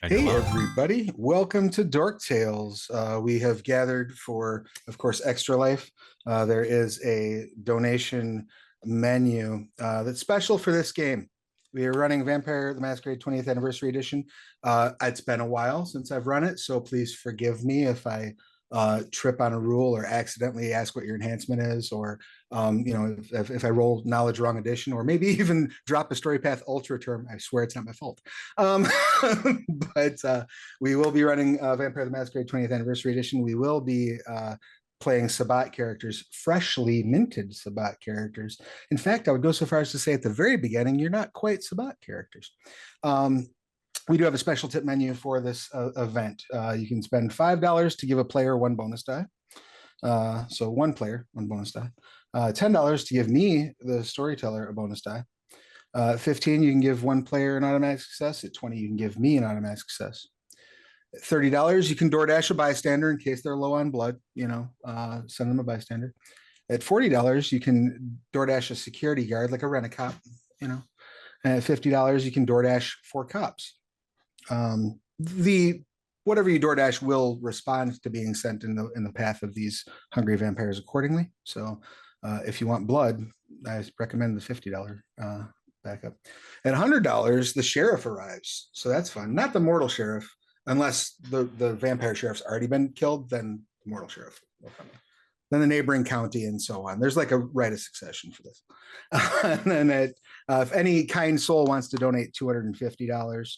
Hey, Hello. everybody. Welcome to Dork Tales. We have gathered for, of course, Extra Life. There is a donation menu that's special for this game. We are running Vampire the Masquerade 20th Anniversary Edition. It's been a while since I've run it, so please forgive me if I trip on a rule or accidentally ask what your enhancement is, or if I roll knowledge wrong addition, or maybe even drop a story path ultra term. I swear it's not my fault. Um, but we will be running Vampire the Masquerade 20th Anniversary Edition. We will be playing Sabbat characters, freshly minted Sabbat characters. In fact, I would go so far as to say at the very beginning, you're not quite Sabbat characters. We do have a special tip menu for this event. You can spend $5 to give a player one bonus die. So one player, one bonus die. $10 to give me, the storyteller, a bonus die. 15, you can give one player an automatic success. At 20, you can give me an automatic success. At $30, you can DoorDash a bystander in case they're low on blood. Send them a bystander. At $40, you can DoorDash a security guard, like a rent-a-cop. And at $50, you can DoorDash 4 cops. The whatever you DoorDash will respond to being sent in the path of these hungry vampires accordingly. So if you want blood, I recommend the $50 backup. At $100, the sheriff arrives. So that's fun. Not the mortal sheriff, unless the vampire sheriff's already been killed, then the mortal sheriff will come in. Then the neighboring county and so on. There's like a right of succession for this. And then if any kind soul wants to donate $250,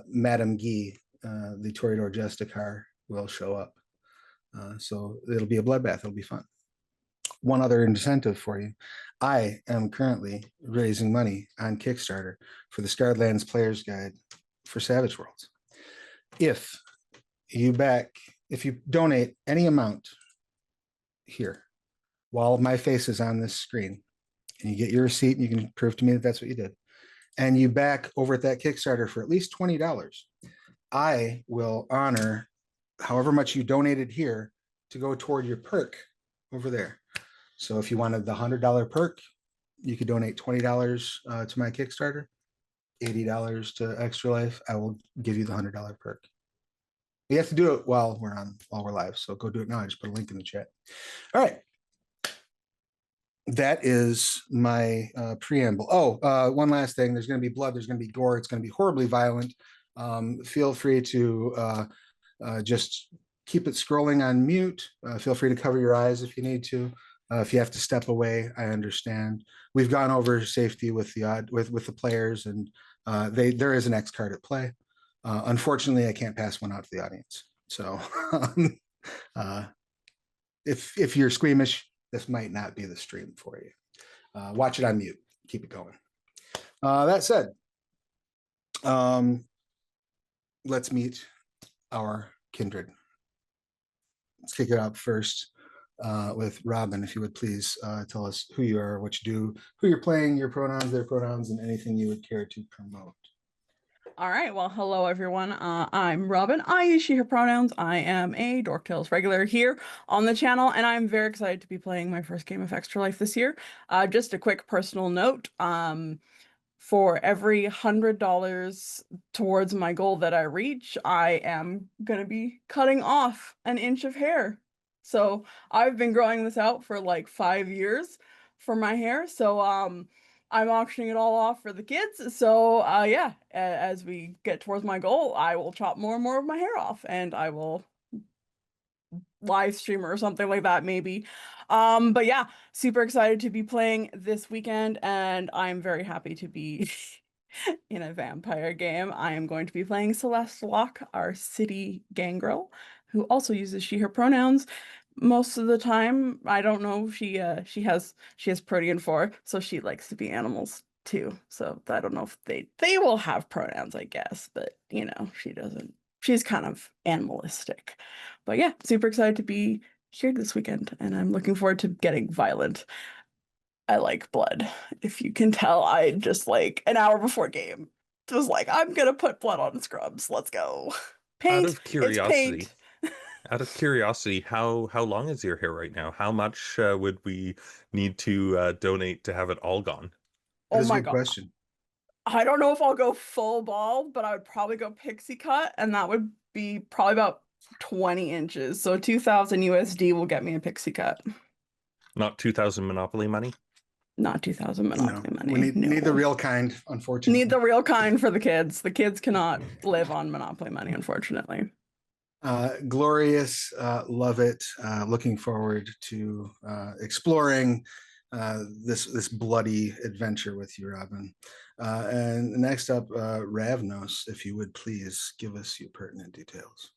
Madame Guy, the Toreador Justicar, will show up. So it'll be a bloodbath. It'll be fun. One other incentive for you. I am currently raising money on Kickstarter for the Scarred Lands Player's Guide for Savage Worlds. If you donate any amount here while my face is on this screen, and you get your receipt and you can prove to me that that's what you did, and you back over at that Kickstarter for at least $20, I will honor however much you donated here to go toward your perk over there. So if you wanted the $100 perk, you could donate $20 to my Kickstarter, $80 to Extra Life. I will give you the $100 perk. You have to do it while we're live. So go do it now. I just put a link in the chat. All right. That is my preamble. One last thing. There's going to be blood. There's going to be gore. It's going to be horribly violent. Feel free to just keep it scrolling on mute. Feel free to cover your eyes if you need to. If you have to step away, I understand. We've gone over safety with the players, and there is an X card at play. Unfortunately, I can't pass one out to the audience. So if you're squeamish, this might not be the stream for you. Watch it on mute. Keep it going. That said, let's meet our kindred. Let's kick it up first with Robin, if you would please tell us who you are, what you do, who you're playing, your pronouns, their pronouns, and anything you would care to promote. All right, well, hello everyone. I'm Robin. I use she, her pronouns. I am a dorktales regular here on the channel, and I'm very excited to be playing my first game of Extra Life this year. Just a quick personal note. For every $100 towards my goal that I reach, I am going to be cutting off an inch of hair. So I've been growing this out for like 5 years for my hair. So I'm auctioning it all off for the kids. So yeah, as we get towards my goal, I will chop more and more of my hair off, and I will live stream or something like that maybe. But yeah, super excited to be playing this weekend, and I'm very happy to be in a vampire game. I am going to be playing Celeste Locke, our city gangrel, who also uses she, her pronouns most of the time. I don't know, she has protean 4, so she likes to be animals too. So I don't know if they will have pronouns, I guess, but she doesn't. She's kind of animalistic. But yeah, super excited to be here this weekend, and I'm looking forward to getting violent. I like blood. If you can tell, I just like an hour before game was like, I'm gonna put blood on scrubs. Let's go. Out Paint. of It's curiosity, paint. how long is your hair right now? How much would we need to donate to have it all gone? That Oh is a my good God. question. I don't know if I'll go full bald, but I would probably go pixie cut, and that would be probably about 20 inches. So 2000 USD will get me a pixie cut. Not 2000 Monopoly money? Not 2000 No, Monopoly we money. need the No. real kind, unfortunately. Need the real kind for the kids. The kids cannot live on Monopoly money, unfortunately. Glorious, love it. Looking forward to exploring this bloody adventure with you, Robin. And next up, Ravnos, if you would please give us your pertinent details.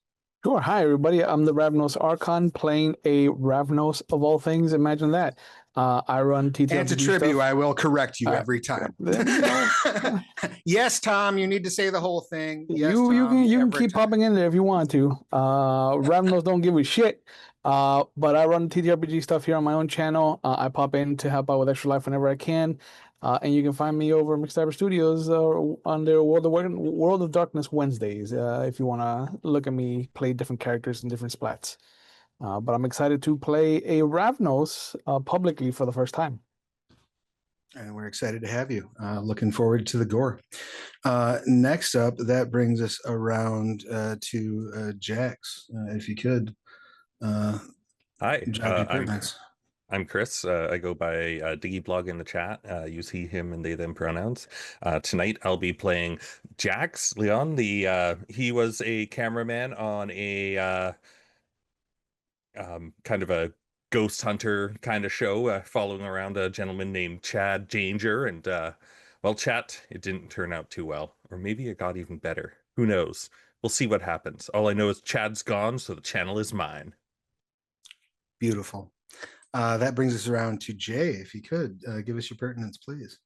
Sure. Hi, everybody. I'm the Ravnos Archon playing a Ravnos of all things. Imagine that. I run TTRPG And to tribute, stuff. I will correct you every time. Yes, Tom, you need to say the whole thing. Yes, you Tom, can every keep time. popping in there if you want to. Ravnos don't give a shit. But I run TTRPG stuff here on my own channel. I pop in to help out with Extra Life whenever I can. And you can find me over at McStabber Studios on their World of Darkness Wednesdays if you want to look at me play different characters and different splats. But I'm excited to play a Ravnos publicly for the first time. And we're excited to have you. Looking forward to the gore. Next up, that brings us around to Jax. If you could, Hi, drop your pertinence. I'm Chris. I go by Diggy Blogg in the chat. Use he, him, and they, them pronouns. Tonight I'll be playing Jax Leon. He was a cameraman on a kind of a ghost hunter kind of show, following around a gentleman named Chad Danger. And well, chat, it didn't turn out too well, or maybe it got even better. Who knows? We'll see what happens. All I know is Chad's gone, so the channel is mine. Beautiful. That brings us around to Jay. If you could give us your pertinence, please.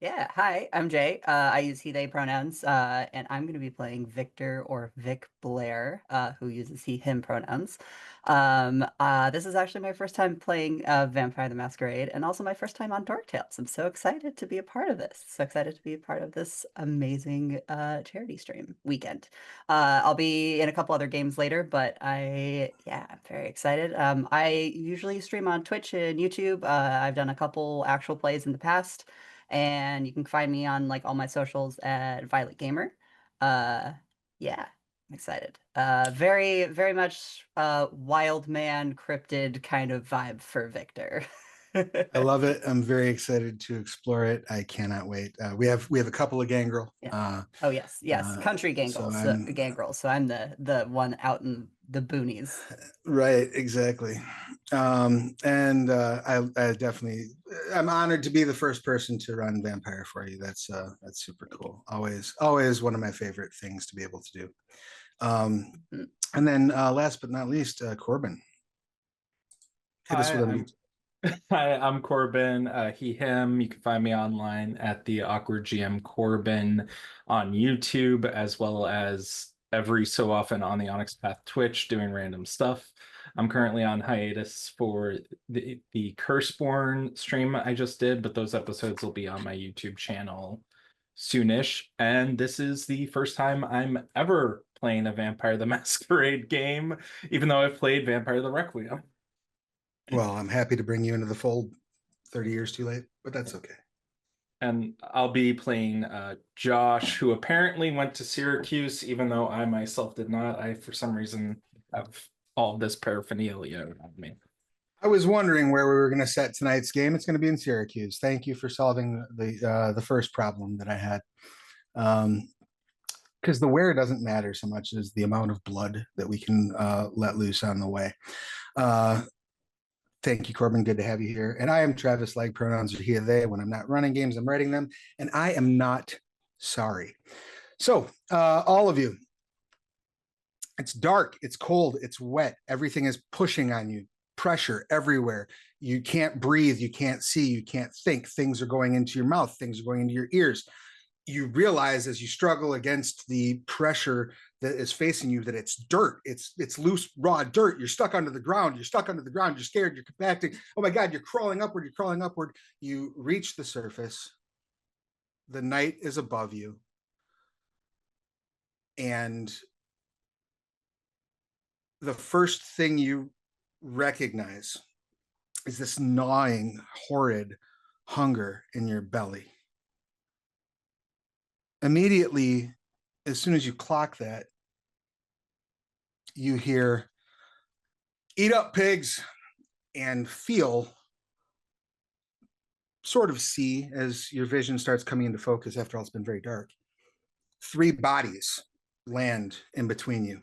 Yeah, hi, I'm Jay. I use he, they pronouns, and I'm going to be playing Victor or Vic Blair, who uses he, him pronouns. This is actually my first time playing Vampire the Masquerade, and also my first time on Dorktales. I'm so excited to be a part of this. So excited to be a part of this amazing charity stream weekend. I'll be in a couple other games later, but I'm very excited. I usually stream on Twitch and YouTube. I've done a couple actual plays in the past. And you can find me on like all my socials at Violet Gamer. Yeah, I'm excited. Very, very much wild man cryptid kind of vibe for Victor. I love it. I'm very excited to explore it. I cannot wait. We have a couple of gangrel. Yeah. Oh yes, country gangrels, gangrels. So I'm the one out in the boonies. Right, exactly. I definitely, I'm honored to be the first person to run Vampire for you. That's super cool. Always one of my favorite things to be able to do. And then last but not least, Corbin. Hit us with a Hi, I'm Corbin, he, him. You can find me online at the Awkward GM Corbin on YouTube, as well as every so often on the Onyx Path Twitch doing random stuff. I'm currently on hiatus for the Curseborn stream I just did, but those episodes will be on my YouTube channel soonish. And this is the first time I'm ever playing a Vampire the Masquerade game, even though I've played Vampire the Requiem. Well, I'm happy to bring you into the fold 30 years too late, but that's okay. And I'll be playing Josh, who apparently went to Syracuse, even though I myself did not. I, for some reason, have all this paraphernalia around me. I was wondering where we were going to set tonight's game. It's going to be in Syracuse. Thank you for solving the first problem that I had. Because the where doesn't matter so much as the amount of blood that we can let loose on the way. Thank you, Corbin. Good to have you here. And I am Travis Legge. Pronouns are he, they. When I'm not running games, I'm writing them. And I am not sorry. So, all of you, it's dark, it's cold, it's wet. Everything is pushing on you. Pressure everywhere. You can't breathe. You can't see. You can't think. Things are going into your mouth. Things are going into your ears. You realize as you struggle against the pressure that is facing you that it's dirt. It's loose, raw dirt. You're stuck under the ground. You're stuck under the ground. You're scared. You're compacting. Oh my God, you're crawling upward. You're crawling upward. You reach the surface. The night is above you. And the first thing you recognize is this gnawing, horrid hunger in your belly. immediately, as soon as you clock that, you hear, "Eat up, pigs," and feel, sort of see, as your vision starts coming into focus, after all, it's been very dark, 3 bodies land in between you.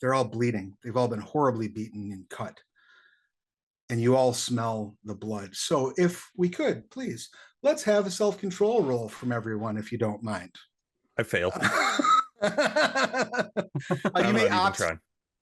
They're all bleeding. They've all been horribly beaten and cut. And you all smell the blood. So if we could, please, let's have a self-control roll from everyone, if you don't mind. I failed.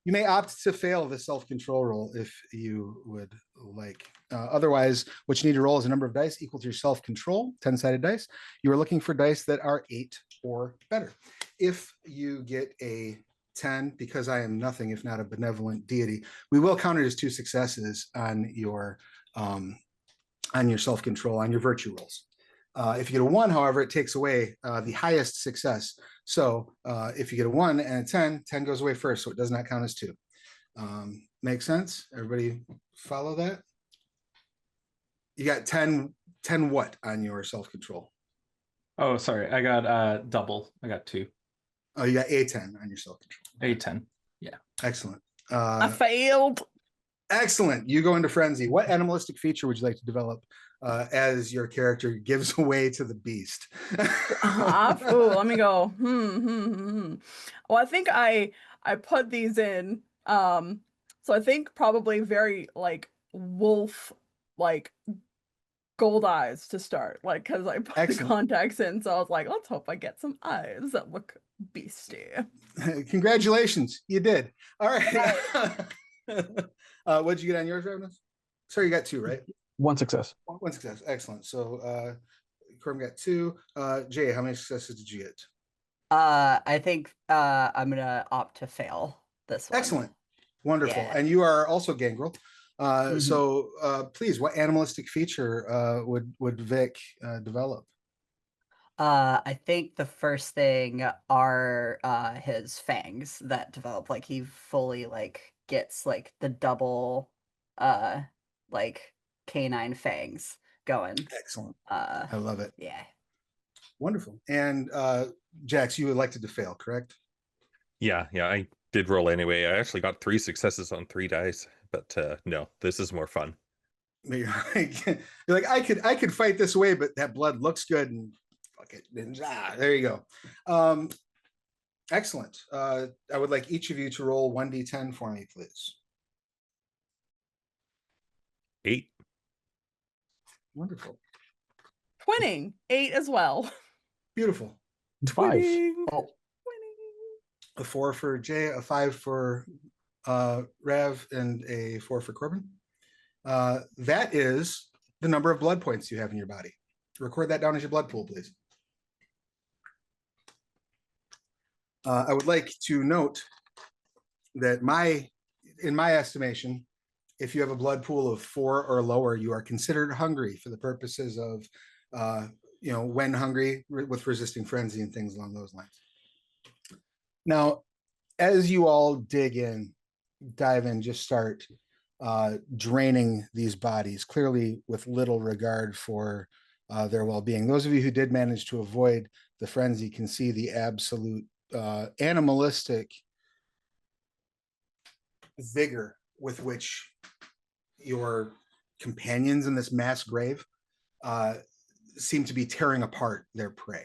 You may opt to fail the self-control roll if you would like. Otherwise, what you need to roll is a number of dice equal to your self-control, 10-sided dice. You are looking for dice that are 8 or better. If you get a 10, because I am nothing if not a benevolent deity, we will count it as 2 successes on your self-control, on your virtue rolls. If you get a 1, however, it takes away the highest success. So if you get a 1 and a 10, 10 goes away first, so it does not count as 2. Make sense? Everybody follow that? You got 10 what on your self-control? Oh, sorry. I got double. I got 2. Oh, you got a 10 on your self-control. A 10. Yeah. Excellent. I failed. Excellent. You go into frenzy. What animalistic feature would you like to develop as your character gives away to the beast? Let me go. Well, I think I put these in. So I think probably very like wolf, like gold eyes to start, like, because I put the contacts in. So I was like, let's hope I get some eyes that look beastie. Congratulations, you did. All right. What'd you get on yours, Ravnos? Sorry, you got 2, right? 1 success. 1 success. Excellent. So Corbin got 2. Jay, how many successes did you get? I think I'm gonna opt to fail this one. Excellent. Wonderful. Yeah. And you are also Gangrel. So please, what animalistic feature would Vic develop? I think the first thing are his fangs that develop. Like he fully like gets like the double like canine fangs going. Excellent. I love it. Yeah. Wonderful. And Jax, you elected to fail, correct? Yeah, I did roll anyway. I actually got 3 successes on 3 dice, but no, this is more fun. You're like, I could fight this way, but that blood looks good, and fuck it. There you go. Excellent. I would like each of you to roll 1d10 for me, please. 8. Wonderful. Twinning 8 as well. Beautiful. 5. Oh. A 4 for Jay, a 5 for Rav, and a 4 for Corbin. That is the number of blood points you have in your body. Record that down as your blood pool, please. I would like to note that in my estimation, if you have a blood pool of 4 or lower, you are considered hungry for the purposes of, when hungry with resisting frenzy and things along those lines. Now, as you all dive in, just start draining these bodies, clearly with little regard for their well-being. Those of you who did manage to avoid the frenzy can see the absolute animalistic vigor with which your companions in this mass grave seem to be tearing apart their prey.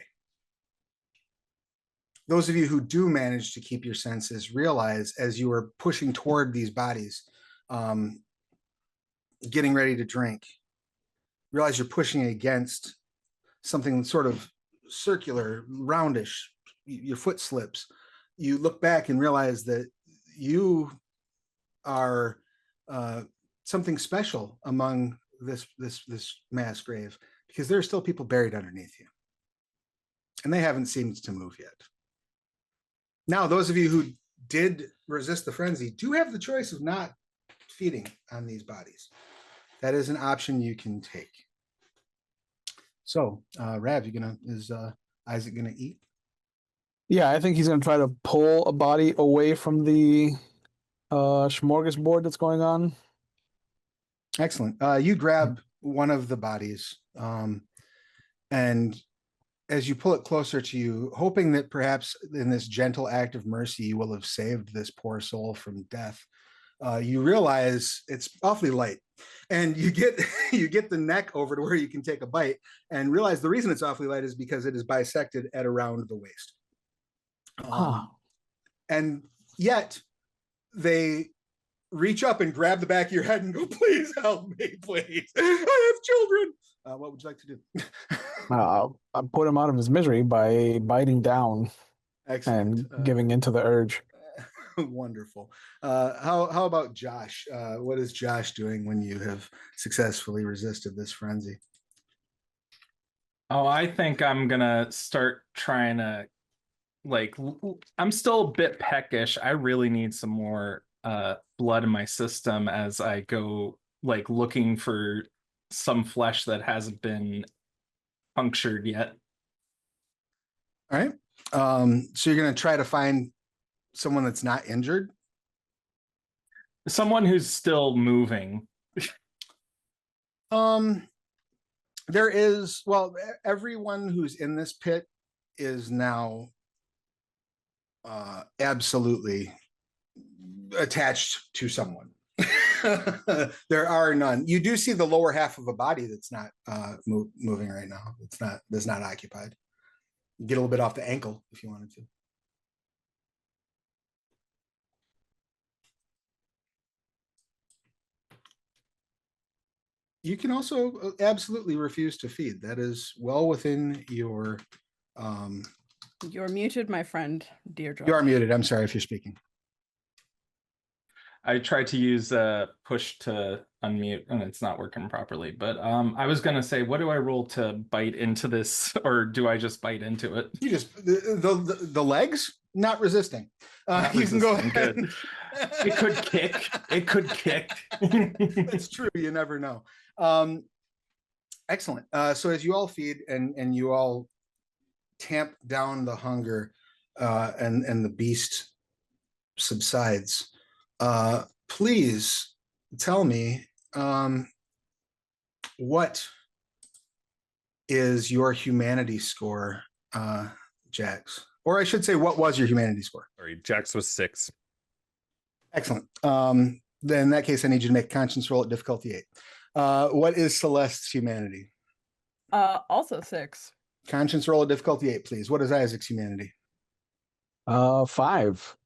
Those of you who do manage to keep your senses realize, as you are pushing toward these bodies, getting ready to drink, realize you're pushing against something sort of circular, roundish. Your foot slips. You look back and realize that you are something special among this mass grave, because there are still people buried underneath you, and they haven't seemed to move yet. Now, those of you who did resist the frenzy do have the choice of not feeding on these bodies. That is an option you can take. So, Rav, is Isaac gonna eat? Yeah, I think he's gonna try to pull a body away from the smorgasbord that's going on. Excellent. You grab one of the bodies, and as you pull it closer to you, hoping that perhaps in this gentle act of mercy, you will have saved this poor soul from death. You realize it's awfully light, and you get you get the neck over to where you can take a bite, and realize the reason it's awfully light is because it is bisected at around the waist. And yet they reach up and grab the back of your head and go, "Please help me, please. I have children." What would you like to do? I put him out of his misery by biting down. Excellent. And giving into the urge. Wonderful. How about Josh? What is Josh doing when you have successfully resisted this frenzy? Oh, I think I'm gonna start trying to, like, I'm still a bit peckish. I really need some more blood in my system as I go, like, looking for some flesh that hasn't been punctured yet. All right. So you're going to try to find someone that's not injured? Someone who's still moving. There is, well, everyone who's in this pit is now absolutely attached to someone. There are none. You do see the lower half of a body that's not moving right now. That's not occupied. Get a little bit off the ankle if you wanted to. You can also absolutely refuse to feed. That is well within your. You're muted, my friend, Deirdre. You are muted. I'm sorry if you're speaking. I tried to use push to unmute and it's not working properly. But I was gonna say, what do I roll to bite into this, or do I just bite into it? You just the legs not resisting. Not you can go ahead. Good. It could kick. It could kick. That's true. You never know. Excellent. So as you all feed and you all tamp down the hunger and the beast subsides, please tell me what is your humanity score, Jax? Or I should say, what was your humanity score? Sorry, Jax was 6. Excellent. Then in that case, I need you to make a conscience roll at difficulty 8. What is Celeste's humanity? Also 6. Conscience roll at difficulty 8, please. What is Isaac's humanity? 5.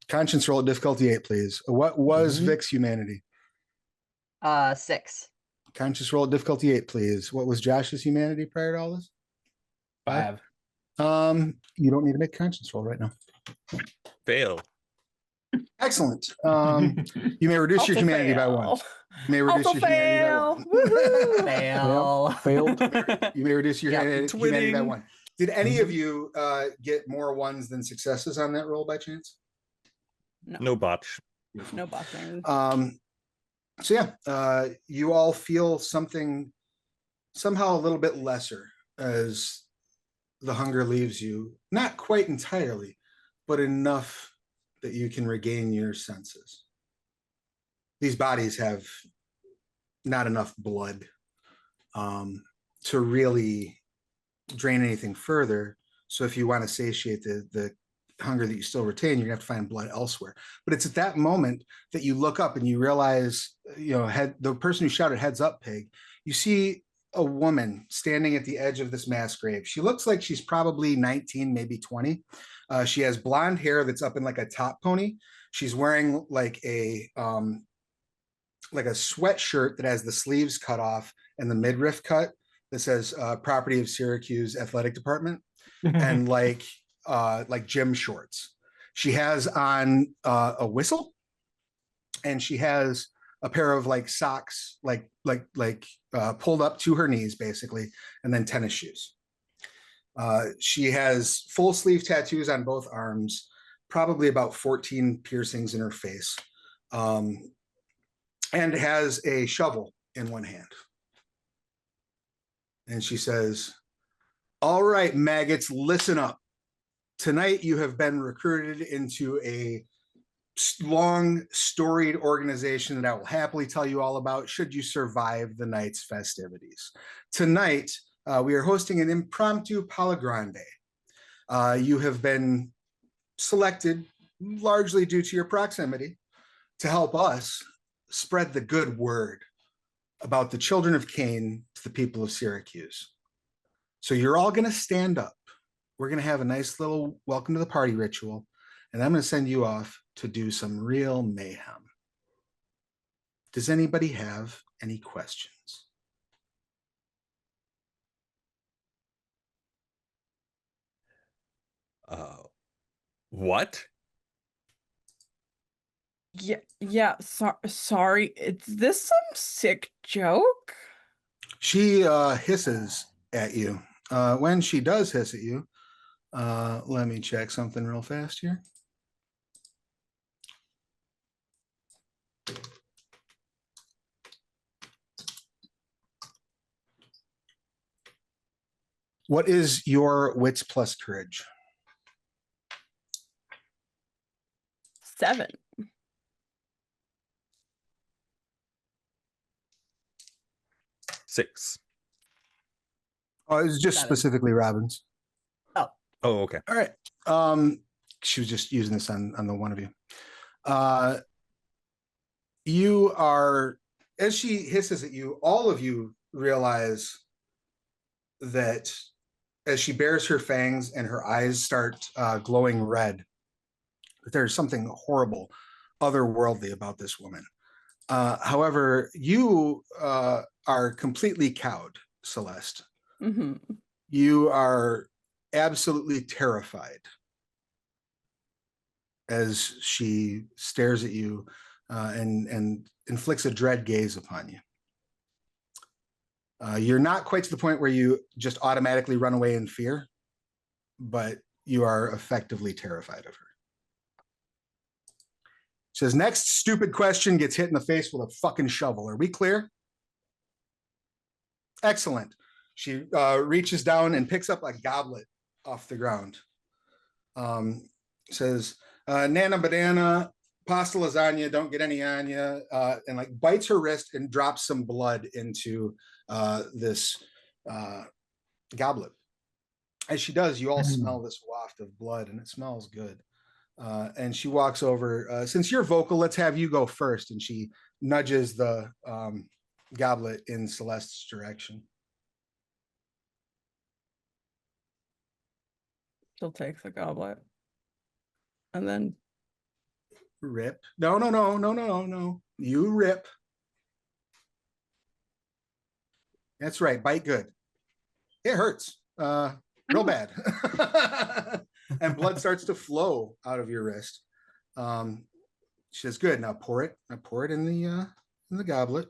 Conscience roll at difficulty 8, please. What was Vic's humanity? 6. Conscience roll at difficulty 8, please. What was Josh's humanity prior to all this? 5. You don't need to make a conscience roll right now. Fail. Excellent. You may reduce your humanity by 1. You may reduce your humanity by 1. Failed. You may reduce your humanity by 1. Did any of you get more 1s than successes on that roll by chance? No botch. No botching. So yeah, you all feel something somehow a little bit lesser as the hunger leaves you. Not quite entirely, but enough that you can regain your senses. These bodies have not enough blood to really drain anything further. So if you want to satiate the hunger that you still retain, you're gonna have to find blood elsewhere. But it's at that moment that you look up and you realize, the person who shouted "Heads up, pig," you see a woman standing at the edge of this mass grave. She looks like she's probably 19, maybe 20. She has blonde hair that's up in like a top pony. She's wearing like a sweatshirt that has the sleeves cut off and the midriff cut that says "Property of Syracuse Athletic Department," and like gym shorts. She has on a whistle, and she has a pair of like socks, pulled up to her knees basically, and then tennis shoes. She has full sleeve tattoos on both arms, probably about 14 piercings in her face, and has a shovel in one hand. And she says, "All right, maggots, listen up. Tonight you have been recruited into a long storied organization that I will happily tell you all about should you survive the night's festivities. Tonight, we are hosting an impromptu Pala Grande. You have been selected largely due to your proximity to help us spread the good word about the children of Cain to the people of Syracuse. So you're all going to stand up. We're going to have a nice little welcome to the party ritual, and I'm going to send you off to do some real mayhem. Does anybody have any questions? What? Sorry. Is this some sick joke? She hisses at you. When she does hiss at you, let me check something real fast here. What is your wits plus courage? 7. 6. Oh, it was just 7. specifically Robin's. Oh, okay. All right. She was just using this on the one of you. You are, as she hisses at you, all of you realize that as she bares her fangs and her eyes start glowing red, that there's something horrible, otherworldly about this woman. However, you are completely cowed, Celeste. Mm-hmm. You are absolutely terrified as she stares at you and inflicts a dread gaze upon you. You're not quite to the point where you just automatically run away in fear, but you are effectively terrified of her. Says, next stupid question gets hit in the face with a fucking shovel. Are we clear? Excellent. She reaches down and picks up a goblet off the ground. Says, Nana Banana, pasta lasagna, don't get any on you, and like bites her wrist and drops some blood into this goblet. As she does, you all smell this waft of blood, and it smells good. And she walks over. Since you're vocal, let's have you go first. And she nudges the goblet in Celeste's direction. She'll take the goblet. And then Rip. No. You rip. That's right. Bite good. It hurts. Real bad. And blood starts to flow out of your wrist. She says, good. Now pour it. Now pour it in the goblet.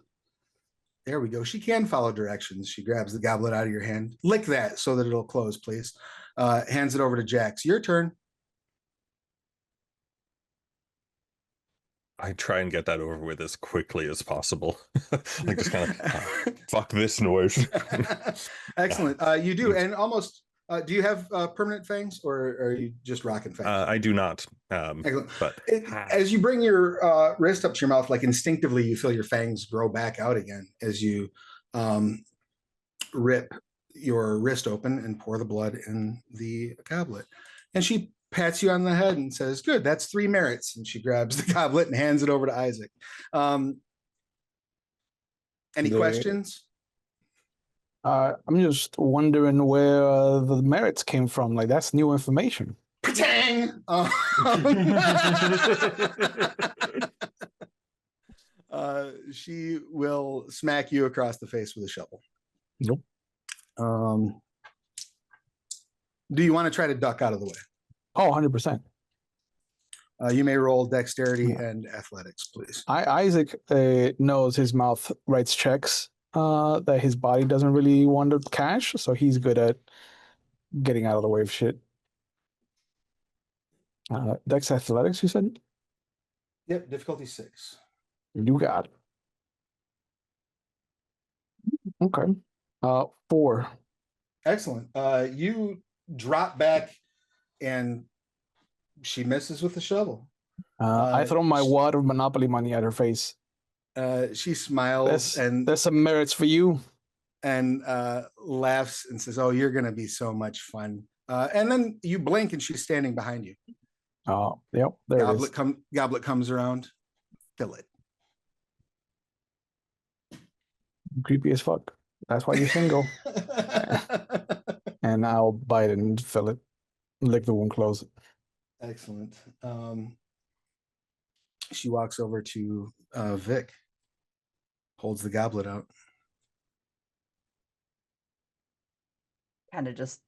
There we go. She can follow directions. She grabs the goblet out of your hand. Lick that so that it'll close, please. Hands it over to Jax. Your turn. I try and get that over with as quickly as possible. Like just kind of fuck this noise. Excellent. You do, and almost. Do you have permanent fangs, or are you just rocking fangs? I do not. But as you bring your wrist up to your mouth, like instinctively, you feel your fangs grow back out again as you rip your wrist open and pour the blood in the goblet. And she pats you on the head and says, good, that's 3 merits. And she grabs the goblet and hands it over to Isaac. Any questions? I'm just wondering where the merits came from. Like, that's new information. Patang! She will smack you across the face with a shovel. Nope. Do you want to try to duck out of the way? Oh, 100%. You may roll dexterity and athletics, please. Isaac knows his mouth writes checks that his body doesn't really want to cash, so he's good at getting out of the way of shit. Dex athletics, you said? Yep, difficulty 6. You got it. Okay. 4. Excellent. You drop back and she misses with the shovel. I throw my wad of Monopoly money at her face. She smiles and there's some merits for you. and laughs and says, "Oh, you're going to be so much fun." And then you blink and she's standing behind you. Oh, yep, there it is. Goblet comes around. Fill it. Creepy as fuck. That's why you're single. And I'll bite it and fill it, lick the wound, close it. Excellent. She walks over to Vic, holds the goblet out. Kind of just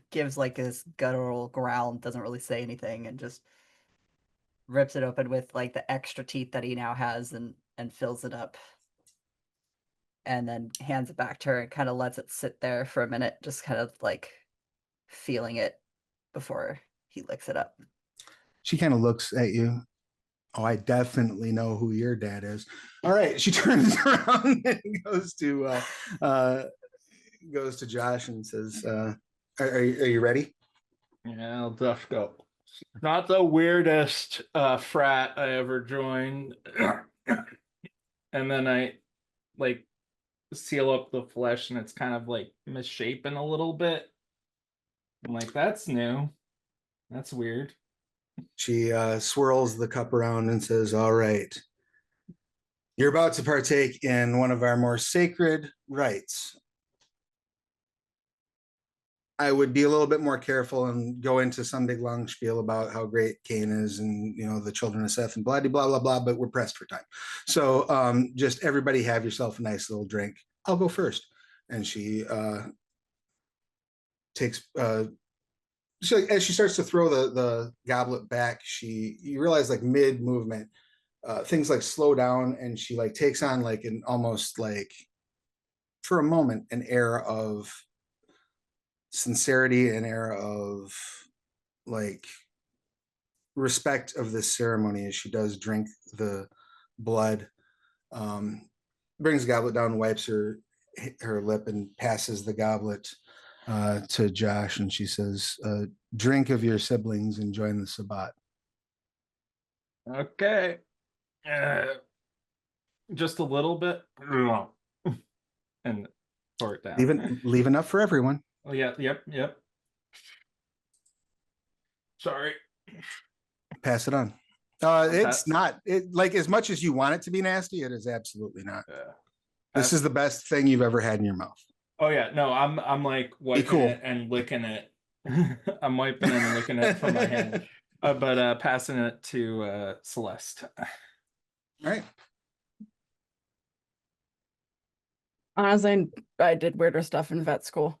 gives like this guttural growl, doesn't really say anything, and just rips it open with like the extra teeth that he now has and fills it up. And then hands it back to her and kind of lets it sit there for a minute, just kind of like feeling it before he licks it up. She kind of looks at you. Oh, I definitely know who your dad is. All right. She turns around and goes to Josh and says, are you ready? Yeah, let's go. Not the weirdest frat I ever joined. And then I like seal up the flesh and it's kind of like misshapen a little bit. I'm like, that's new. That's weird. She swirls the cup around and says, "All right, you're about to partake in one of our more sacred rites. I would be a little bit more careful and go into some big long spiel about how great Cain is and, you know, the children of Seth and blah, blah, blah, blah, but we're pressed for time. So just everybody have yourself a nice little drink. I'll go first." And she takes, so as she starts to throw the goblet back, you realize like mid movement, things like slow down, and she like takes on like an almost like for a moment an air of sincerity, an air of like respect of this ceremony as she does drink the blood. Brings the goblet down, wipes her lip, and passes the goblet to Josh, and she says, "Drink of your siblings and join the Sabbat." Okay. Just a little bit. And pour it down. Leave enough for everyone. Oh, yeah, yep. Sorry. Pass it on. It's not like as much as you want it to be nasty. It is absolutely not. Yeah. This is the best thing you've ever had in your mouth. Oh yeah, no, I'm like wiping it and licking it. I'm wiping it and licking it from my hand, but passing it to Celeste. All right. Honestly, I did weirder stuff in vet school.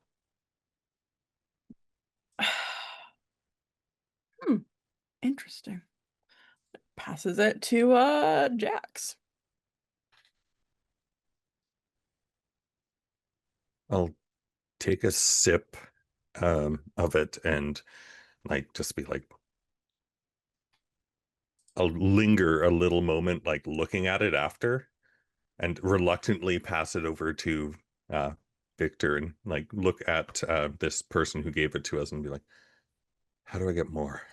Interesting. Passes it to Jax. I'll take a sip of it and like just be like, I'll linger a little moment like looking at it after and reluctantly pass it over to Victor and like look at this person who gave it to us and be like, how do I get more?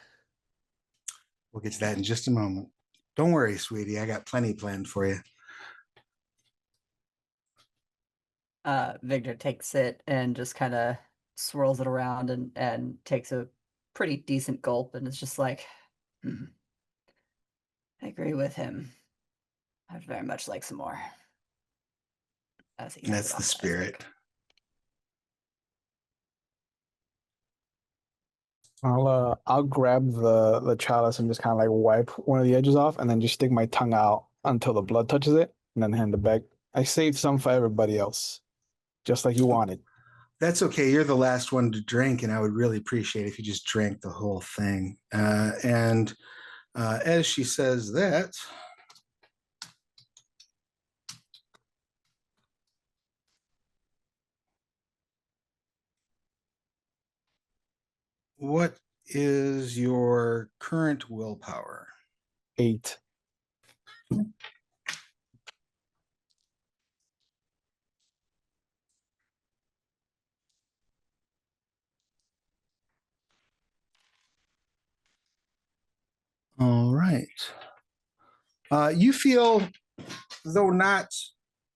We'll get to that in just a moment. Don't worry, sweetie. I got plenty planned for you. Victor takes it and just kind of swirls it around and takes a pretty decent gulp, and it's just like, I agree with him. I'd very much like some more. And that's the spirit. I'll grab the chalice and just kind of like wipe one of the edges off, and then just stick my tongue out until the blood touches it, and then hand it back. I saved some for everybody else, just like you wanted. That's okay. You're the last one to drink, and I would really appreciate if you just drank the whole thing. And as she says that, what is your current willpower? 8. All right. You feel, though not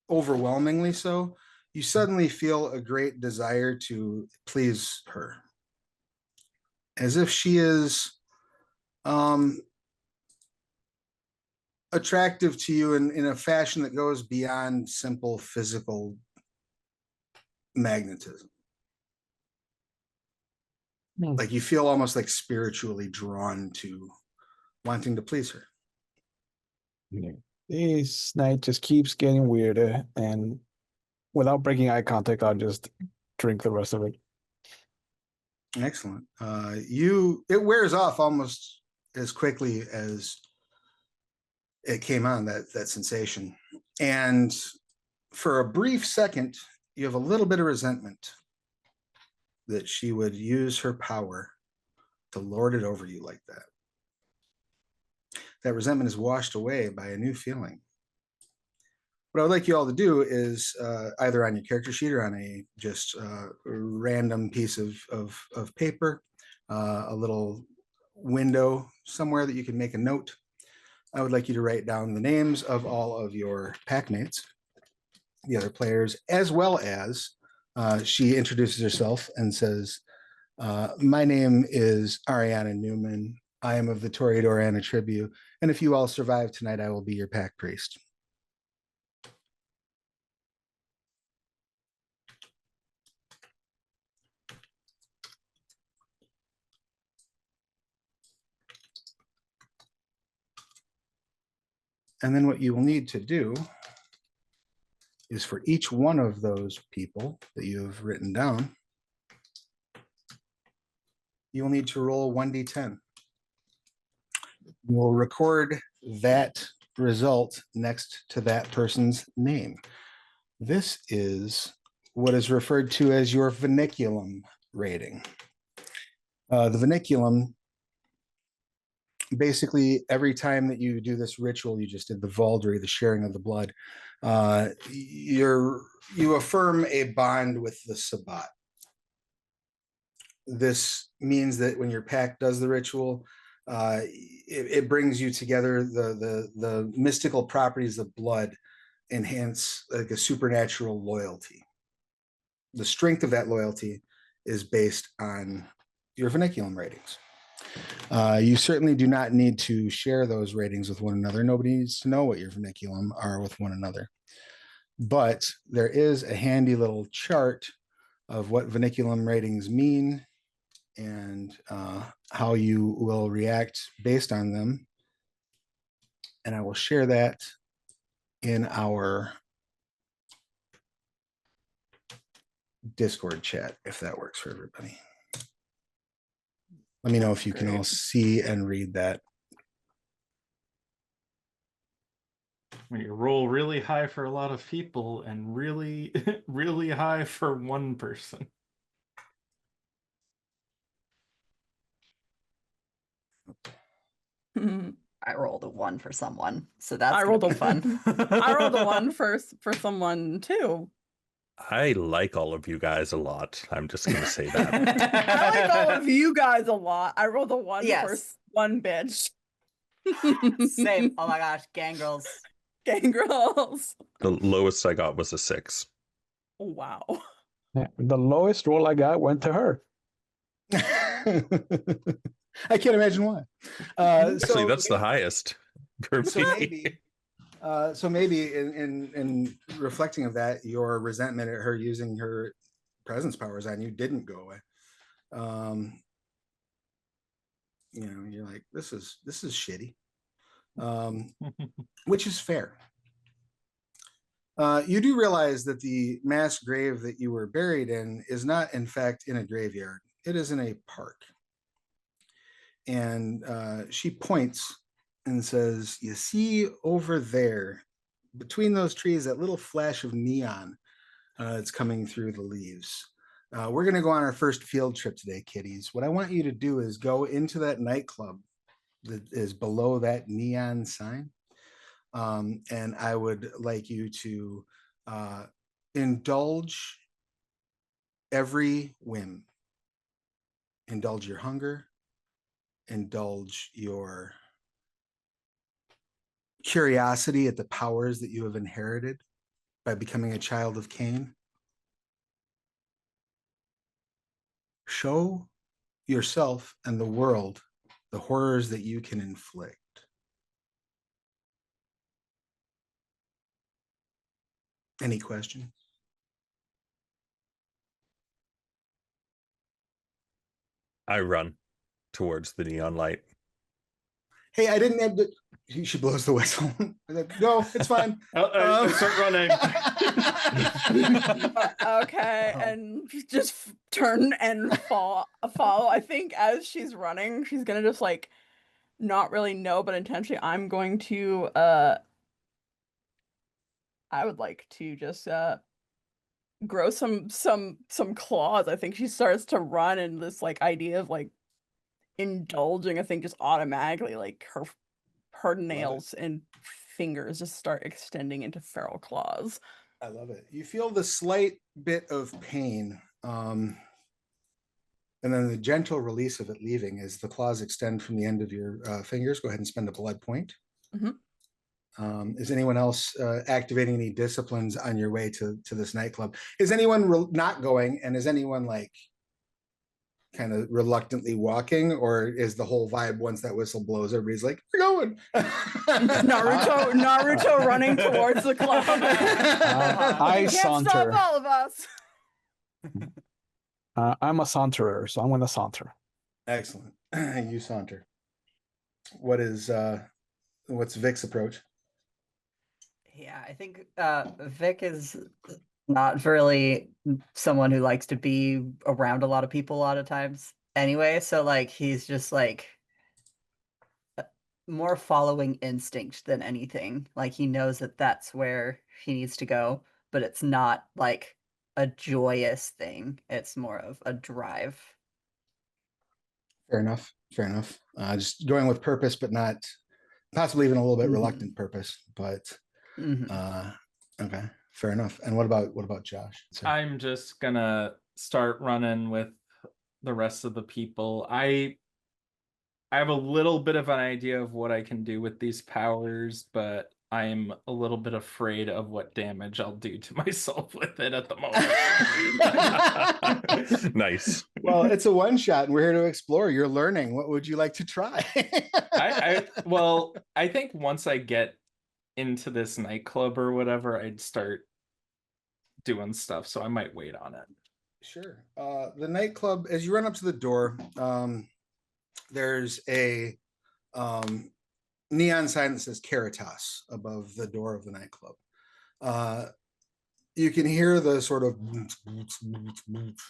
overwhelmingly so, you suddenly feel a great desire to please her, as if she is attractive to you in a fashion that goes beyond simple physical magnetism. Like you feel almost like spiritually drawn to wanting to please her. This night just keeps getting weirder, and without breaking eye contact, I'll just drink the rest of it. Excellent. It wears off almost as quickly as it came on, that sensation. And for a brief second, you have a little bit of resentment that she would use her power to lord it over you like that. That resentment is washed away by a new feeling. What I would like you all to do is either on your character sheet or on a just random piece of paper, a little window somewhere that you can make a note. I would like you to write down the names of all of your packmates, the other players, as well as she introduces herself and says, my name is Ariana Newman. I am of the Toreadorana tribu, and if you all survive tonight, I will be your pack priest. And then what you will need to do is for each one of those people that you have written down, you will need to roll 1d10. We'll record that result next to that person's name. This is what is referred to as your vernaculum rating. The vernaculum, basically every time that you do this ritual, you just did the Vauldery, the sharing of the blood, you affirm a bond with the Sabbat. This means that when your pack does the ritual, it brings you together. The mystical properties of blood enhance like a supernatural loyalty. The strength of that loyalty is based on your vernaculum ratings. You certainly do not need to share those ratings with one another. Nobody needs to know what your vernaculum are with one another. But there is a handy little chart of what vernaculum ratings mean and how you will react based on them. And I will share that in our Discord chat, if that works for everybody. Let me know if you can all see and read that. When you roll really high for a lot of people and really, really high for one person. I rolled a 1 for someone, so that's I rolled gonna a be fun. I rolled a 1 for someone too. I like all of you guys a lot. I'm just going to say that. I like all of you guys a lot. I rolled a 1 for Yes. one bitch. Same. Oh my gosh, gangrels. Gangrels. The lowest I got was a 6. Wow. Yeah, the lowest roll I got went to her. I can't imagine why. Actually, that's the highest for me. So maybe in reflecting of that, your resentment at her using her presence powers on you didn't go away. You're like, this is shitty, which is fair. You do realize that the mass grave that you were buried in is not, in fact, in a graveyard. It is in a park. And she points and says, you see over there, between those trees, that little flash of neon that's coming through the leaves. We're going to go on our first field trip today, kiddies. What I want you to do is go into that nightclub that is below that neon sign. And I would like you to indulge every whim. Indulge your hunger. Indulge your curiosity at the powers that you have inherited by becoming a child of Cain. show yourself and the world the horrors that you can inflict. Any questions? I run towards the neon light. Hey, I didn't have to. She blows the whistle. No, it's fine. I start running. Okay, and just turn and follow. I think as she's running, she's gonna just like not really know, but intentionally, I'm going to. I would like to just grow some claws. I think she starts to run, and this like idea of like indulging, I think just automatically like her nails and fingers just start extending into feral claws. I love it. You feel the slight bit of pain, and then the gentle release of it leaving as the claws extend from the end of your fingers. Go ahead and spend a blood point. Is anyone else activating any disciplines on your way to this nightclub? Is anyone not going, and is anyone like kind of reluctantly walking, or is the whole vibe once that whistle blows, everybody's like, we're going? Naruto running towards the club. I Can't saunter. stop all of us. I'm a saunterer, so I'm going to saunter. Excellent. You saunter. What's Vic's approach? Yeah, I think Vic is not really someone who likes to be around a lot of people a lot of times anyway. So like he's just like more following instinct than anything. Like he knows that that's where he needs to go, but it's not like a joyous thing. It's more of a drive. Fair enough. Fair enough. Just going with purpose, but not possibly even a little bit reluctant purpose. But okay, fair enough. And what about Josh? I'm just gonna start running with the rest of the people. I have a little bit of an idea of what I can do with these powers, but I'm a little bit afraid of what damage I'll do to myself with it at the moment. Nice. Well, it's a one shot, and we're here to explore. You're learning. What would you like to try? I think once I get into this nightclub or whatever, I'd start doing stuff. So I might wait on it. Sure. The nightclub, as you run up to the door, there's a neon sign that says Caritas above the door of the nightclub. You can hear the sort of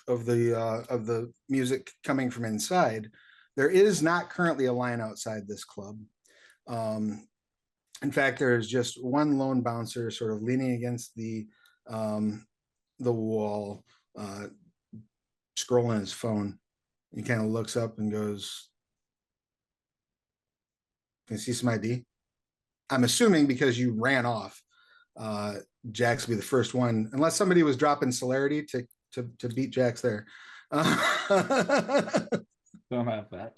of the music coming from inside. There is not currently a line outside this club. In fact, there's just one lone bouncer sort of leaning against the wall, scrolling his phone. He kind of looks up and goes, "Can I see some ID?" I'm assuming because you ran off, Jax will be the first one, unless somebody was dropping celerity to beat Jax there. Don't have that.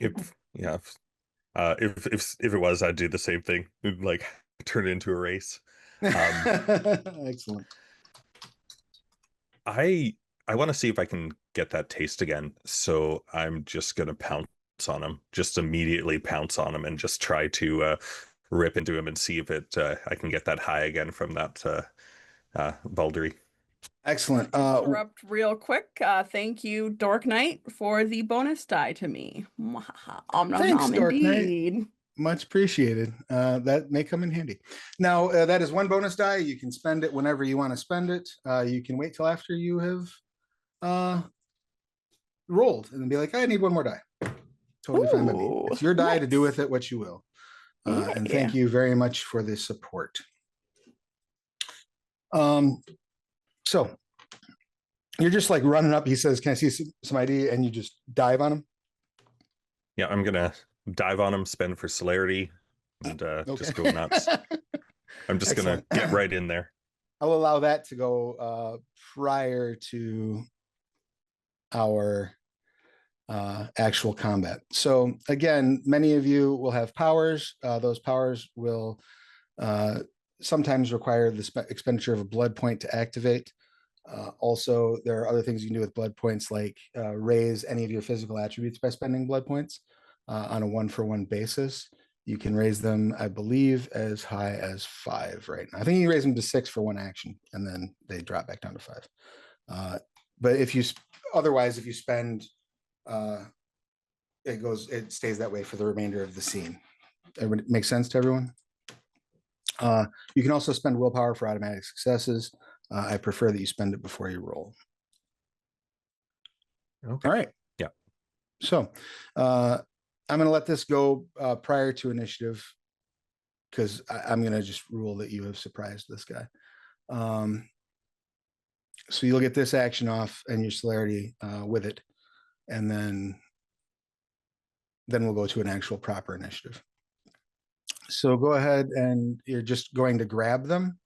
If it was, I'd do the same thing. Like turn it into a race. Excellent. I want to see if I can get that taste again. So I'm just gonna pounce on him, just immediately pounce on him, and just try to rip into him and see if I can get that high again from that Baldery. Excellent. Interrupt real quick. Thank you, Dork Knight, for the bonus die to me. Thanks, Dork Knight. Indeed. Much appreciated. That may come in handy. Now, that is one bonus die. You can spend it whenever you want to spend it. You can wait till after you have rolled and be like, I need one more die. Totally fine by me. It's your die to do with it what you will. And thank you very much for the support. So you're just like running up. He says, can I see some ID? And you just dive on him. Yeah, I'm going to dive on him, spend for celerity, and just go nuts. I'm just going to get right in there. I'll allow that to go prior to our actual combat. So again, many of you will have powers. Those powers will sometimes require the expenditure of a blood point to activate. Also, there are other things you can do with blood points, like raise any of your physical attributes by spending blood points on a 1-for-1 basis. You can raise them, I believe, as high as 5 right now. I think you raise them to 6 for 1 action, and then they drop back down to 5. But if you otherwise, if you spend, it stays that way for the remainder of the scene. It makes sense to everyone. You can also spend willpower for automatic successes. I prefer that you spend it before you roll. Okay. All right. Yeah. So I'm going to let this go prior to initiative, because I'm going to just rule that you have surprised this guy. So you'll get this action off and your celerity with it, and then we'll go to an actual proper initiative. So go ahead, and you're just going to grab them.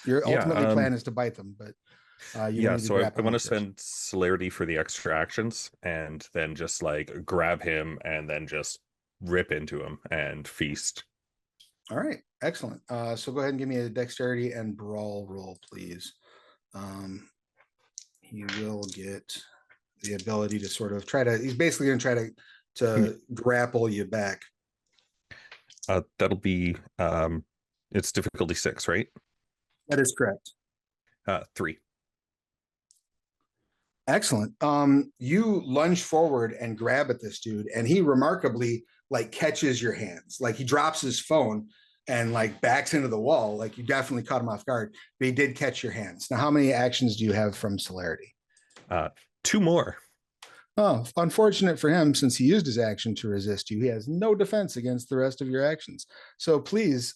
Your ultimately plan is to bite them, but you need to so I grapple want to them first. spend celerity for the extra actions, and then just like grab him and then just rip into him and feast. All right, excellent. So go ahead and give me a dexterity and brawl roll, please. He will get the ability to sort of he's basically going to try to grapple you back. That'll be it's difficulty 6, right? That is correct. 3. Excellent. You lunge forward and grab at this dude, and he remarkably like catches your hands. Like he drops his phone and like backs into the wall. Like you definitely caught him off guard, but he did catch your hands. Now, how many actions do you have from celerity? 2 more. Oh, unfortunate for him, since he used his action to resist you, he has no defense against the rest of your actions. So please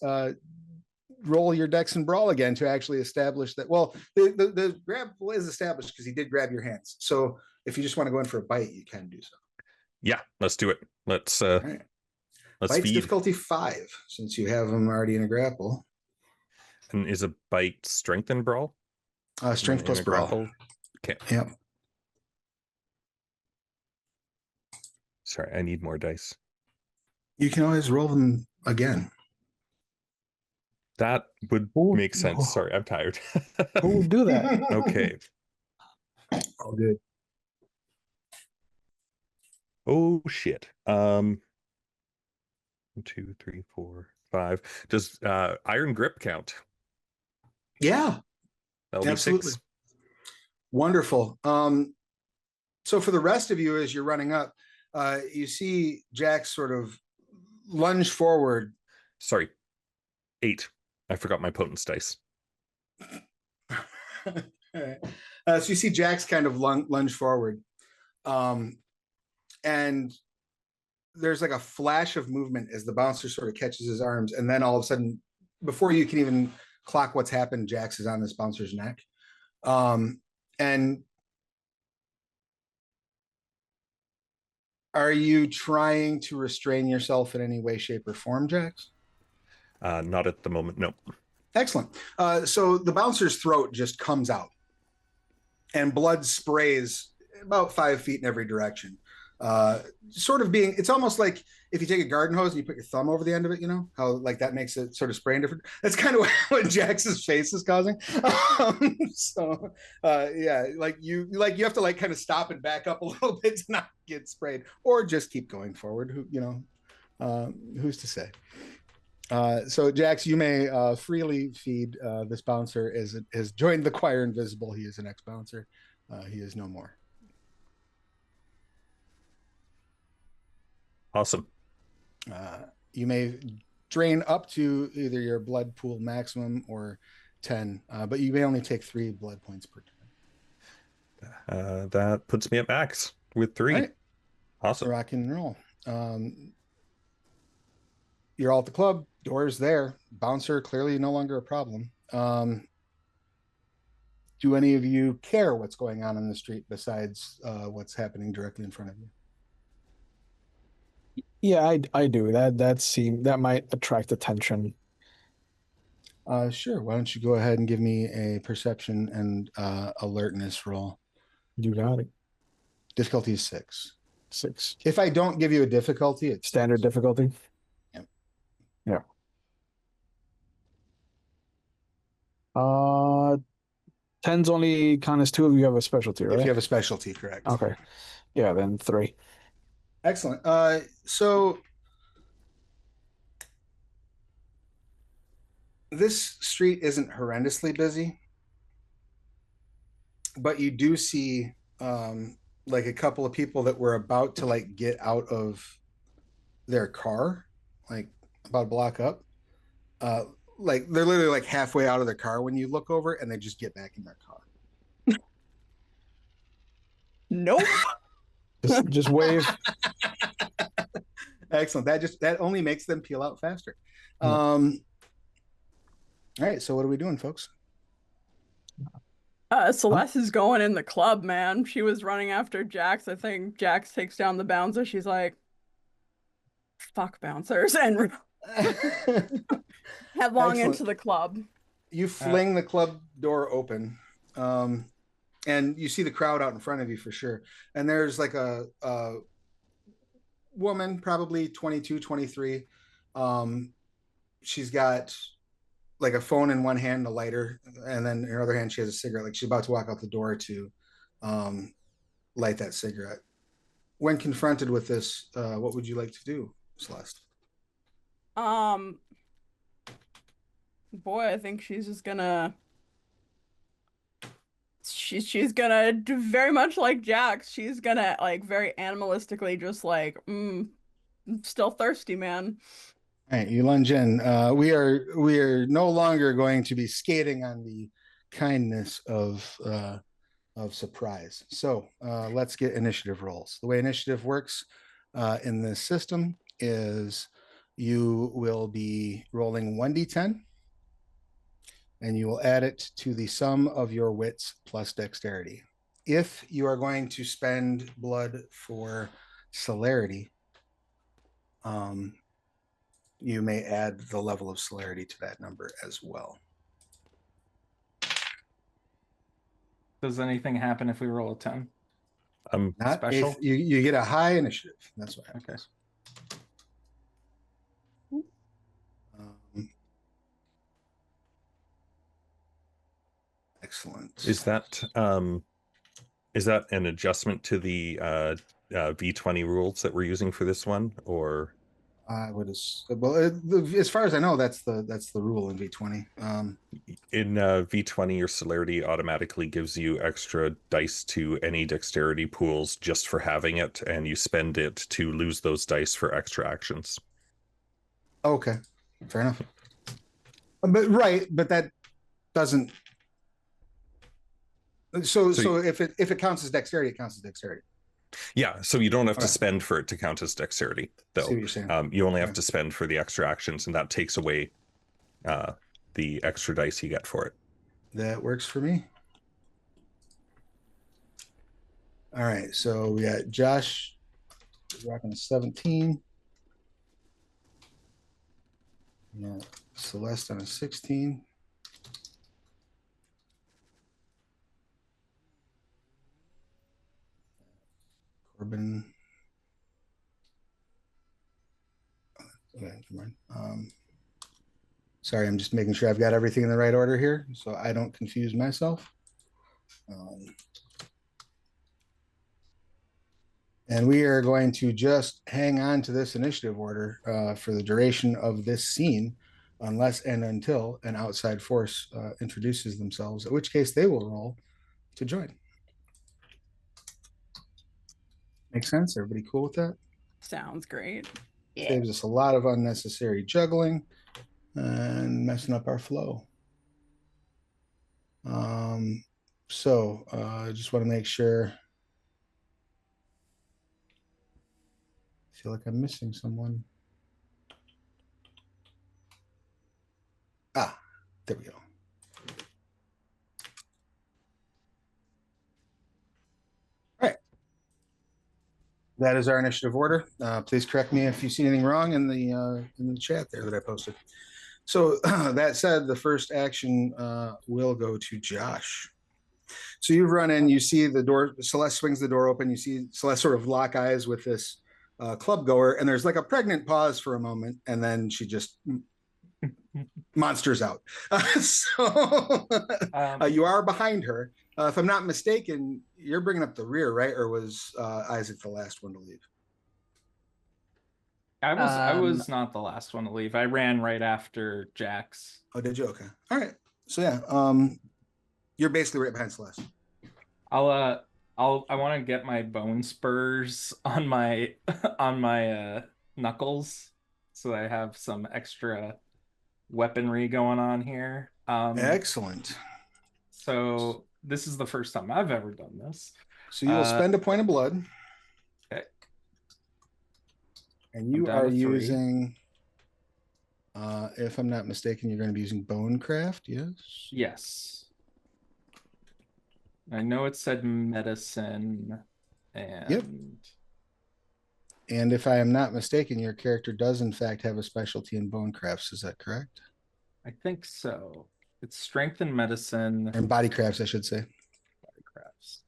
roll your dex and brawl again to actually establish that. Well, the grab is established because he did grab your hands. So if you just want to go in for a bite, you can do so. Yeah, let's do it. Let's right. Let's Bite's feed. difficulty 5, since you have him already in a grapple. And is a bite strength and brawl? Strength plus brawl. Grapple? Okay. Yep. Sorry, I need more dice. You can always roll them again. That would make sense. Sorry, I'm tired. Who would do that? Okay. All good. Oh shit. 1, 2, 3, 4, 5. Does iron grip count? Yeah. That'll Absolutely. Be 6. Wonderful. So for the rest of you, as you're running up, you see Jack sort of lunge forward. Sorry. 8. I forgot my potence dice. So you see Jack's kind of lunge forward. And there's like a flash of movement as the bouncer sort of catches his arms. And then all of a sudden, before you can even clock what's happened, Jax is on this bouncer's neck. And are you trying to restrain yourself in any way, shape, or form, Jax? Not at the moment, no. Excellent. So the bouncer's throat just comes out and blood sprays about 5 feet in every direction. Sort of being, it's almost like if you take a garden hose and you put your thumb over the end of it, you know, how like that makes it sort of spraying different. That's kind of what Jax's face is causing. Yeah, like you have to like kind of stop and back up a little bit to not get sprayed, or just keep going forward. Who's to say? So Jax, you may freely feed this bouncer has joined the choir invisible. He is an ex-bouncer. He is no more. Awesome. You may drain up to either your blood pool maximum or 10, but you may only take 3 blood points per turn. That puts me at max with 3. Right. Awesome. Rock and roll. You're all at the club. Doors there. Bouncer clearly no longer a problem. Do any of you care what's going on in the street besides what's happening directly in front of you? Yeah, I do. That might attract attention. Sure. Why don't you go ahead and give me a perception and alertness roll? You got it. Difficulty is 6. 6. If I don't give you a difficulty, it's Standard difficulty. Yep. Yeah. 10's only count as 2 if you have a specialty, right? If you have a specialty, correct. Okay. Yeah, then 3. Excellent. So this street isn't horrendously busy, but you do see like a couple of people that were about to like get out of their car, like about a block up. Like they're literally like halfway out of their car when you look over, and they just get back in their car. Nope. Just wave. Excellent. That only makes them peel out faster. Yeah. All right. So what are we doing, folks? Celeste is going in the club, man. She was running after Jax. I think Jax takes down the bouncer. She's like, fuck bouncers, and headlong Excellent. into the club. You fling the club door open, and you see the crowd out in front of you for sure. And there's like a woman, probably 22, 23. She's got like a phone in one hand, a lighter, and then in her other hand, she has a cigarette. Like she's about to walk out the door to light that cigarette. When confronted with this, what would you like to do, Celeste? Boy, I think she's just gonna she's gonna do very much like Jax. She's gonna like very animalistically just like I'm still thirsty, man. All right, you lunge in. We are no longer going to be skating on the kindness of surprise. So let's get initiative rolls. The way initiative works in this system is you will be rolling 1d10, and you will add it to the sum of your wits plus dexterity. If you are going to spend blood for celerity, you may add the level of celerity to that number as well. Does anything happen if we roll a 10? Not special? if you get a high initiative. That's what happens. Okay. Excellent. Is that an adjustment to the V20 rules that we're using for this one, or? I would as far as I know, that's the rule in V20. In V20, your celerity automatically gives you extra dice to any dexterity pools just for having it, and you spend it to lose those dice for extra actions. Okay, fair enough. But that doesn't. So if it counts as dexterity, it counts as dexterity. Yeah, so you don't have to spend for it to count as dexterity, though. See what you're saying. You only have to spend for the extra actions, and that takes away the extra dice you get for it. That works for me. All right, so we got Josh rocking a 17. Yeah, Celeste on a 16. Corbin. Okay, never mind. Sorry, I'm just making sure I've got everything in the right order here, so I don't confuse myself. And we are going to just hang on to this initiative order for the duration of this scene, unless and until an outside force introduces themselves, in which case they will roll to join. Make sense? Everybody cool with that? Sounds great. Yeah. Saves us a lot of unnecessary juggling and messing up our flow. So I just want to make sure. I feel like I'm missing someone. Ah, there we go. That is our initiative order. Please correct me if you see anything wrong in the chat there that I posted. So that said, the first action will go to Josh. So you run in, you see the door, Celeste swings the door open, you see Celeste sort of lock eyes with this club goer, and there's like a pregnant pause for a moment, and then she just monsters out. So you are behind her. If I'm not mistaken, you're bringing up the rear, right? Or was Isaac the last one to leave? I was not the last one to leave. I ran right after Jax. Oh, did you? Okay. All right. So yeah, you're basically right behind Celeste. I want to get my bone spurs on my knuckles, so I have some extra weaponry going on here. Excellent. So this is the first time I've ever done this. So you will spend a point of blood. Okay. And you are using, if I'm not mistaken, you're going to be using Bonecraft, yes? Yes. I know it said medicine, and Yep. And if I am not mistaken, your character does in fact have a specialty in Bonecrafts. Is that correct? I think so. It's strength and medicine. And body crafts, I should say. Body crafts.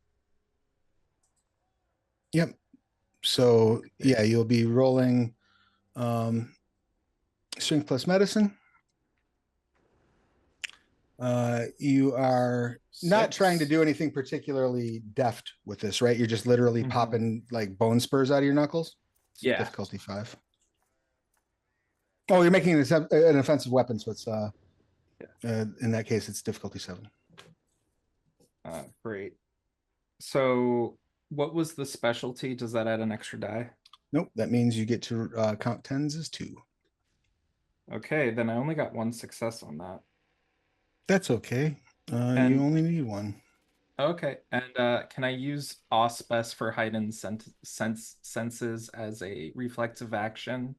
Yep. So yeah, you'll be rolling strength plus medicine. You are not trying to do anything particularly deft with this, right? You're just literally popping like bone spurs out of your knuckles. Yeah. Difficulty 5. Oh, you're making an offensive weapon, so it's in that case it's difficulty 7. Great. So what was the specialty? Does that add an extra die? Nope, that means you get to count 10s as 2. Okay, then I only got 1 success on that. That's okay. You only need 1. Okay, and can I use Auspes for heightened senses as a reflexive action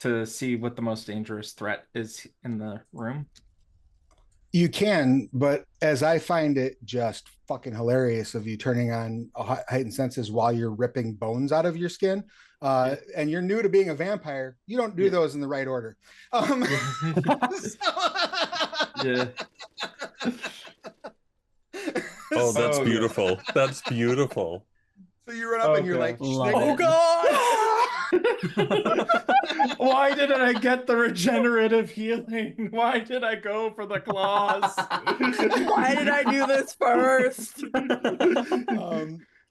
to see what the most dangerous threat is in the room? You can, but as I find it just fucking hilarious of you turning on heightened senses while you're ripping bones out of your skin, and you're new to being a vampire, you don't do those in the right order. Yeah. Oh, that's beautiful. That's beautiful. So you run up and you're like, oh god! Why didn't I get the regenerative healing? Why did I go for the claws? Why did I do this first?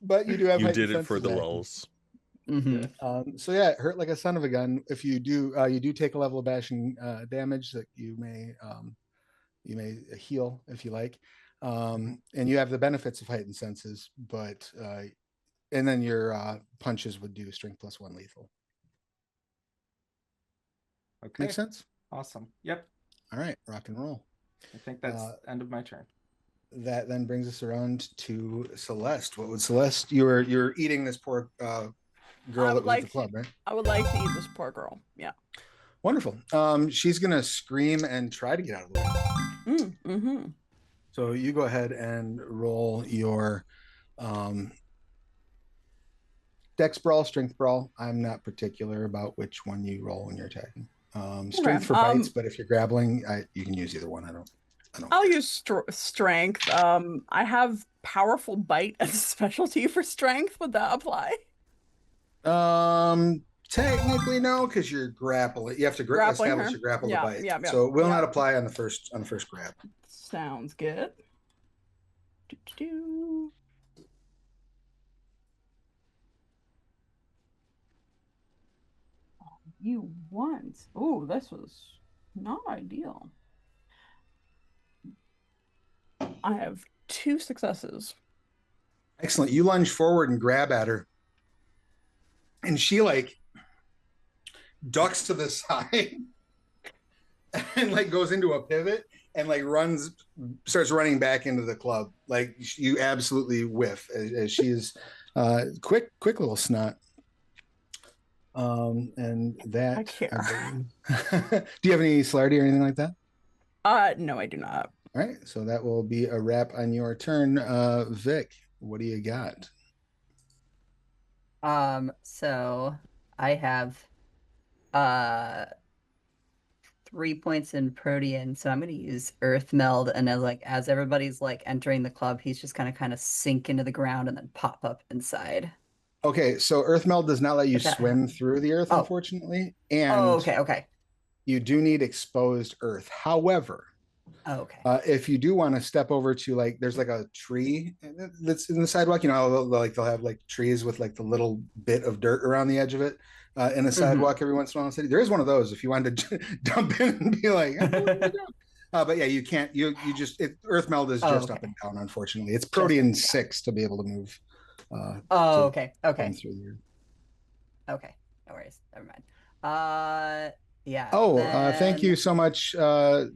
But you do have. You did it for the lulls. So yeah, it hurt like a son of a gun. If you do take a level of bashing damage that you may heal if you like, and you have the benefits of heightened senses, but and then your punches would do strength plus 1 lethal. Okay. Makes sense? Awesome. Yep. All right, rock and roll. I think that's the end of my turn. That then brings us around to Celeste. What would Celeste? You're eating this poor girl that was at the club, right? I would like to eat this poor girl. Yeah. Wonderful. She's gonna scream and try to get out of the way. So you go ahead and roll your Dex brawl, strength brawl. I'm not particular about which one you roll when you're attacking. Strength for bites, but if you're grappling, you can use either one. I'll use strength. I have powerful bite as a specialty for strength. Would that apply? Technically no, because you're grappling. You have to establish a grapple to bite. Yeah. So it will not apply on the first grab. Sounds good. You once. Oh, this was not ideal. I have 2 successes. Excellent. You lunge forward and grab at her. And she like ducks to the side and like goes into a pivot and like starts running back into the club. Like you absolutely whiff as she is quick little snot. And that I care. Do you have any celerity or anything like that? No, I do not. All right, so that will be a wrap on your turn. Vic, what do you got? So I have 3 points in Protean, so I'm gonna use Earth Meld, and as everybody's like entering the club, he's just kind of sink into the ground and then pop up inside. Okay, so Earth Meld does not let you swim through the earth, unfortunately. And okay. you do need exposed earth. However, Oh, okay. if you do want to step over to like, there's like a tree that's in the sidewalk, you know, they'll have like trees with like the little bit of dirt around the edge of it in the sidewalk every once in a while in the city. There is one of those if you wanted to dump in and be like, oh, what are you doing? But yeah, you can't. You just earth meld is just up and down. Unfortunately, it's protein 6 to be able to move. Okay. Okay. Through here. Okay. No worries. Never mind. Yeah. Oh, thank you so much for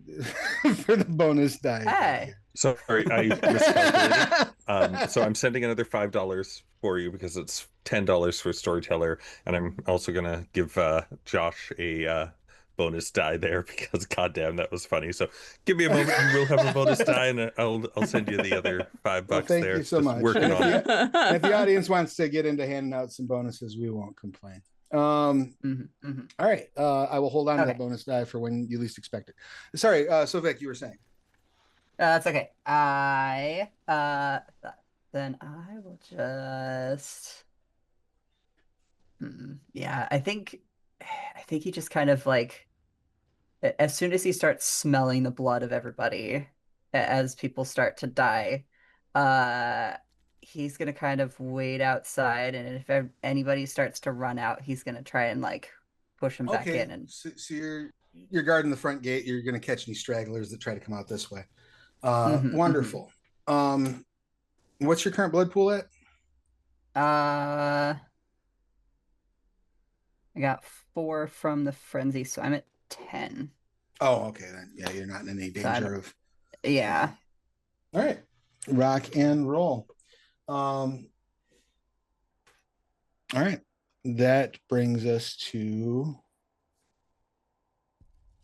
the bonus die. Hey. Sorry, I miscalculated. So I'm sending another $5 for you because it's $10 for Storyteller, and I'm also gonna give Josh a bonus die there because goddamn that was funny. So give me a moment, and we'll have a bonus die, and I'll send you the other $5 well, thank there. You so Just much. Working on it. If the audience wants to get into handing out some bonuses, we won't complain. All right. I will hold on to that bonus die for when you least expect it. Sorry, so Vic, you were saying. That's okay. Then I will just yeah, I think he just kind of like, as soon as he starts smelling the blood of everybody as people start to die, he's gonna kind of wait outside, and if anybody starts to run out, he's gonna try and like push him back in. And so you're guarding the front gate. You're gonna catch any stragglers that try to come out this way. Wonderful. What's your current blood pool at? I got 4 from the frenzy, so I'm at 10. Oh, okay then. Yeah, you're not in any danger of. Yeah. All right. Rock and roll. All right. That brings us to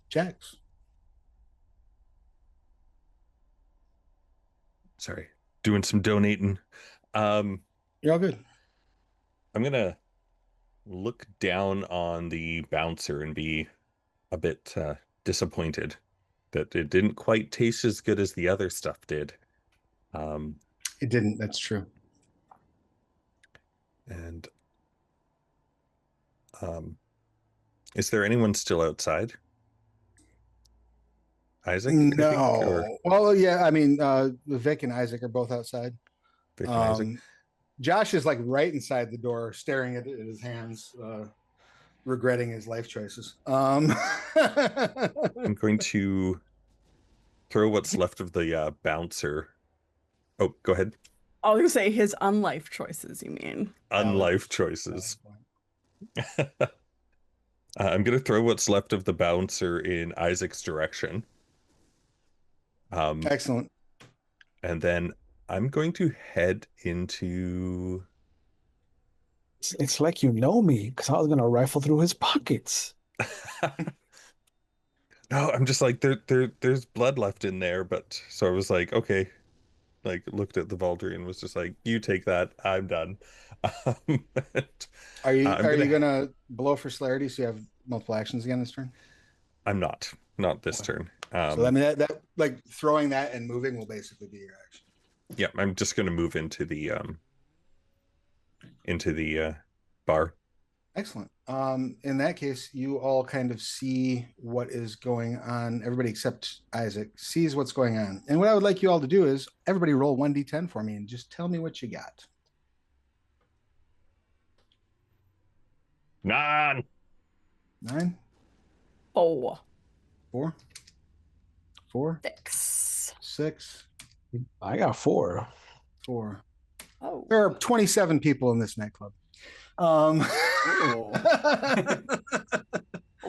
Jax. Sorry, doing some donating. You're all good. I'm gonna look down on the bouncer and be a bit disappointed that it didn't quite taste as good as the other stuff did. It didn't. That's true. And is there anyone still outside? Isaac? No. Well, yeah. I mean, Vic and Isaac are both outside. Vic and Isaac. Josh is like right inside the door, staring at his hands, regretting his life choices. I'm going to throw what's left of the bouncer. Oh, go ahead. I was gonna say his unlife choices. You mean unlife choices? I'm gonna throw what's left of the bouncer in Isaac's direction. Excellent. And then I'm going to head into. It's like you know me, because I was gonna rifle through his pockets. No, I'm just like there's blood left in there, but so I was like, okay, like looked at the Vaulter and was just like, you take that, I'm done. Are you gonna blow for celerity so you have multiple actions again this turn? I'm not this turn. So I mean that like throwing that and moving will basically be your action. Yeah, I'm just gonna move into the bar. Excellent. In that case, you all kind of see what is going on. Everybody except Isaac sees what's going on. And what I would like you all to do is everybody roll 1d10 for me and just tell me what you got. 9. 9. Oh. 4. 4. 6. 6. I got 4. 4. Oh. There are 27 people in this nightclub.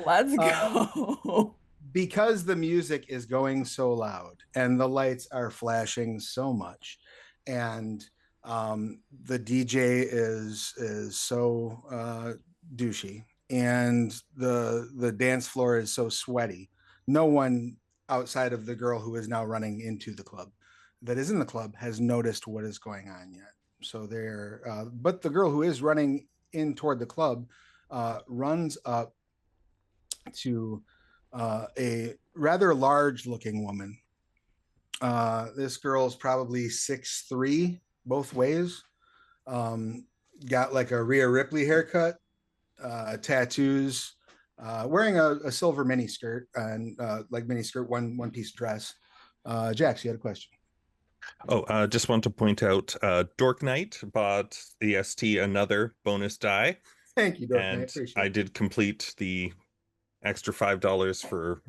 Let's go. Because the music is going so loud and the lights are flashing so much, and the DJ is so douchey, and the dance floor is so sweaty. No one outside of the girl who is now running into the club that is in the club has noticed what is going on yet. So but the girl who is running in toward the club runs up to a rather large looking woman. This girl is probably 6'3" both ways. Got like a Rhea Ripley haircut, tattoos, wearing a silver mini skirt and like mini skirt, one piece dress. Jax, you had a question. Oh, just want to point out, Dork Knight bought EST another bonus die, Thank you, Dork. I and appreciate I it. did complete the extra $5 for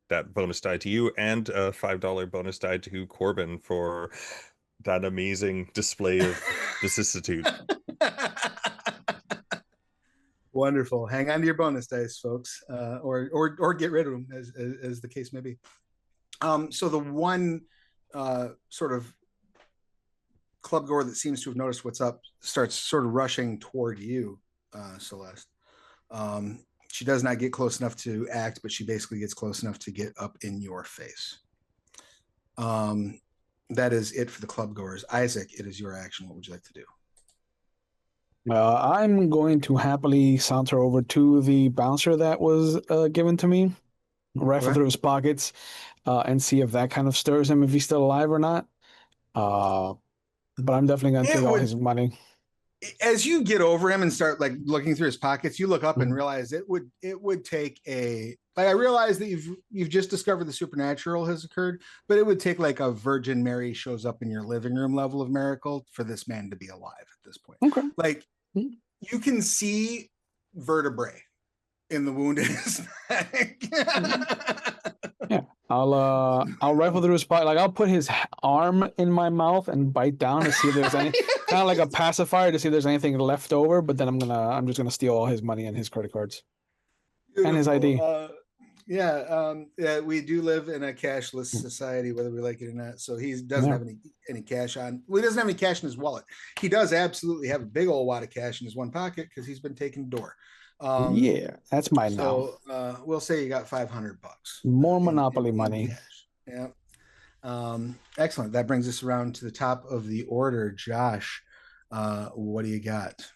that bonus die to you, and a $5 bonus die to Corbin for that amazing display of vicissitude. Wonderful. Hang on to your bonus dice, folks, or get rid of them, as the case may be. So the one sort of club goer that seems to have noticed what's up starts sort of rushing toward you, Celeste. She does not get close enough to act, but she basically gets close enough to get up in your face. That is it for the club goers. Isaac, it is your action. What would you like to do? I'm going to happily saunter over to the bouncer that was given to me, rifle Okay. through his pockets, and see if that kind of stirs him, if he's still alive or not. But I'm definitely going to take all his money. As you get over him and start like looking through his pockets, you look up and Mhm. realize it would take a, like, I realize that you've just discovered the supernatural has occurred, but it would take like a Virgin Mary shows up in your living room level of miracle for this man to be alive at this point. Okay. Like, Mhm. you can see vertebrae in the wound in his neck. Yeah, I'll rifle through his pocket. Like, I'll put his arm in my mouth and bite down to see if there's any kind of like a pacifier to see if there's anything left over. But then I'm just gonna steal all his money and his credit cards and his ID. Yeah, we do live in a cashless society, whether we like it or not. So he doesn't Yeah. have any cash on. Well, he doesn't have any cash in his wallet. He does absolutely have a big old wad of cash in his one pocket because he's been taking door. Yeah, that's mine now. So we'll say you got $500. More in Monopoly money. cash. Yeah. Excellent. That brings us around to the top of the order. Josh, what do you got?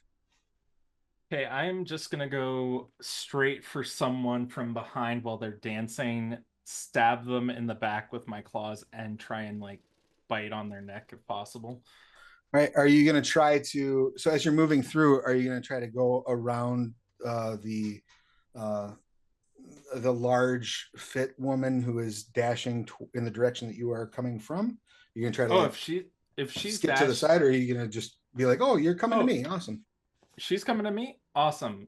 Okay, I'm just gonna go straight for someone from behind while they're dancing, stab them in the back with my claws, and try and like bite on their neck if possible. All right. Are you going to try to, so as you're moving through, are you going to try to go around the large fit woman who is dashing in the direction that you are coming from? You're going to try to Oh, like, if she's skip to the side, or are you going to just be like, oh, you're coming to me? Awesome. she's coming to me, awesome.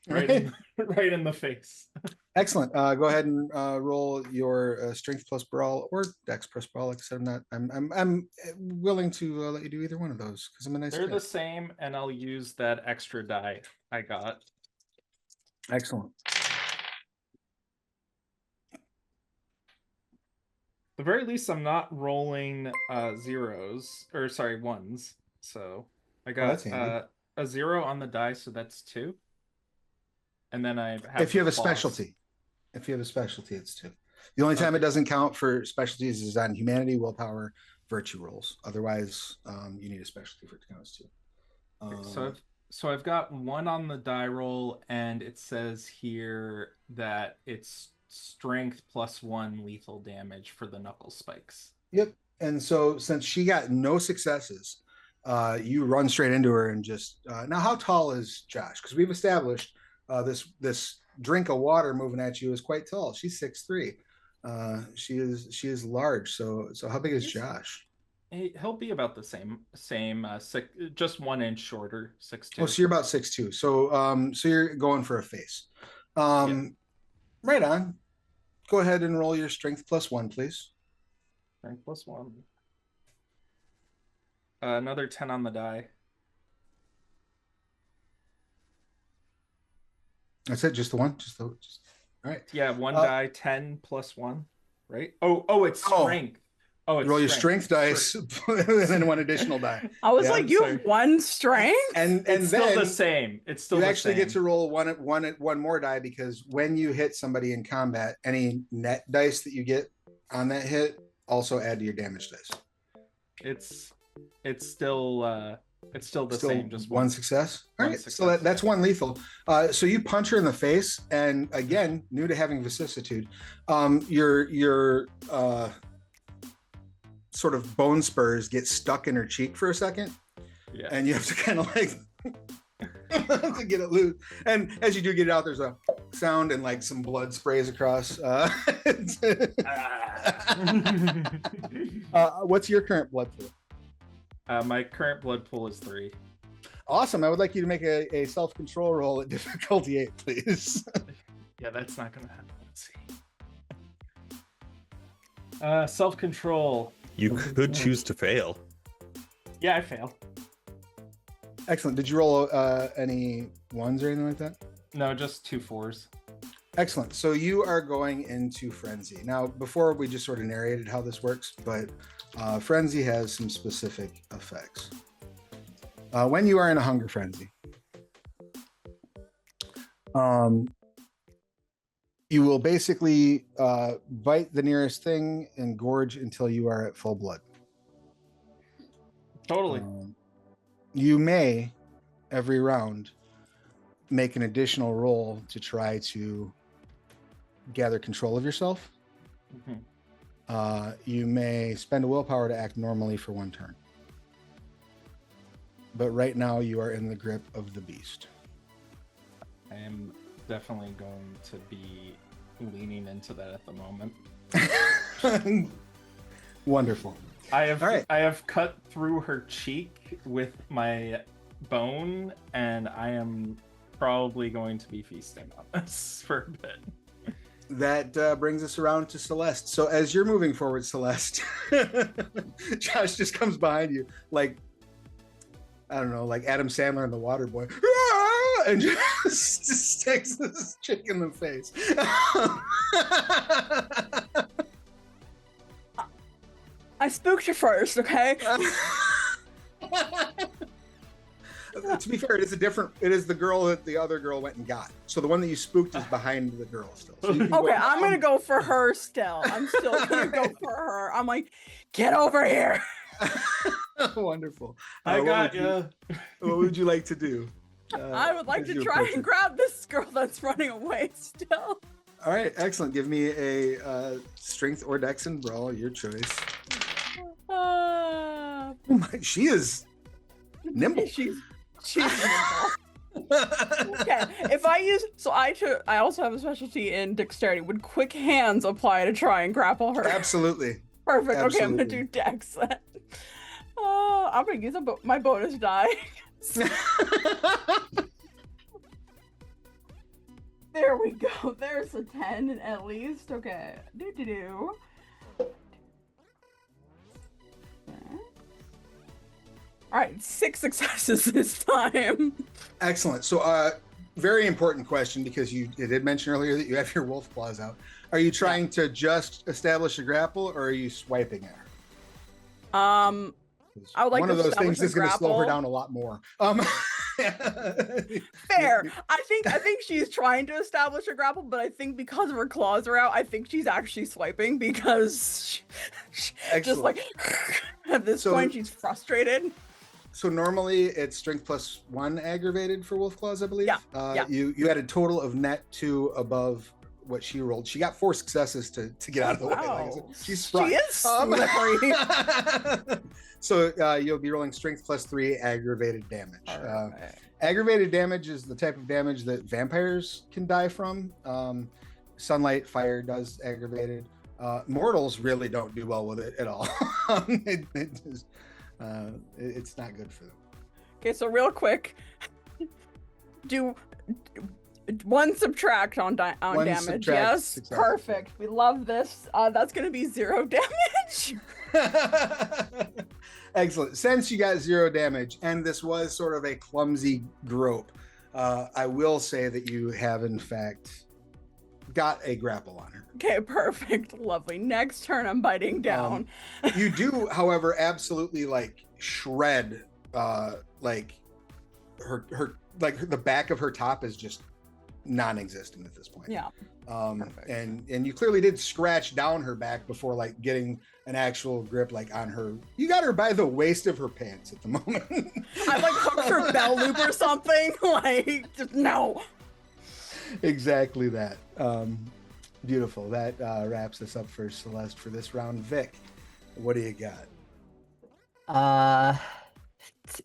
Right, Right. right in the face. Excellent. Go ahead and roll your strength plus brawl or dex plus brawl. Like I said, I'm willing to let you do either one of those because I'm a nice They're guy. the same, and I'll use that extra die I got. Excellent. At the very least, I'm not rolling zeros, or sorry, ones. So I got that's handy. a 0 on the die, so that's 2. And then I have If you have the a claws. specialty. If you have a specialty, it's 2. The only time it doesn't count for specialties is on humanity, willpower, virtue rolls. Otherwise, you need a specialty for it to count as 2. Okay, so I've got 1 on the die roll, and it says here that it's strength plus 1 lethal damage for the knuckle spikes. Yep. And so since she got no successes, you run straight into her and just now, how tall is Josh? Because we've established this drink of water moving at you is quite tall. She's 6'3". She is large. So how big is Josh? He'll be about the same, just 1 inch shorter, 6'2". Oh, so you're about 6'2". So you're going for a face. Right on. Go ahead and roll your strength plus 1, please. Strength plus 1. Another 10 on the die. That's it. Just the one. All right. Yeah, 1 die, 10 plus 1, right? Oh, it's strength. Oh, it's roll your strength dice and then 1 additional die. I was Yeah, like, you have 1 strength? And it's then still the same. It's still you the actually same. get to roll one more die, because when you hit somebody in combat, any net dice that you get on that hit also add to your damage dice. It's still the same. Just one success. All right, success, so that's 1 lethal. So you punch her in the face, and again, new to having vicissitude, your sort of bone spurs get stuck in her cheek for a second, Yeah. and you have to kind of like to get it loose. And as you do get it out, there's a sound and like some blood sprays across. What's your current blood pool? My current blood pool is 3. Awesome. I would like you to make a self-control roll at difficulty 8, please. Yeah, that's not gonna happen. Let's see. Self-control. You could choose to fail. Yeah, I fail. Excellent. Did you roll any 1s or anything like that? No, just 2 4s. Excellent. So you are going into frenzy. Now, before we just sort of narrated how this works, but frenzy has some specific effects. When you are in a hunger frenzy, you will basically bite the nearest thing and gorge until you are at full blood. Totally. You may, every round, make an additional roll to try to gather control of yourself. You may spend a willpower to act normally for 1 turn. But right now you are in the grip of the beast. I am definitely going to be leaning into that at the moment. Wonderful. I have All right. I have cut through her cheek with my bone, and I am probably going to be feasting on this for a bit. That brings us around to Celeste. So as you're moving forward, Celeste, Josh just comes behind you like, I don't know, like Adam Sandler in The Water Boy, and just sticks this chick in the face. I spooked you first, okay? To be fair, it is the girl that the other girl went and got. So the one that you spooked is behind the girl still. So you can Okay, go, I'm gonna go for her still. I'm still gonna go for her. I'm like, get over here. Wonderful. I What got would you. What would you like to do? I would like as to you try approach and it? grab this girl that's running away still. All right, excellent. Give me a strength or dex and brawl, your choice. Oh my, she is nimble. She's nimble. Okay, if I use I also have a specialty in dexterity. Would quick hands apply to try and grapple her? Absolutely. Perfect. Okay, I'm gonna Absolutely. do dex then. Oh, I'm gonna use my bonus die. There we go. There's a 10 at least. Okay. Do. All right, 6 successes this time. Excellent. So, very important question because you did mention earlier that you have your wolf claws out. Are you trying to just establish a grapple, or are you swiping at her? I would like one to of those establish things a is going to slow her grapple. down a lot more. Fair. I think she's trying to establish a grapple, but I think because of her claws are out, I think she's actually swiping because she just like at this point she's frustrated. So normally it's strength +1 aggravated for wolf claws, I believe. Yeah. You had a total of net 2 above what she rolled. She got 4 successes to get out of the way. Like I said, she's spry. She is slippery. So you'll be rolling strength +3 aggravated damage. Right. Aggravated damage is the type of damage that vampires can die from. Sunlight, fire does aggravated. Mortals really don't do well with it at all. It's not good for them. Okay, so real quick, do 1 subtract on One damage. subtract Yes, success. perfect. We love this. That's gonna be 0 damage. Excellent. Since you got 0 damage, and this was sort of a clumsy grope, I will say that you have in fact got a grapple on her. Okay, perfect. Lovely. Next turn, I'm biting down. You do, however, absolutely like shred, like her like the back of her top is just non-existent at this point. Yeah. Perfect. And you clearly did scratch down her back before like getting an actual grip like on her. You got her by the waist of her pants at the moment. I like hooked her bell loop or something. Like, just no. Exactly that. Beautiful. That wraps us up for Celeste for this round. Vic, what do you got?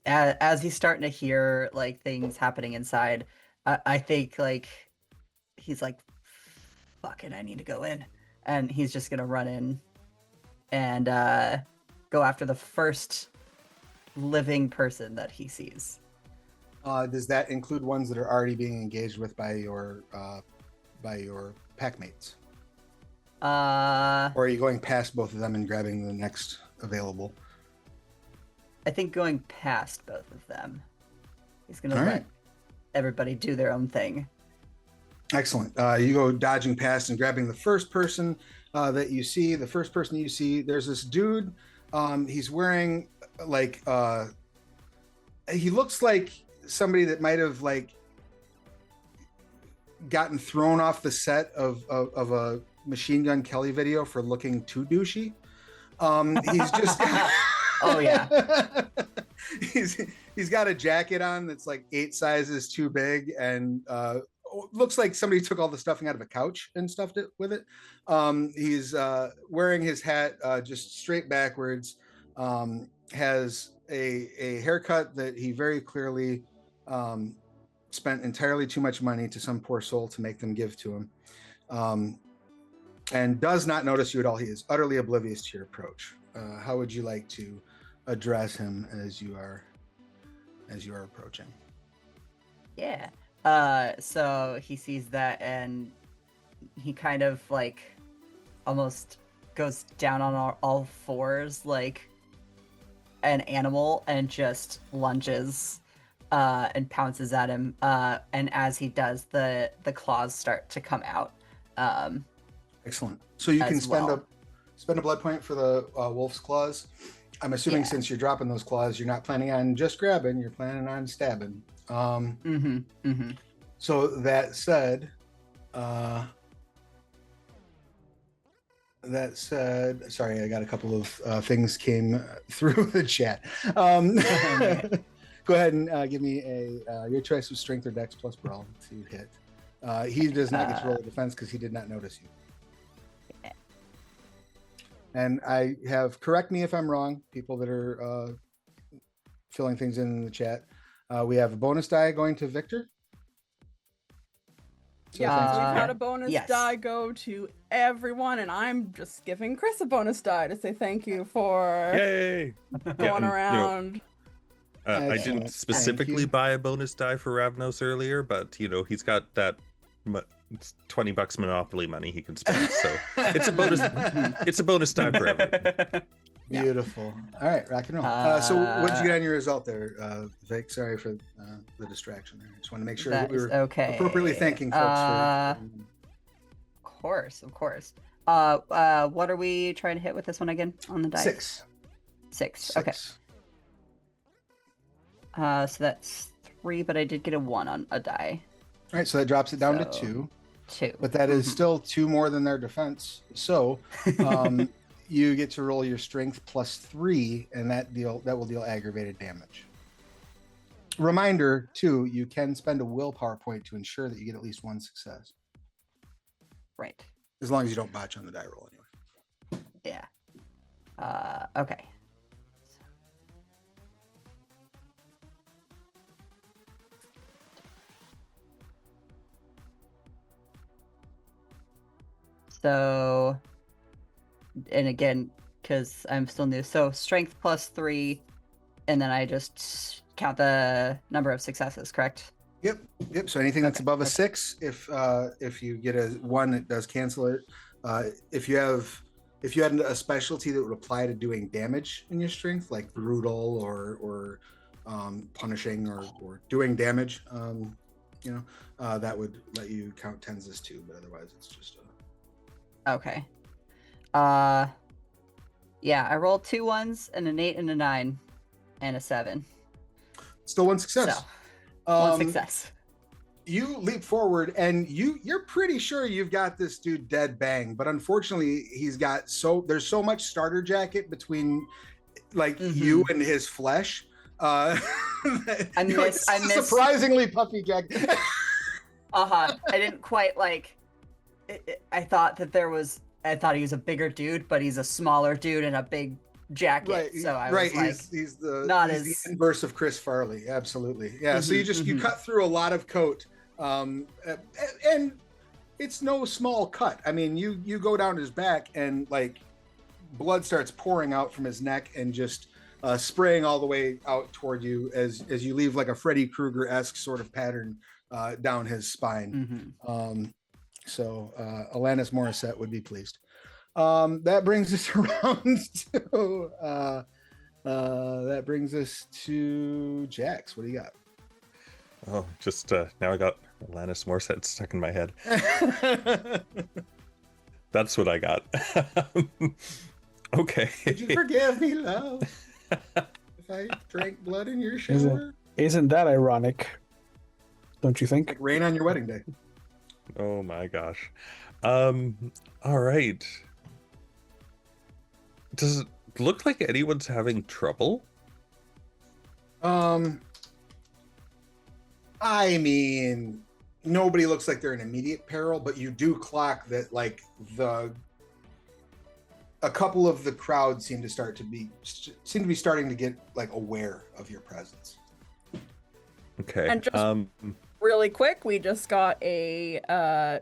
as he's starting to hear like things happening inside, I think like he's like, "Fuck it, I need to go in," and he's just gonna run in and go after the first living person that he sees. Does that include ones that are already being engaged with by your pack mates? Or are you going past both of them and grabbing the next available? I think going past both of them. He's gonna All let right. everybody do their own thing. Excellent. You go dodging past and grabbing the first person that you see. The first person you see, there's this dude. He's wearing like he looks like somebody that might have like gotten thrown off the set of a Machine Gun Kelly video for looking too douchey. He's just Oh yeah. he's got a jacket on that's like 8 sizes too big, and looks like somebody took all the stuffing out of a couch and stuffed it with it. He's wearing his hat just straight backwards, has a haircut that he very clearly spent entirely too much money to some poor soul to make them give to him, and does not notice you at all. He is utterly oblivious to your approach. How would you like to address him as you are approaching? Yeah. So he sees that and he kind of like almost goes down on all fours like an animal and just lunges and pounces at him. And as he does, the claws start to come out. Excellent. So you can spend well. a blood point for the wolf's claws. I'm assuming Yeah. since you're dropping those claws, you're not planning on just grabbing, you're planning on stabbing. So that said, sorry, I got a couple of things came through the chat. Go ahead and give me your choice of strength or dex plus brawl to hit. He does not get to roll a defense because he did not notice you. And I have, correct me if I'm wrong, people that are filling things in the chat. We have a bonus die going to Victor. So Yeah, thanks. so we've had a bonus yes. die go to everyone, and I'm just giving Chris a bonus die to say thank you for Yay! going around. I Excellent. didn't Thank specifically you. buy a bonus die for Ravnos earlier, but he's got that $20 Monopoly money he can spend, so it's a bonus. It's a bonus die for everyone. Beautiful. All right, rock and roll. So what did you get on your result there, Vic? Sorry for the distraction there. I just want to make sure that we were okay. appropriately thanking folks for. Of course. What are we trying to hit with this one again on the dice? Six. Okay. So that's 3, but I did get a 1 on a die. All right, so that drops it down to So, 2. 2. But that is still 2 more than their defense. So you get to roll your strength plus 3, and that will deal aggravated damage. Reminder, too, you can spend a willpower point to ensure that you get at least 1 success. Right. As long as you don't botch on the die roll anyway. Yeah. Okay. So, and again, because I'm still new, so strength plus 3, and then I just count the number of successes, correct? Yep. So anything that's Okay, above a perfect. 6, if you get a 1, it does cancel it. If you had a specialty that would apply to doing damage in your strength, like brutal or punishing or doing damage, that would let you count 10s as 2, but otherwise it's just Okay. Yeah, I rolled 2 1s and an 8 and a 9 and a 7. still 1 success. So, 1 success. You leap forward and you're pretty sure you've got this dude dead bang, but unfortunately there's so much starter jacket between you and his flesh. I miss surprisingly puffy jacket. I didn't quite I thought he was a bigger dude, but he's a smaller dude in a big jacket. Right, So I right. was like, He's the not he's as- the inverse of Chris Farley. Absolutely. Yeah. So you just you cut through a lot of coat, and it's no small cut. I mean, you go down his back and like blood starts pouring out from his neck and just spraying all the way out toward you as you leave like a Freddy Krueger-esque sort of pattern down his spine. So Alanis Morissette would be pleased. That brings us around to that brings us to Jax. What do you got? Oh, just now I got Alanis Morissette stuck in my head. That's what I got. Okay. Would you forgive me, love, if I drank blood in your shower? Isn't that ironic? Don't you think? Like rain on your wedding day. Oh my gosh. All right. Does it look like anyone's having trouble? I mean, nobody looks like they're in immediate peril, but you do clock that like a couple of the crowd seem to be starting to get like aware of your presence. Okay. And just really quick, we just got a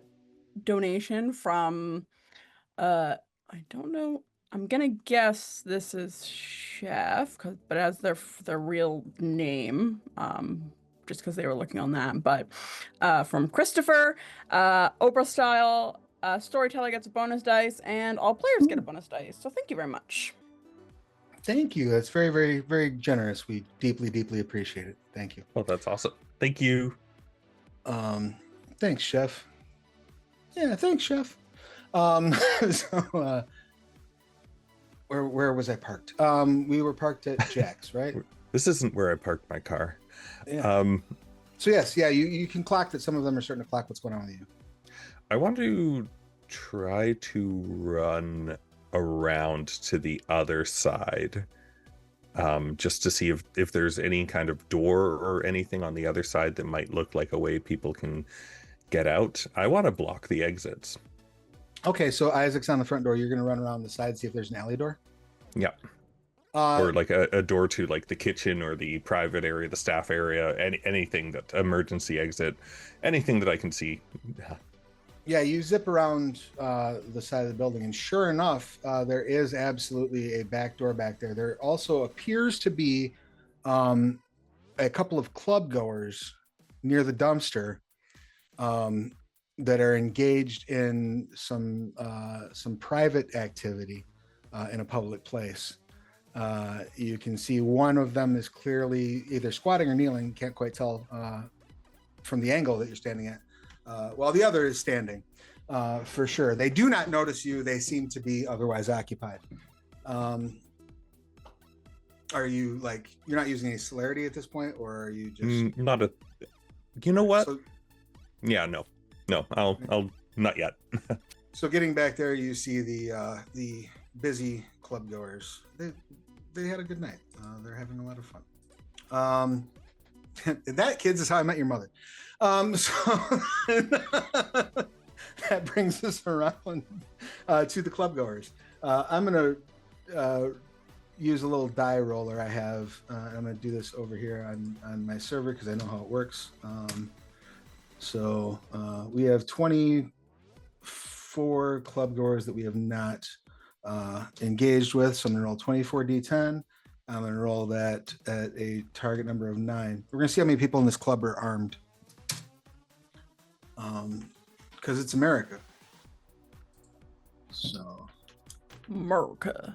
donation from I don't know. I'm gonna guess this is Chef, but as their real name, just because they were looking on that. But from Christopher, Oprah style, Storyteller gets a bonus dice, and all players get a bonus dice. So thank you very much. Thank you. That's very, very, very generous. We deeply, deeply appreciate it. Thank you. Oh, that's awesome. Thank you. Thanks, Chef. Yeah, thanks, Chef. So where was I parked? We were parked at Jack's, right? This isn't where I parked my car. Yeah. So yes, yeah, you can clock that some of them are starting to clock what's going on with you. I want to try to run around to the other side, just to see if there's any kind of door or anything on the other side that might look like a way people can get out. I want to block the exits. Okay, so Isaac's on the front door. You're going to run around the side, see if there's an alley door? Yeah. Or like a door to like the kitchen or the private area, the staff area, anything that emergency exit, anything that I can see. Yeah, you zip around the side of the building, and sure enough, there is absolutely a back door back there. There also appears to be a couple of club goers near the dumpster that are engaged in some private activity in a public place. You can see one of them is clearly either squatting or kneeling, can't quite tell from the angle that you're standing at, while the other is standing, for sure. They do not notice you. They seem to be otherwise occupied. Are you like, you're not using any celerity at this point, or are you just... Not a... You know what? So, yeah, no, I'll not yet. So getting back there, you see the busy club goers. They had a good night. They're having a lot of fun. And that, kids, is how I met your mother. So that brings us around to the club goers. I'm gonna use a little die roller I have. I'm gonna do this over here on my server because I know how it works. So we have 24 club goers that we have not engaged with. So I'm gonna roll 24d10. I'm gonna roll that at a target number of 9. We're gonna see how many people in this club are armed. Because it's America. So America.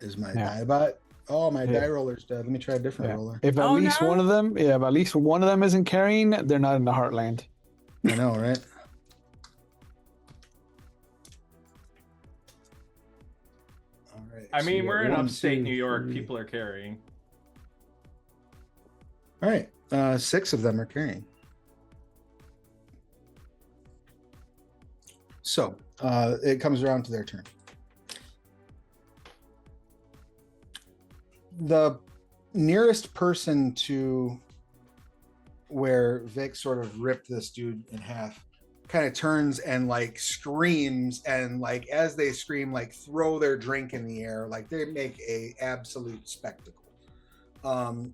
Is my die bot? Oh, my die roller's dead. Let me try a different roller. If at least one of them, if at least one of them isn't carrying, they're not in the heartland. I know, right? All right. I so mean, you we're got in 1, upstate 2, New York. 3. People are carrying. All right. 6 of them are carrying. So it comes around to their turn. The nearest person to where Vic sort of ripped this dude in half, kind of turns and like screams, and like as they scream, like throw their drink in the air, like they make a absolute spectacle.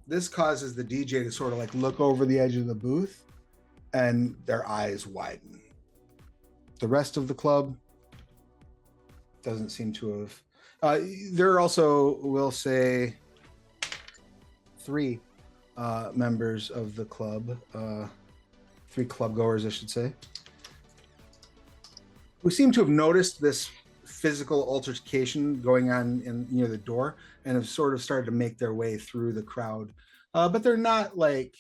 This causes the DJ to sort of like look over the edge of the booth, and their eyes widen. The rest of the club doesn't seem to have. There are also, we'll say, 3 members of the club, 3 club goers, I should say, who seem to have noticed this physical altercation going on near the door and have sort of started to make their way through the crowd. But they're not like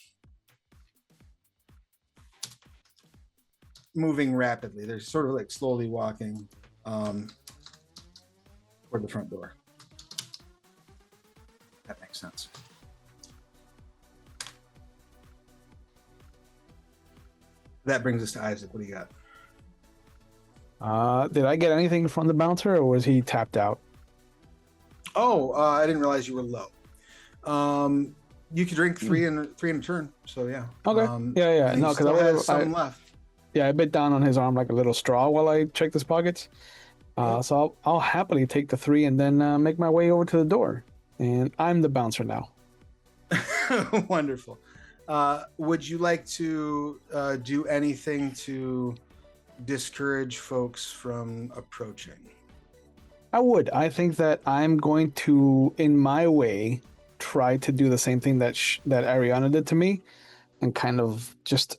moving rapidly. They're sort of like slowly walking toward the front door. That makes sense. That brings us to Isaac. What do you got? Did I get anything from the bouncer, or was he tapped out? Oh, I didn't realize you were low. You could drink 3 in a turn. So yeah. Okay. Yeah. No, because I have some left. Yeah, I bit down on his arm like a little straw while I checked his pockets. So I'll happily take the 3 and then make my way over to the door. And I'm the bouncer now. Wonderful. Would you like to do anything to discourage folks from approaching? I would. I think that I'm going to, in my way, try to do the same thing that Ariana did to me, and kind of just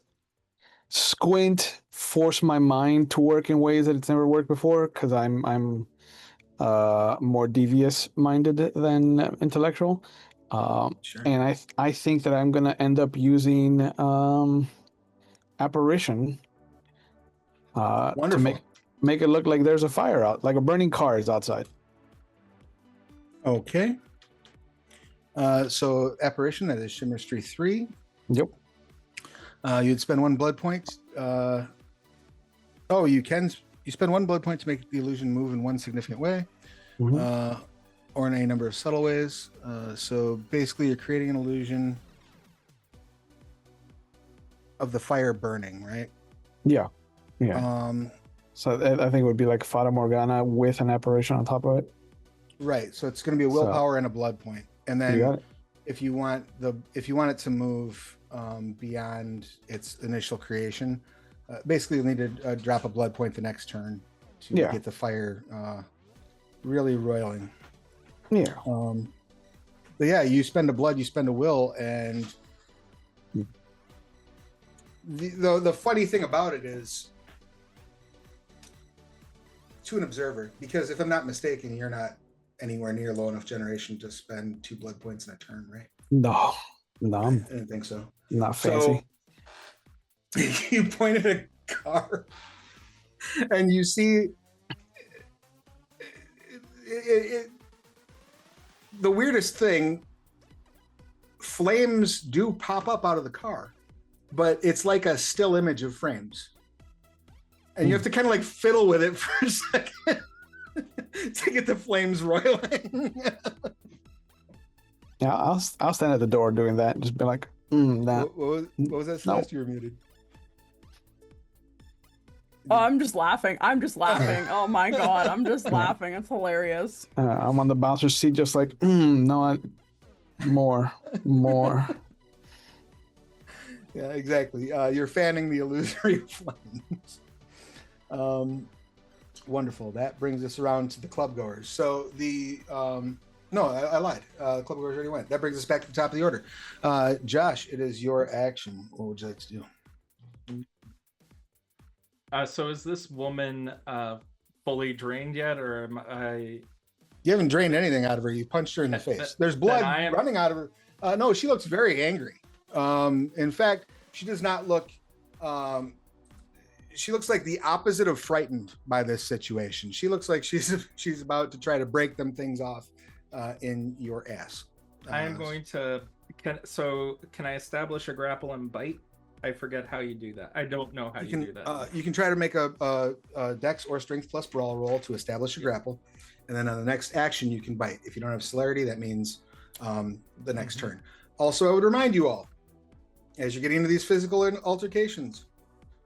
squint, force my mind to work in ways that it's never worked before, because I'm more devious-minded than intellectual. Sure. And I think that I'm gonna end up using apparition to Wonderful. make it look like there's a fire out, like a burning car is outside. Okay. So apparition, that is Shimmerstry 3. Yep. You'd spend 1 blood point. You spend 1 blood point to make the illusion move in one significant way. Mhm. Or in a number of subtle ways. So basically you're creating an illusion of the fire burning, right? Yeah. So I think it would be like Fata Morgana with an apparition on top of it. Right. So it's going to be a willpower and a blood point. And You got then it. if you want it to move beyond its initial creation, basically you'll need to drop a blood point the next turn to get the fire really roiling. Yeah. But yeah, you spend a blood, you spend a will, and the funny thing about it is, to an observer, because if I'm not mistaken, you're not anywhere near low enough generation to spend 2 blood points in a turn, right? No, I didn't think so. not fancy. So you point at a car and you see the weirdest thing, flames do pop up out of the car, but it's like a still image of flames. And you have to kind of like fiddle with it for a second to get the flames roiling. Yeah, I'll stand at the door doing that. Just be like, that. What was that, Celeste? You were muted. Oh, I'm just laughing. Oh my god, I'm just laughing. It's hilarious. I'm on the bouncer's seat, just like, no, more. Yeah, exactly. You're fanning the illusory flames. Wonderful. That brings us around to the club goers. So I lied. The club goers already went. That brings us back to the top of the order. Josh, it is your action. What would you like to do? So is this woman fully drained yet, or am I? You haven't drained anything out of her. You punched her in the face. There's blood running out of her. No, she looks very angry. In fact, she does not look. She looks like the opposite of frightened by this situation. She looks like she's about to try to break them things off in your ass. I am going to. Can I establish a grapple and bite? I forget how you do that. I don't know how you do that. You can try to make a Dex or Strength plus Brawl roll to establish a grapple, and then on the next action you can bite. If you don't have celerity, that means the next turn. Also, I would remind you all, as you're getting into these physical altercations,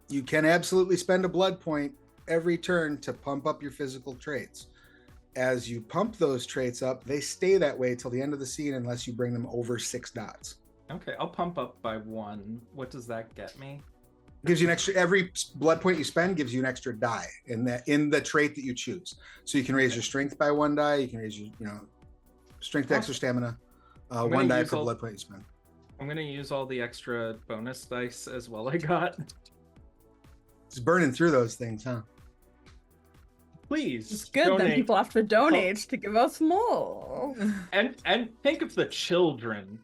you can absolutely spend a blood point every turn to pump up your physical traits. As you pump those traits up, they stay that way till the end of the scene unless you bring them over 6 dots. Okay, I'll pump up by 1. What does that get me? Gives you an extra, every blood point you spend gives you an extra die in the trait that you choose. So you can raise your strength by 1 die, you can raise your strength, extra stamina, 1 die per blood point you spend. I'm gonna use all the extra bonus dice as well I got. Just burning through those things, huh? Please. It's good. donate. Then people have to donate to give us more. And think of the children.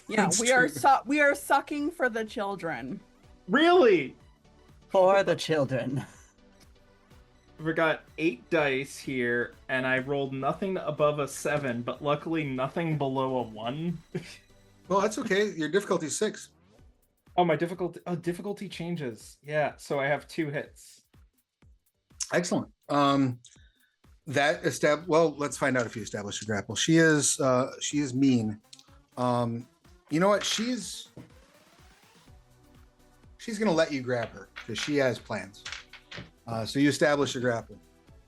Yeah, It's we are true. we are sucking for the children. Really? For the children. We got 8 dice here, and I rolled nothing above a 7, but luckily nothing below a 1. Well, that's okay. Your difficulty is 6. Oh, my difficulty changes. Yeah, so I have 2 hits. Excellent. Well, let's find out if you establish a grapple. She is mean. You know what? She's gonna let you grab her because she has plans. So you establish a grapple.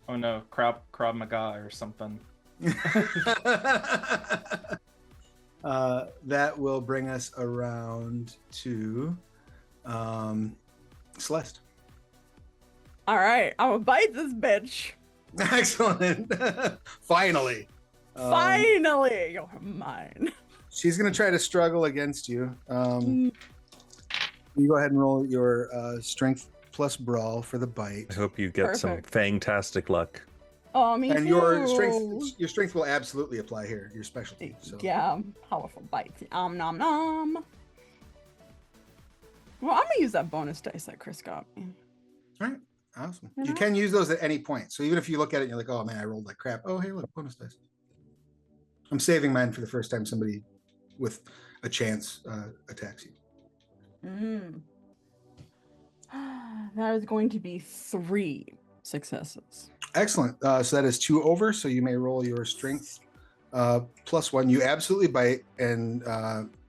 Oh no, Krav Maga or something. That will bring us around to Celeste. All right, I'm gonna bite this bitch. Excellent. Finally. Finally, you're mine. She's going to try to struggle against you. You go ahead and roll your strength plus brawl for the bite. I hope you get some Perfect. fantastic luck. Oh, me And too. your strength will absolutely apply here, your specialty. So. Yeah, powerful bites. Nom nom. Well, I'm gonna use that bonus dice that Chris got me. All right. Awesome. You You know? can use those at any point. So even if you look at it and you're like, oh man, I rolled like crap. Oh, hey, look, bonus dice. I'm saving mine for the first time somebody with a chance attacks you. That is going to be 3 successes. Excellent. So that is 2 over. So you may roll your strength plus 1. You absolutely bite, and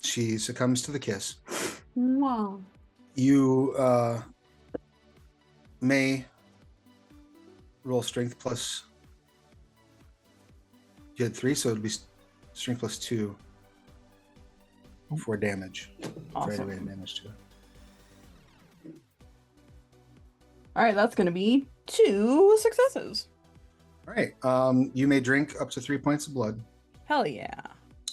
she succumbs to the kiss. Wow. You may roll strength plus. You had 3, so it'd be strength plus 2 for damage. Awesome. For damage to it. All right, that's going to be 2 successes. All right. You may drink up to 3 points of blood. Hell yeah.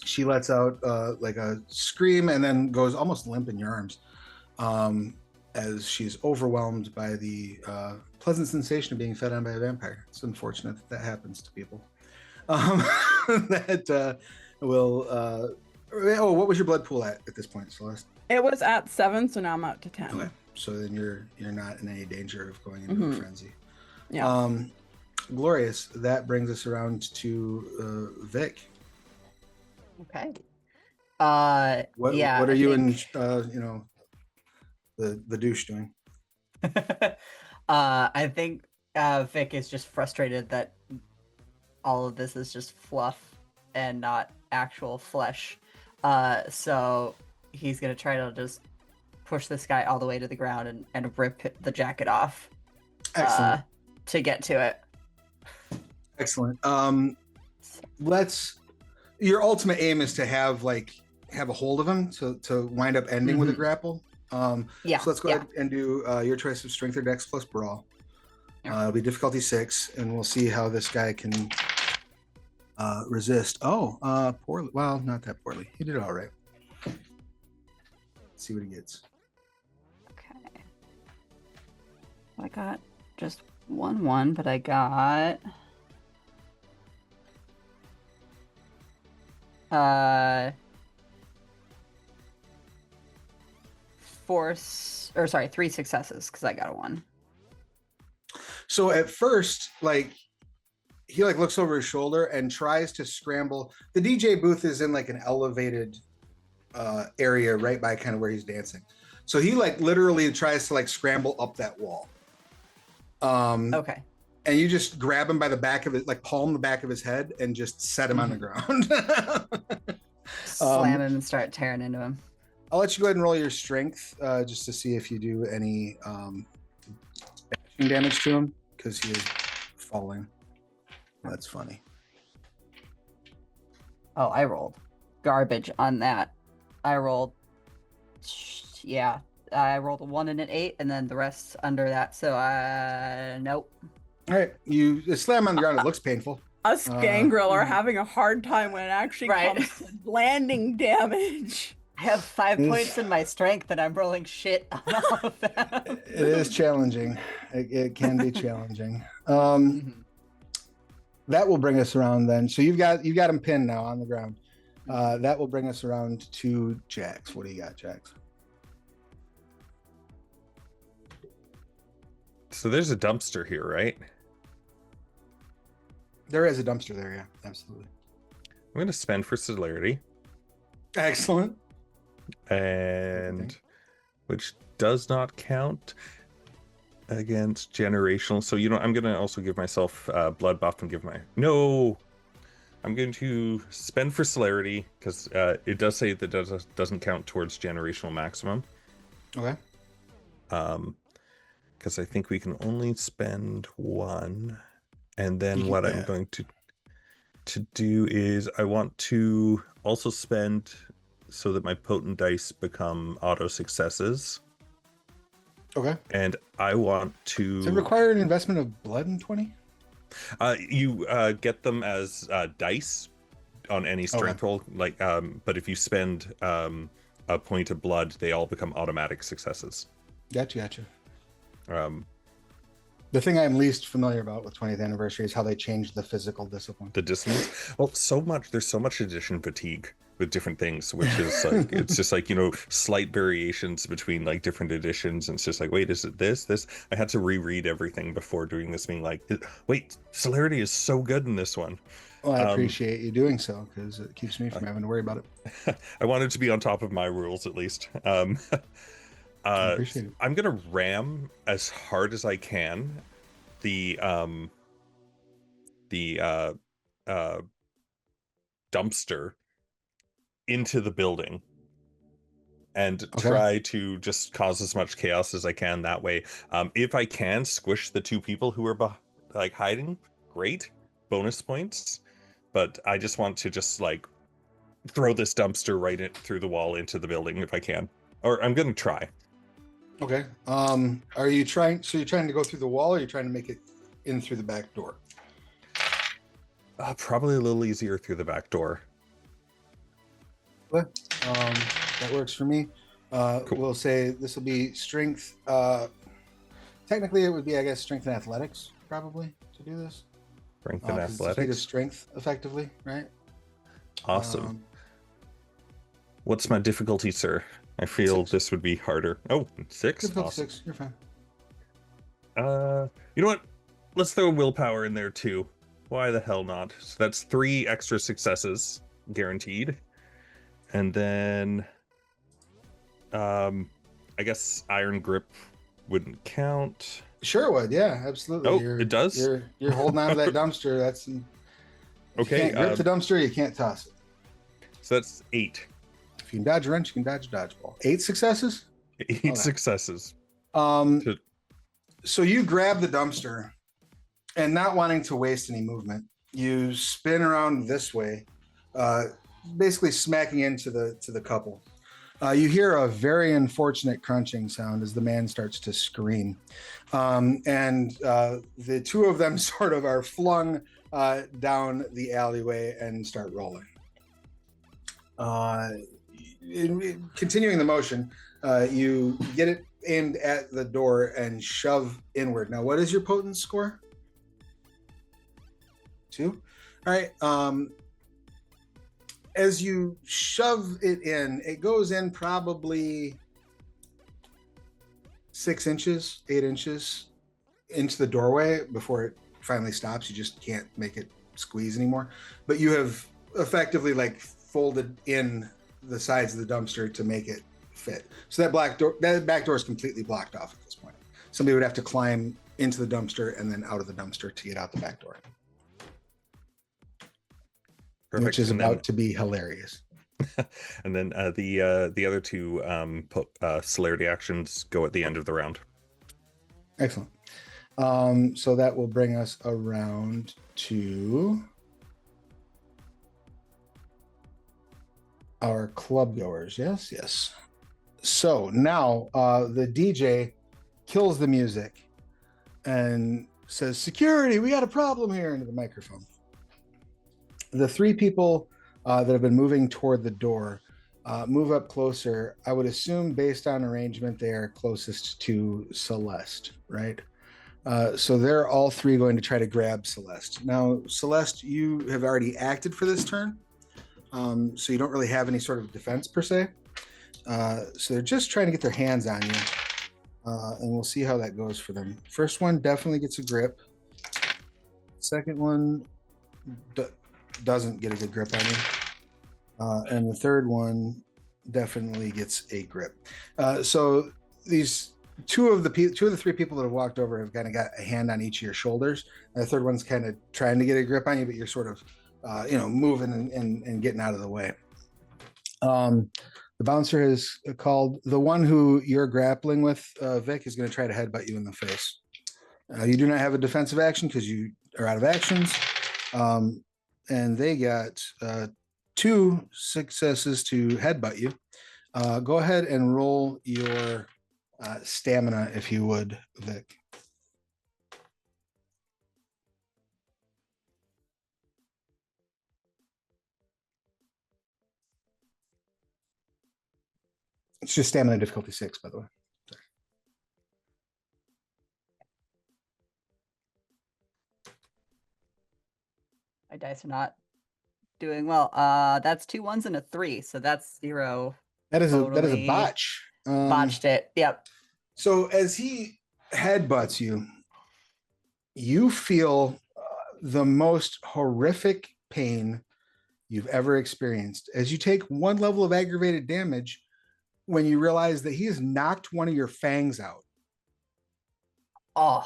She lets out like a scream and then goes almost limp in your arms as she's overwhelmed by the pleasant sensation of being fed on by a vampire. It's unfortunate that happens to people. That will. What was your blood pool at this point, Celeste? It was at 7, so now I'm up to 10. Okay, so then you're not in any danger of going into a frenzy. Yeah. Glorious. That brings us around to Vic. Okay. What Yeah, are I you think- and the douche doing? I think Vic is just frustrated that all of this is just fluff and not actual flesh. So he's gonna try to just push this guy all the way to the ground and rip the jacket off Excellent. to get to it. Excellent. Your ultimate aim is to have a hold of him to wind up ending with a grapple. Yeah. So let's go ahead and do your choice of strength or dex plus brawl. It'll be difficulty 6, and we'll see how this guy can resist. Poorly. Well, not that poorly. He did all right. Let's see what he gets. Okay. I got just 1, but I got three successes because I got a 1. So at first, he looks over his shoulder and tries to scramble. The DJ booth is in an elevated area right by kind of where he's dancing. So he literally tries to scramble up that wall. Okay. And you just grab him by the back of it, palm the back of his head, and just set him on the ground. Slam him and start tearing into him. I'll let you go ahead and roll your strength just to see if you do any damage to him because he is falling. That's funny. Oh, I rolled garbage on that. I rolled I rolled a 1 and an 8, and then the rest under that. So, nope. All right, you slam on the ground. It looks painful. Us gangrel are having a hard time when it actually comes to landing damage. I have 5 points in my strength, and I'm rolling shit on all of them. It is challenging. It can be challenging. That will bring us around then. So you've got him pinned now on the ground. That will bring us around to Jax. What do you got, Jax? So there's a dumpster here, right? There is a dumpster there, yeah, absolutely. I'm going to spend for celerity. Excellent. And which does not count against generational. So, I'm going to also give myself blood buff and give I'm going to spend for celerity because it does say that doesn't count towards generational maximum. Okay. Because I think we can only spend 1. And then what I'm going to do is I want to also spend so that my potent dice become auto successes. Okay. And I want to... Does it require an investment of blood in 20? You get them as dice on any strength roll. But if you spend a point of blood, they all become automatic successes. Gotcha. The thing I'm least familiar about with 20th anniversary is how they changed the physical discipline. The disciplines. Well, there's so much edition fatigue with different things, which is like, it's just like, slight variations between like different editions. And it's just like, wait, is it this? I had to reread everything before doing this, being like, wait, celerity is so good in this one. Well, I appreciate you doing so because it keeps me from having to worry about it. I wanted to be on top of my rules at least. I appreciate it. I'm gonna ram as hard as I can the dumpster into the building and try to just cause as much chaos as I can that way. If I can squish the 2 people who are hiding, great, bonus points. But I just want to just throw this dumpster right through the wall into the building if I can, or I'm gonna try. Okay. Are you trying? So you're trying to go through the wall, or you're trying to make it in through the back door? Probably a little easier through the back door. That works for me. Cool. We'll say this will be strength. Technically, it would be, I guess, strength and athletics, probably, to do this. Strength and athletics. Strength, effectively, right? Awesome. What's my difficulty, sir? I feel 6. This would be harder. Oh, 6? Awesome. 6. You're fine. You know what? Let's throw willpower in there too. Why the hell not? So that's 3 extra successes guaranteed. And then I guess Iron Grip wouldn't count. Sure would, yeah, absolutely. Oh, it does? You're holding on to that dumpster. That's okay. You can't grip the dumpster, you can't toss it. So that's 8. If you can dodge a wrench, you can dodge a dodgeball. 8 successes? 8 successes. So you grab the dumpster and not wanting to waste any movement, you spin around this way, basically smacking into the couple. You hear a very unfortunate crunching sound as the man starts to scream. And the 2 of them sort of are flung down the alleyway and start rolling. Continuing the motion, you get it aimed at the door and shove inward. Now, what is your potent score? 2? All right. As you shove it in, it goes in probably 6 inches, 8 inches into the doorway before it finally stops. You just can't make it squeeze anymore. But you have effectively folded in the sides of the dumpster to make it fit. So that back door is completely blocked off at this point. Somebody would have to climb into the dumpster and then out of the dumpster to get out the back door. Perfect. Which is about to be hilarious. And then the other two celerity actions go at the end of the round. Excellent. So that will bring us around to our club goers. Yes. So now the DJ kills the music and says, "Security, we got a problem here," into the microphone. The three people that have been moving toward the door move up closer. I would assume, based on arrangement, they are closest to Celeste, right? So they're all three going to try to grab Celeste. Now, Celeste, you have already acted for this turn, so you don't really have any sort of defense per se. So they're just trying to get their hands on you, and we'll see how that goes for them. First one definitely gets a grip. Second one doesn't get a good grip on you, and the third one definitely gets a grip. So these two of the three people that have walked over have kind of got a hand on each of your shoulders, and the third one's kind of trying to get a grip on you, but you're sort of moving and getting out of the way. The bouncer has called the one who you're grappling with, Vic, is going to try to headbutt you in the face. You do not have a defensive action because you are out of actions, and they got 2 successes to headbutt you. Go ahead and roll your stamina, if you would, Vic. It's just stamina difficulty 6, by the way. Sorry. My dice are not doing well. That's 2 1s and a 3, so that's 0. That is a Totally botch. Botched it. Yep. So as he headbutts you, you feel the most horrific pain you've ever experienced as you take 1 level of aggravated damage when you realize that he has knocked one of your fangs out. Oh.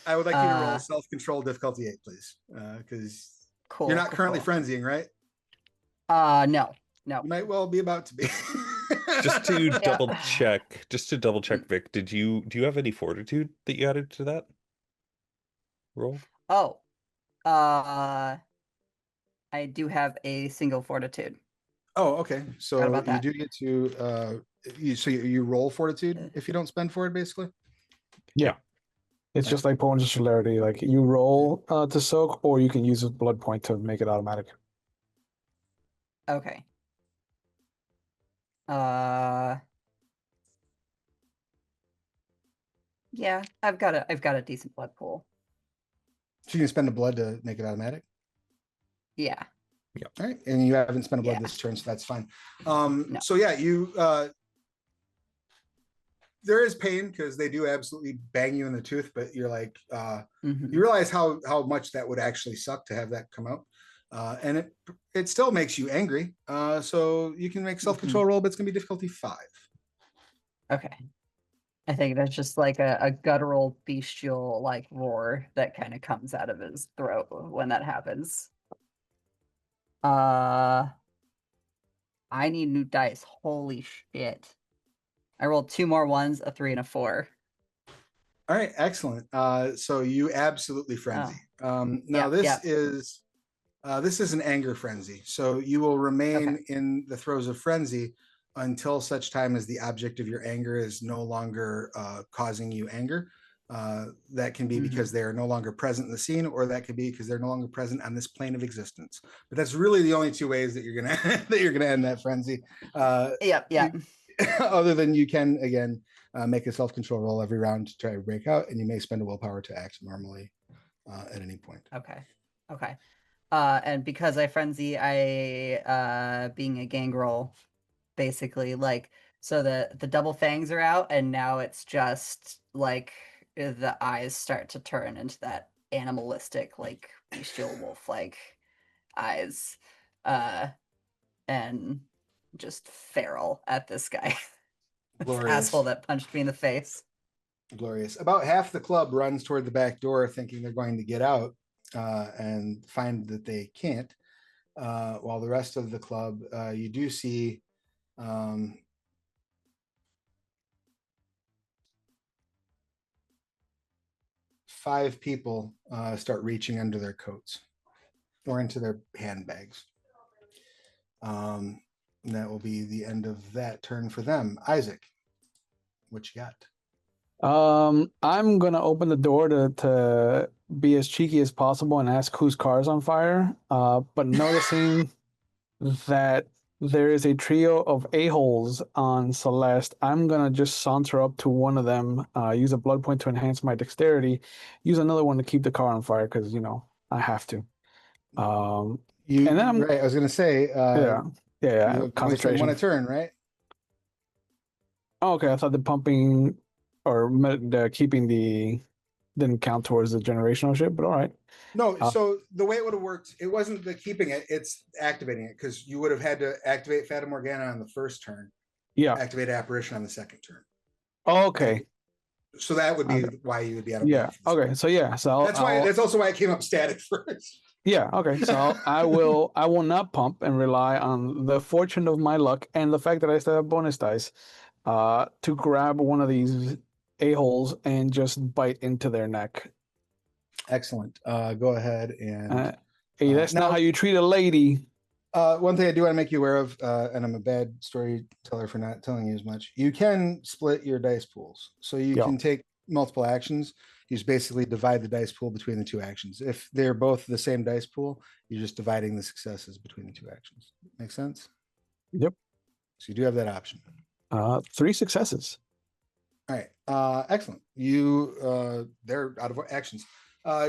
I would like you to roll self-control difficulty 8, please, because Cool. you're not currently cool. frenzying, right? No. You might well be about to be. Just to double check, Vic, do you have any fortitude that you added to that roll? Oh. I do have a single fortitude. Oh, okay. So about you that. do get to you roll fortitude if you don't spend for it, basically. Yeah. It's just like points of celerity. Like you roll to soak, or you can use a blood point to make it automatic. Okay. Yeah, I've got a decent blood pool. So you can spend a blood to make it automatic. Yeah. All right, and you haven't spent a blood Yeah. this turn, so that's fine. No. So yeah, you there is pain because they do absolutely bang you in the tooth, but you're like Mhm. you realize how much that would actually suck to have that come out, and it still makes you angry. So you can make self-control roll, but it's gonna be difficulty 5. Okay. I think that's just like a guttural bestial like roar that kind of comes out of his throat when that happens. I need new dice. Holy shit. I rolled 2 more 1s, a 3 and a 4. All right, excellent. So you absolutely frenzy. Now Yep, this yep. is an anger frenzy. So you will remain in the throes of frenzy until such time as the object of your anger is no longer causing you anger. That can be because they are no longer present in the scene, or that could be because they're no longer present on this plane of existence. But that's really the only 2 ways that you're gonna end that frenzy. Yep. Other than you can again make a self-control roll every round to try to break out, and you may spend a willpower to act normally at any point. Okay. And because I frenzy, I being a gangrel, basically, like, so the double fangs are out, and now it's just like the eyes start to turn into that animalistic, like bestial wolf like eyes, and just feral at this guy. This Glorious. asshole that punched me in the face. Glorious. About half the club runs toward the back door thinking they're going to get out and find that they can't. While the rest of the club, you do see five people start reaching under their coats or into their handbags. And that will be the end of that turn for them. Isaac, what you got? I'm gonna open the door to be as cheeky as possible and ask whose car is on fire. But noticing that there is a trio of a-holes on Celeste, I'm gonna just saunter up to one of them, use a blood point to enhance my dexterity, use another one to keep the car on fire because I have to. And then I'm right. I was gonna say, yeah. you only said one Concentration. a turn, right? Oh, okay, I thought the pumping or the keeping didn't count towards the generational shit, but all right. No, so the way it would have worked, it wasn't the keeping it, it's activating it, because you would have had to activate Fata Morgana on the first turn, Yeah. activate Apparition on the second turn. Okay. So that would be Okay. why you would be out of Yeah. Okay. So yeah. So that's also why it came up static first. Yeah. Okay. So I will not pump and rely on the fortune of my luck and the fact that I still have bonus dice, to grab one of these a-holes and just bite into their neck. Excellent. Go ahead and hey, that's now, not how you treat a lady. one thing I do want to make you aware of, and I'm a bad storyteller for not telling you as much. You can split your dice pools, so you can take multiple actions. You just basically divide the dice pool between the two actions. If they're both the same dice pool, you're just dividing the successes between the two actions. Make sense? Yep. So you do have that option. 3 successes. All right. Excellent. They're out of actions.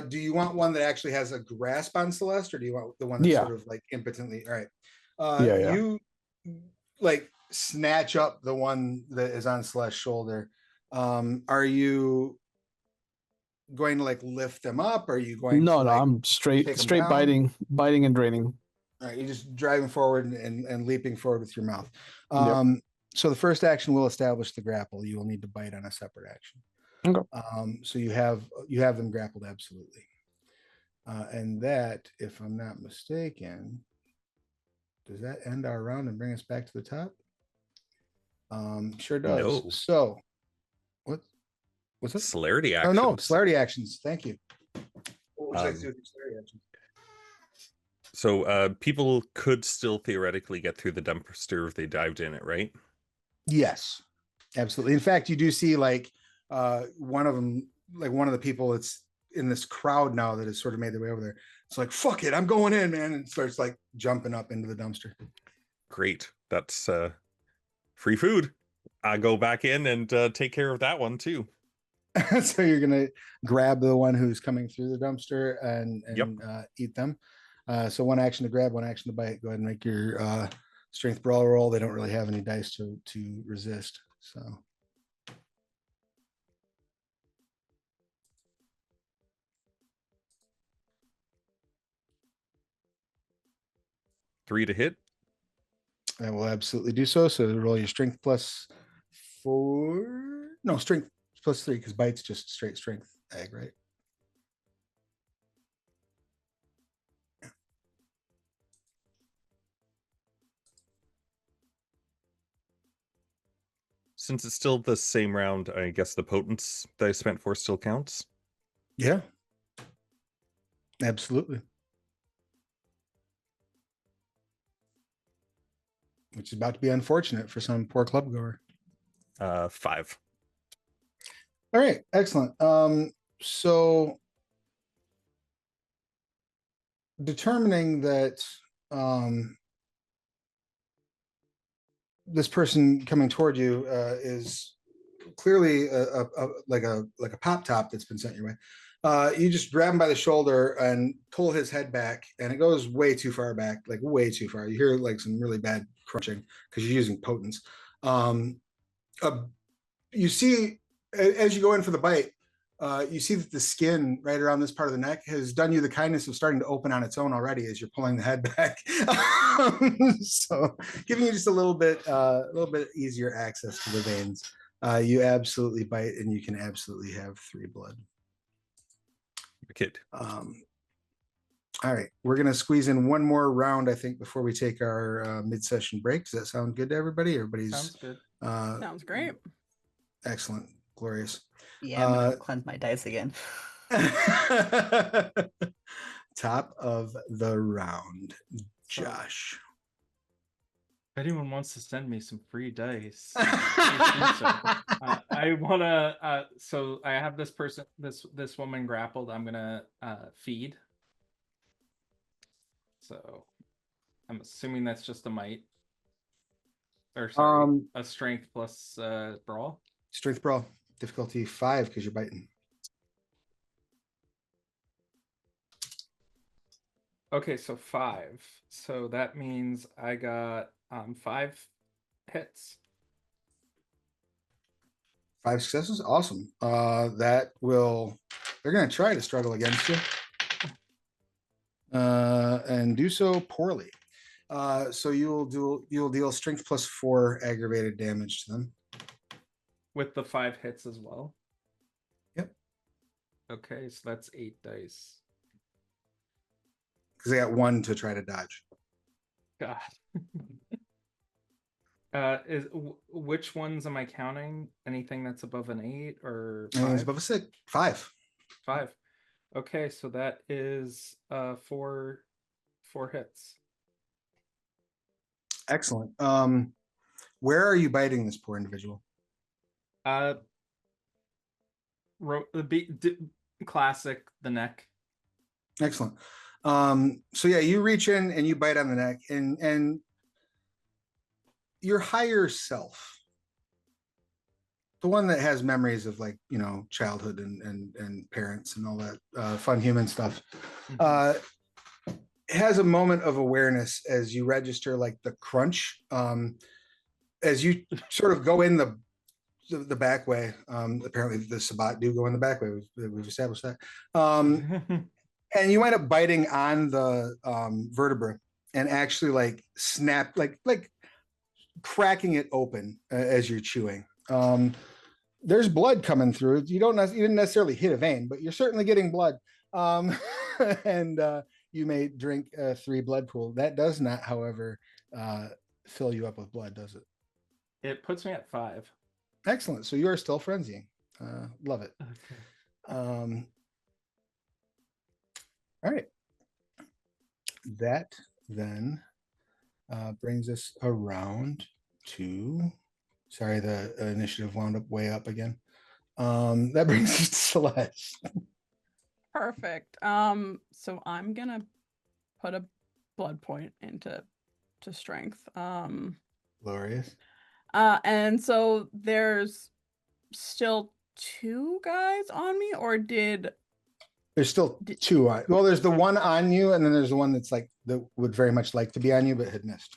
Do you want one that actually has a grasp on Celeste, or do you want the one that's sort of like impotently? All right. You like snatch up the one that is on Celeste's shoulder. Are you going to like lift them up? Are you going No, to like I'm straight down? biting and draining. All right, you're just driving forward and leaping forward with your mouth. Yep. So the first action will establish the grapple. You will need to bite on a separate action. Okay. So you have them grappled, absolutely. And that, if I'm not mistaken, does that end our round and bring us back to the top? Sure does. No. So what's it? Celerity actions. Oh no, celerity actions. Thank you. What would you like to do with your celerity actions? So people could still theoretically get through the dumpster if they dived in it, right? Yes, absolutely. In fact, you do see like one of them, like one of the people that's in this crowd now that has sort of made their way over there. It's like, fuck it, I'm going in, man, and starts like jumping up into the dumpster. Great. That's free food. I go back in and take care of that one too. So you're gonna grab the one who's coming through the dumpster and eat them. So one action to grab, one action to bite. Go ahead and make your strength brawl roll. They don't really have any dice to resist. So 3 to hit. I will absolutely do so. So roll your strength plus 4. No, strength plus 3, because bite's just straight strength ag, right? Since it's still the same round, I guess the potence that I spent for still counts. Yeah, absolutely. Which is about to be unfortunate for some poor club goer. 5. All right, excellent. So determining that this person coming toward you is clearly like a pop top that's been sent your way. You just grab him by the shoulder and pull his head back, and it goes way too far back, like way too far. You hear like some really bad crunching because you're using potence. You see, as you go in for the bite, you see that the skin right around this part of the neck has done you the kindness of starting to open on its own already as you're pulling the head back. So giving you just a little bit easier access to the veins. You absolutely bite, and you can absolutely have 3 blood. Kid. All right, we're gonna squeeze in one more round, I think, before we take our mid-session break. Does that sound good to everybody? Everybody's Sounds good. Sounds great. Excellent, glorious. Yeah, I'm gonna cleanse my dice again. Top of the round, Josh. If anyone wants to send me some free dice, please do so. I wanna. So I have this person, this woman grappled. I'm gonna feed. So I'm assuming that's just a might, or sorry, a strength plus brawl. Strength brawl, difficulty 5 because you're biting. Okay, so 5. So that means I got 5 hits. 5 successes, awesome. That will. They're gonna try to struggle against you, and do so poorly. So you'll deal strength plus 4 aggravated damage to them. With the 5 hits as well. Yep. Okay, so that's 8 dice. Because they got 1 to try to dodge. God. Which ones am I counting? Anything that's above an 8 or 5? Anything's above a 6. 5. 5. Okay, so that is 4 hits. Excellent. Where are you biting this poor individual? Classic, the neck. Excellent. So yeah, you reach in and you bite on the neck, and your higher self, the one that has memories of, like, you know, childhood and parents and all that fun human stuff, has a moment of awareness as you register, like, the crunch, as you sort of go in the back way. Apparently the Sabbat do go in the back way. We've established that. And you wind up biting on the vertebra and actually, like, snap, like cracking it open as you're chewing. There's blood coming through. You didn't necessarily hit a vein, but you're certainly getting blood. And you may drink 3 blood pool. That does not, however, fill you up with blood, does it? It puts me at 5. Excellent. So you are still frenzying. Love it. Okay. All right. That then brings us around to. Sorry, the initiative wound up way up again. That brings us to Celeste. Perfect. So I'm gonna put a blood point into strength. Glorious. And so there's still 2 guys on me, or did There's still 2 on. Well, there's the one on you, and then there's the one that's like that would very much like to be on you but had missed.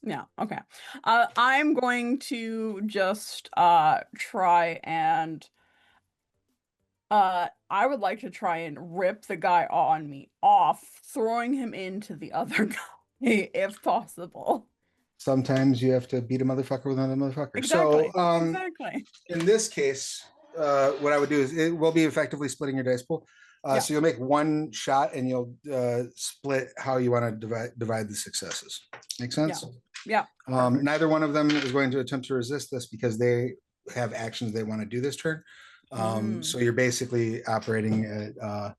Yeah, okay. I'm going to just try and I would like to try and rip the guy on me off, throwing him into the other guy if possible. Sometimes you have to beat a motherfucker with another motherfucker. Exactly. So Exactly. in this case, what I would do is it will be effectively splitting your dice pool. Yeah. So you'll make 1 shot and you'll split how you want to divide the successes. Make sense? Yeah. Neither one of them is going to attempt to resist this because they have actions they want to do this turn. So you're basically operating at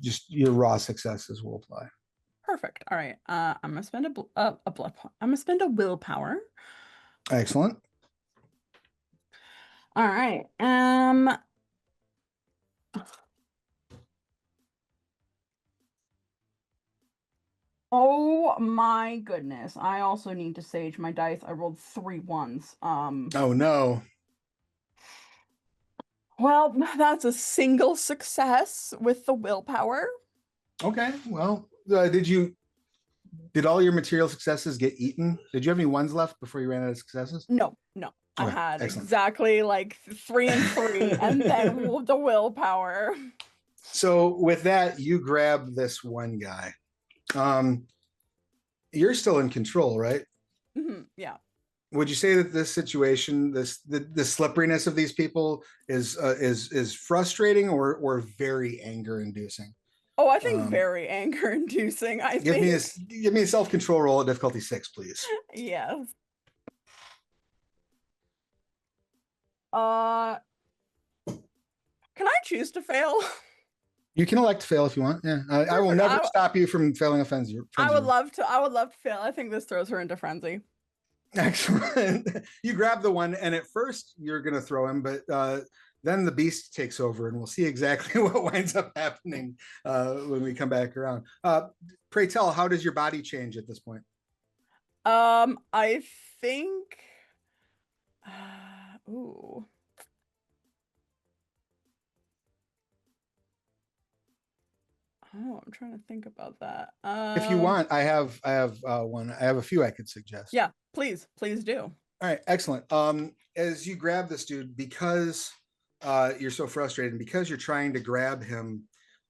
just your raw successes will apply. Perfect. All right. I'm gonna spend a blood point. I'm gonna spend a willpower. Excellent. All right. Oh my goodness. I also need to sage my dice. I rolled 3 ones. Oh no. Well, that's a single success with the willpower. Okay. Well, did all your material successes get eaten? Did you have any 1s left before you ran out of successes? No. I Okay, had excellent. exactly like 3 and 3 and then the willpower. So with that, you grab this one guy. You're still in control, right? Mm-hmm. Yeah. would you say that this situation, the slipperiness of these people is frustrating or very anger inducing? Oh, I think very anger inducing. Give me a self-control roll at difficulty 6, please. Yes. Can I choose to fail? You can elect to fail if you want. Yeah, I will never stop you from failing a frenzy. I would love to fail. I think this throws her into frenzy. Excellent. You grab the one, and at first you're going to throw him, but then the beast takes over, and we'll see exactly what winds up happening when we come back around. Pray tell, how does your body change at this point? I think. Ooh. Oh, I'm trying to think about that. If you want, I have one. I have a few I could suggest. Yeah, please do. All right, excellent. As you grab this dude, because you're so frustrated, and because you're trying to grab him,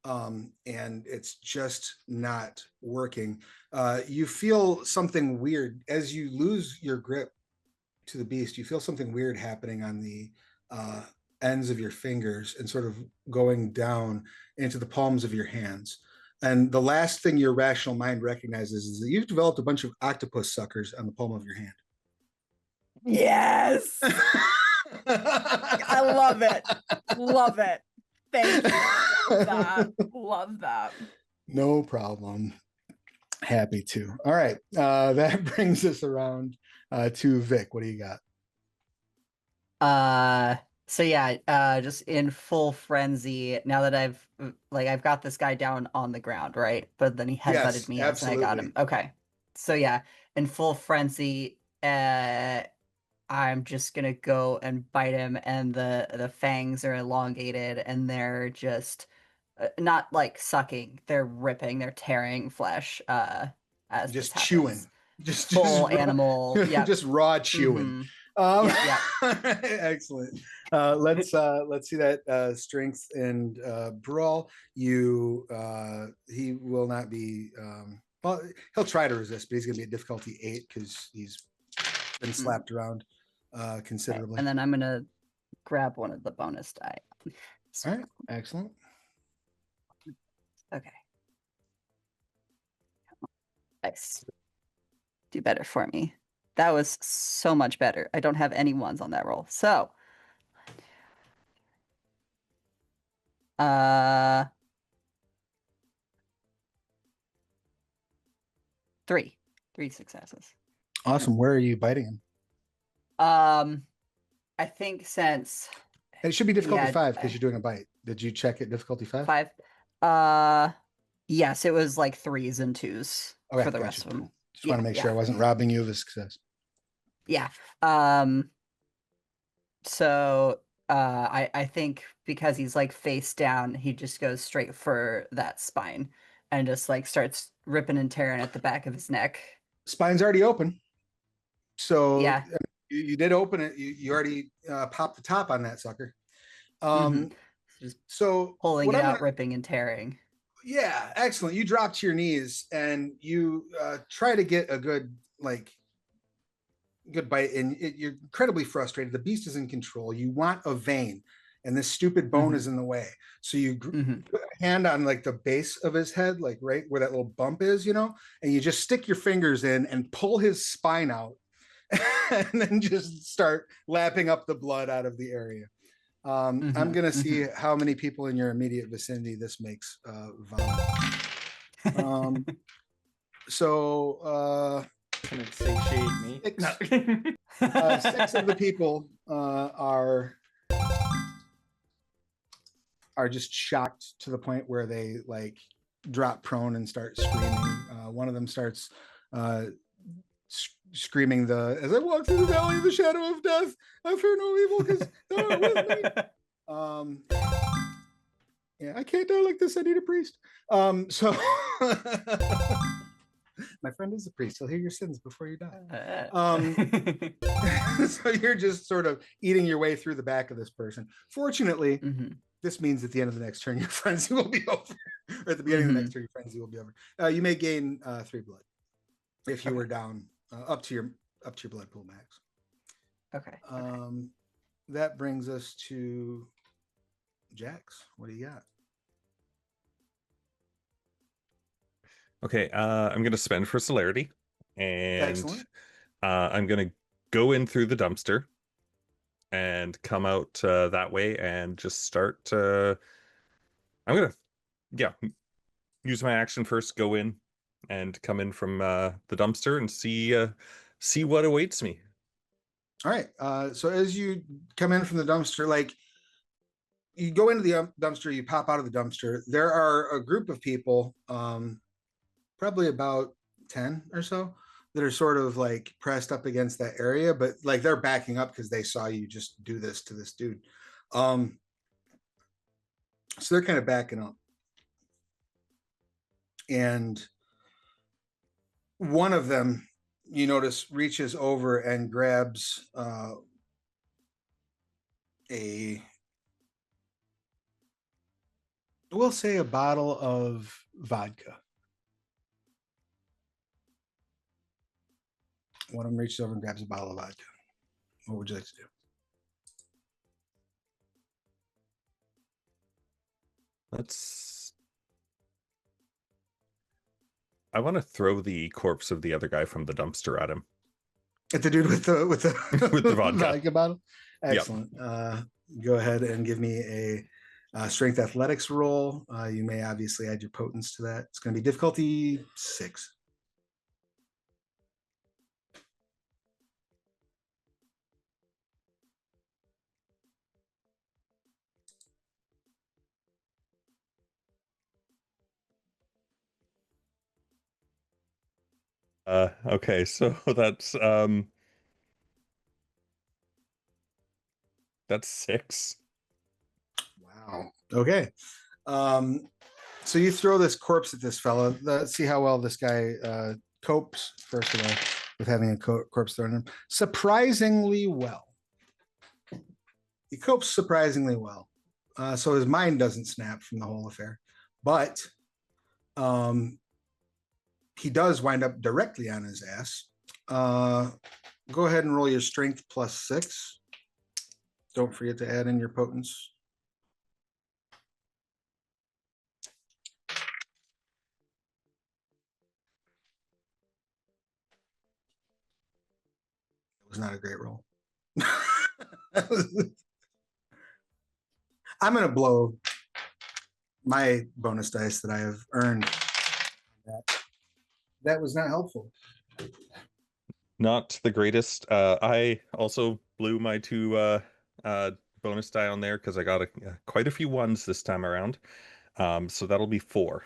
and it's just not working, you feel something weird as you lose your grip to the beast. You feel something weird happening on the ends of your fingers and sort of going down into the palms of your hands. And the last thing your rational mind recognizes is that you've developed a bunch of octopus suckers on the palm of your hand. Yes. I love it. Love it. Thank you. Love that. Love that. No problem. Happy to. All right. That brings us around to Vic. What do you got? So yeah, just in full frenzy. Now that I've got this guy down on the ground, right? But then he headbutted me and I got him. Okay. So yeah, in full frenzy, I'm just gonna go and bite him, and the fangs are elongated, and they're just not like sucking, they're ripping, they're tearing flesh. As just this chewing, happens. just full animal, yeah, just raw chewing. Yeah. Excellent. Let's see that strength and brawl. He will not be. Well, he'll try to resist, but he's going to be at difficulty 8 because he's been slapped around considerably. Okay. And then I'm going to grab one of the bonus die. All right. Excellent. Okay. Nice. Do better for me. That was so much better. I don't have any ones on that roll. So, 3 successes. Awesome. Where are you biting him? I think since it should be difficulty 5 because you're doing a bite. Did you check it difficulty 5? 5. Yes, it was like 3s and 2s for the rest of them. Just want to make sure I wasn't robbing you of a success. Yeah. So I think because he's like face down, he just goes straight for that spine and just like starts ripping and tearing at the back of his neck. Spine's already open. So yeah, you did open it. You already popped the top on that sucker. Just so pulling it out, ripping and tearing. Yeah, excellent. You drop to your knees and you try to get a good bite, and you're incredibly frustrated. The beast is in control. You want a vein, and this stupid bone is in the way. So you put a hand on like the base of his head, like right where that little bump is, and you just stick your fingers in and pull his spine out, and then just start lapping up the blood out of the area. I'm gonna see how many people in your immediate vicinity this makes vomit. Can it satiate me? 6 of the people are just shocked to the point where they like drop prone and start screaming. One of them starts screaming as I walk through the valley of the shadow of death, I fear no evil because thou art with me. Yeah, I can't die like this. I need a priest. So my friend is a priest. He'll hear your sins before you die. So you're just sort of eating your way through the back of this person. Fortunately, this means at the end of the next turn, your frenzy will be over. Or at the beginning of the next turn, your frenzy will be over. You may gain 3 blood if you were down up to your blood pool max. Okay. That brings us to Jax. What do you got? Okay, I'm gonna spend for celerity, and Excellent. I'm gonna go in through the dumpster and come out that way and just start. I'm gonna, yeah, use my action first, go in and come in from the dumpster and see what awaits me. All right. So as you come in from the dumpster, like you go into the dumpster, you pop out of the dumpster. There are a group of people, probably about 10 or so, that are sort of like pressed up against that area, but like they're backing up because they saw you just do this to this dude. So they're kind of backing up. And one of them, you notice, reaches over and grabs we'll say a bottle of vodka. One of them reaches over and grabs a bottle of vodka. What would you like to do? I want to throw the corpse of the other guy from the dumpster at him. At the dude with the With the vodka. bottle. Excellent. Yep. Go ahead and give me a strength athletics roll. You may obviously add your potence to that. It's going to be difficulty 6. Okay, so that's 6. Wow. Okay. So you throw this corpse at this fella. Let's see how well this guy copes, first of all, with having a corpse thrown at him. Surprisingly well. He copes surprisingly well. So his mind doesn't snap from the whole affair. But he does wind up directly on his ass. Go ahead and roll your strength plus 6. Don't forget to add in your potence. It was not a great roll. I'm going to blow my bonus dice that I have earned. That was not helpful. Not the greatest. I also blew my 2 bonus die on there because I got quite a few 1s this time around. So that'll be 4.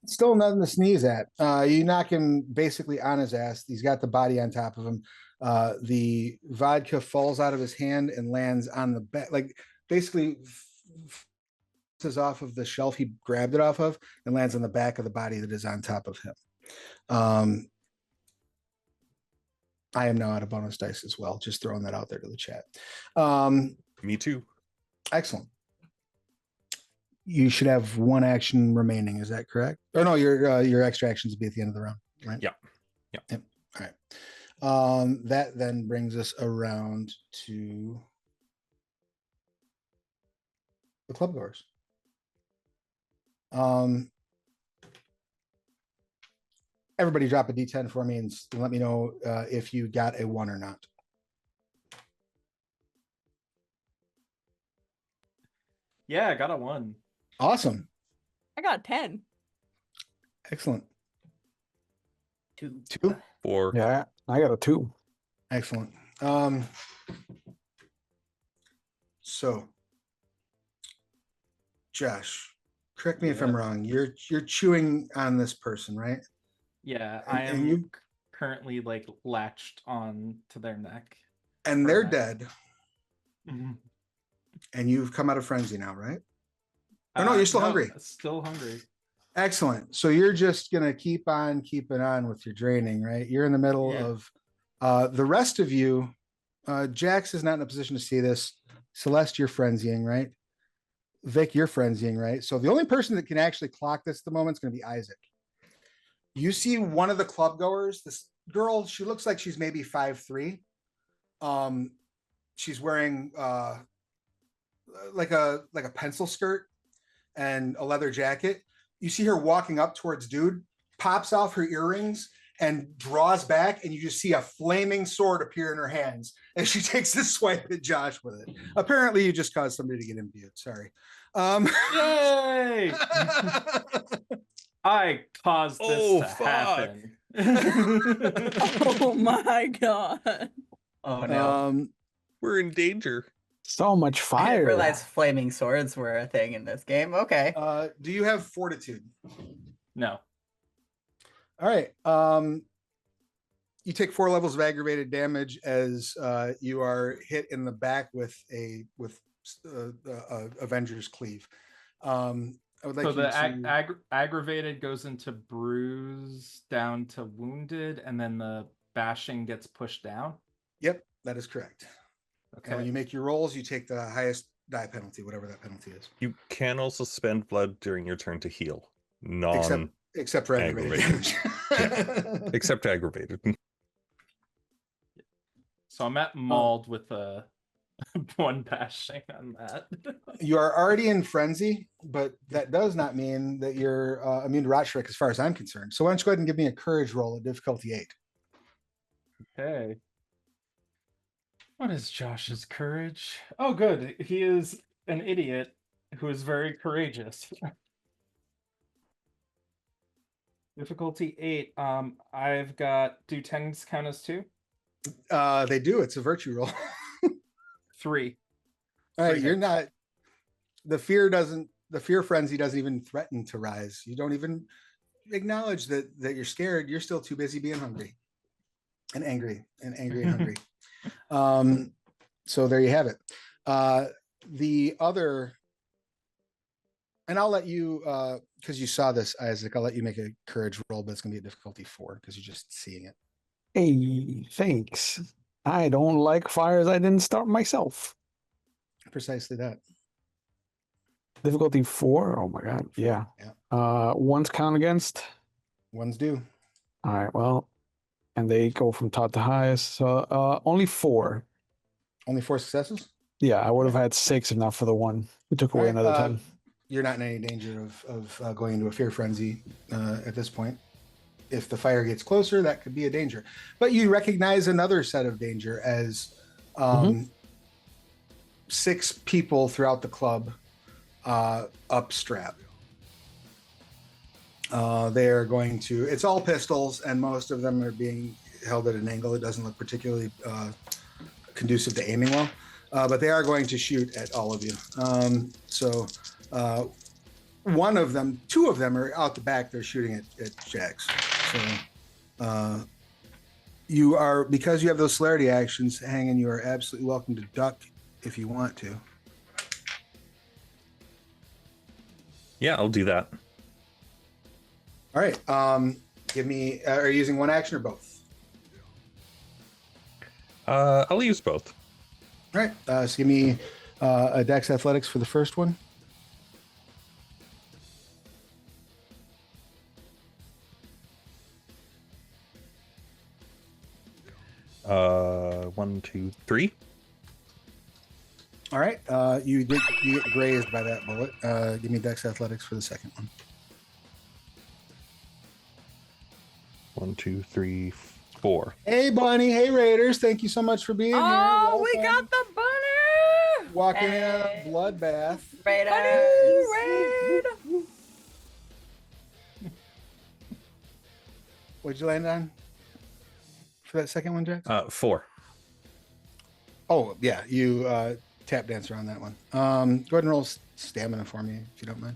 Still nothing to sneeze at. You knock him basically on his ass. He's got the body on top of him. The vodka falls out of his hand and lands on the back, like basically is off of the shelf he grabbed it off of and lands on the back of the body that is on top of him. I am now out of bonus dice as well. Just throwing that out there to the chat. Me too. Excellent. You should have 1 action remaining. Is that correct? Or no, your extra actions will be at the end of the round, right? Yeah. Yep. All right. That then brings us around to the club goers. Everybody drop a D10 for me and let me know if you got a 1 or not. Yeah, I got a 1. Awesome. I got 10. Excellent. 2. 2? 4. Yeah, I got a 2. Excellent. So, Josh, correct me if I'm wrong. You're chewing on this person, right? Yeah, And- I and am you- currently like latched on to their neck. And Or they're neck. dead. Mhm. And you've come out of frenzy now, right? Oh, no, you're still hungry. Still hungry. Excellent. So you're just going to keep on keeping on with your draining, right? You're in the middle Yeah. of the rest of you. Jax is not in a position to see this. Celeste, you're frenzying, right? Vic, you're frenzying, right? So the only person that can actually clock this at the moment is going to be Isaac. You see one of the club goers, this girl, she looks like she's maybe 5'3". She's wearing like a pencil skirt and a leather jacket. You see her walking up towards dude, pops off her earrings and draws back, and you just see a flaming sword appear in her hands as she takes this swipe at Josh with it. Apparently, you just caused somebody to get imbued. Sorry. Yay! I caused this to happen. Oh my god. Oh no. We're in danger. So much I didn't fire. realize flaming swords were a thing in this game. Okay. Do you have fortitude? No. All right. You take 4 levels of aggravated damage as you are hit in the back with Avenger's Cleave. I would like So you the to... aggravated goes into bruise down to wounded, and then the bashing gets pushed down. Yep, that is correct. Okay. And when you make your rolls, you take the highest die penalty, whatever that penalty is. You can also spend blood during your turn to heal. Except for aggravated damage. Except aggravated. So I'm at mauled with a 1 bashing on that. You are already in frenzy, but that does not mean that you're immune to rot shriek as far as I'm concerned. So why don't you go ahead and give me a courage roll at difficulty 8. Okay. What is Josh's courage? Oh, good. He is an idiot who is very courageous. Difficulty 8. I've got, do 10s count as 2? They do. It's a virtue roll. 3. All right, Three you're hits. not. The fear frenzy doesn't even threaten to rise. You don't even acknowledge that you're scared. You're still too busy being hungry and angry and hungry. So there you have it. The other, and I'll let you, because you saw this, Isaac, I'll let you make a courage roll, but it's going to be a difficulty 4 because you're just seeing it. Hey, thanks. I don't like fires I didn't start myself. Precisely that. Difficulty 4? Oh my god, yeah. One's count against? One's due. All right, well, and they go from top to highest. So only 4. Only 4 successes? Yeah, I would have had 6 if not for the one. We took away All right, another 10. You're not in any danger of going into a fear frenzy at this point. If the fire gets closer, that could be a danger. But you recognize another set of danger as 6 people throughout the club upstrap. They're going to, it's all pistols, and most of them are being held at an angle. It doesn't look particularly conducive to aiming well, but they are going to shoot at all of you. One of them, 2 of them are out the back. They're shooting at Jax. So you are, because you have those celerity actions hanging, you are absolutely welcome to duck if you want to. Yeah, I'll do that. All right. Give me, are you using one action or both? I'll use both. All right. So give me a Dex Athletics for the first one. One, 2, 3. All right. You get grazed by that bullet. Give me Dex Athletics for the second one. 1, 2, 3, 4. Hey, Bunny. Hey, Raiders. Thank you so much for being here. Oh, we Welcome. got the bunny! Walking Hey. in a bloodbath. Raiders. Bunny raid! What'd you land on for that second one, Jack? 4. Oh, yeah. You tap dance around that one. Go ahead and roll stamina for me, if you don't mind.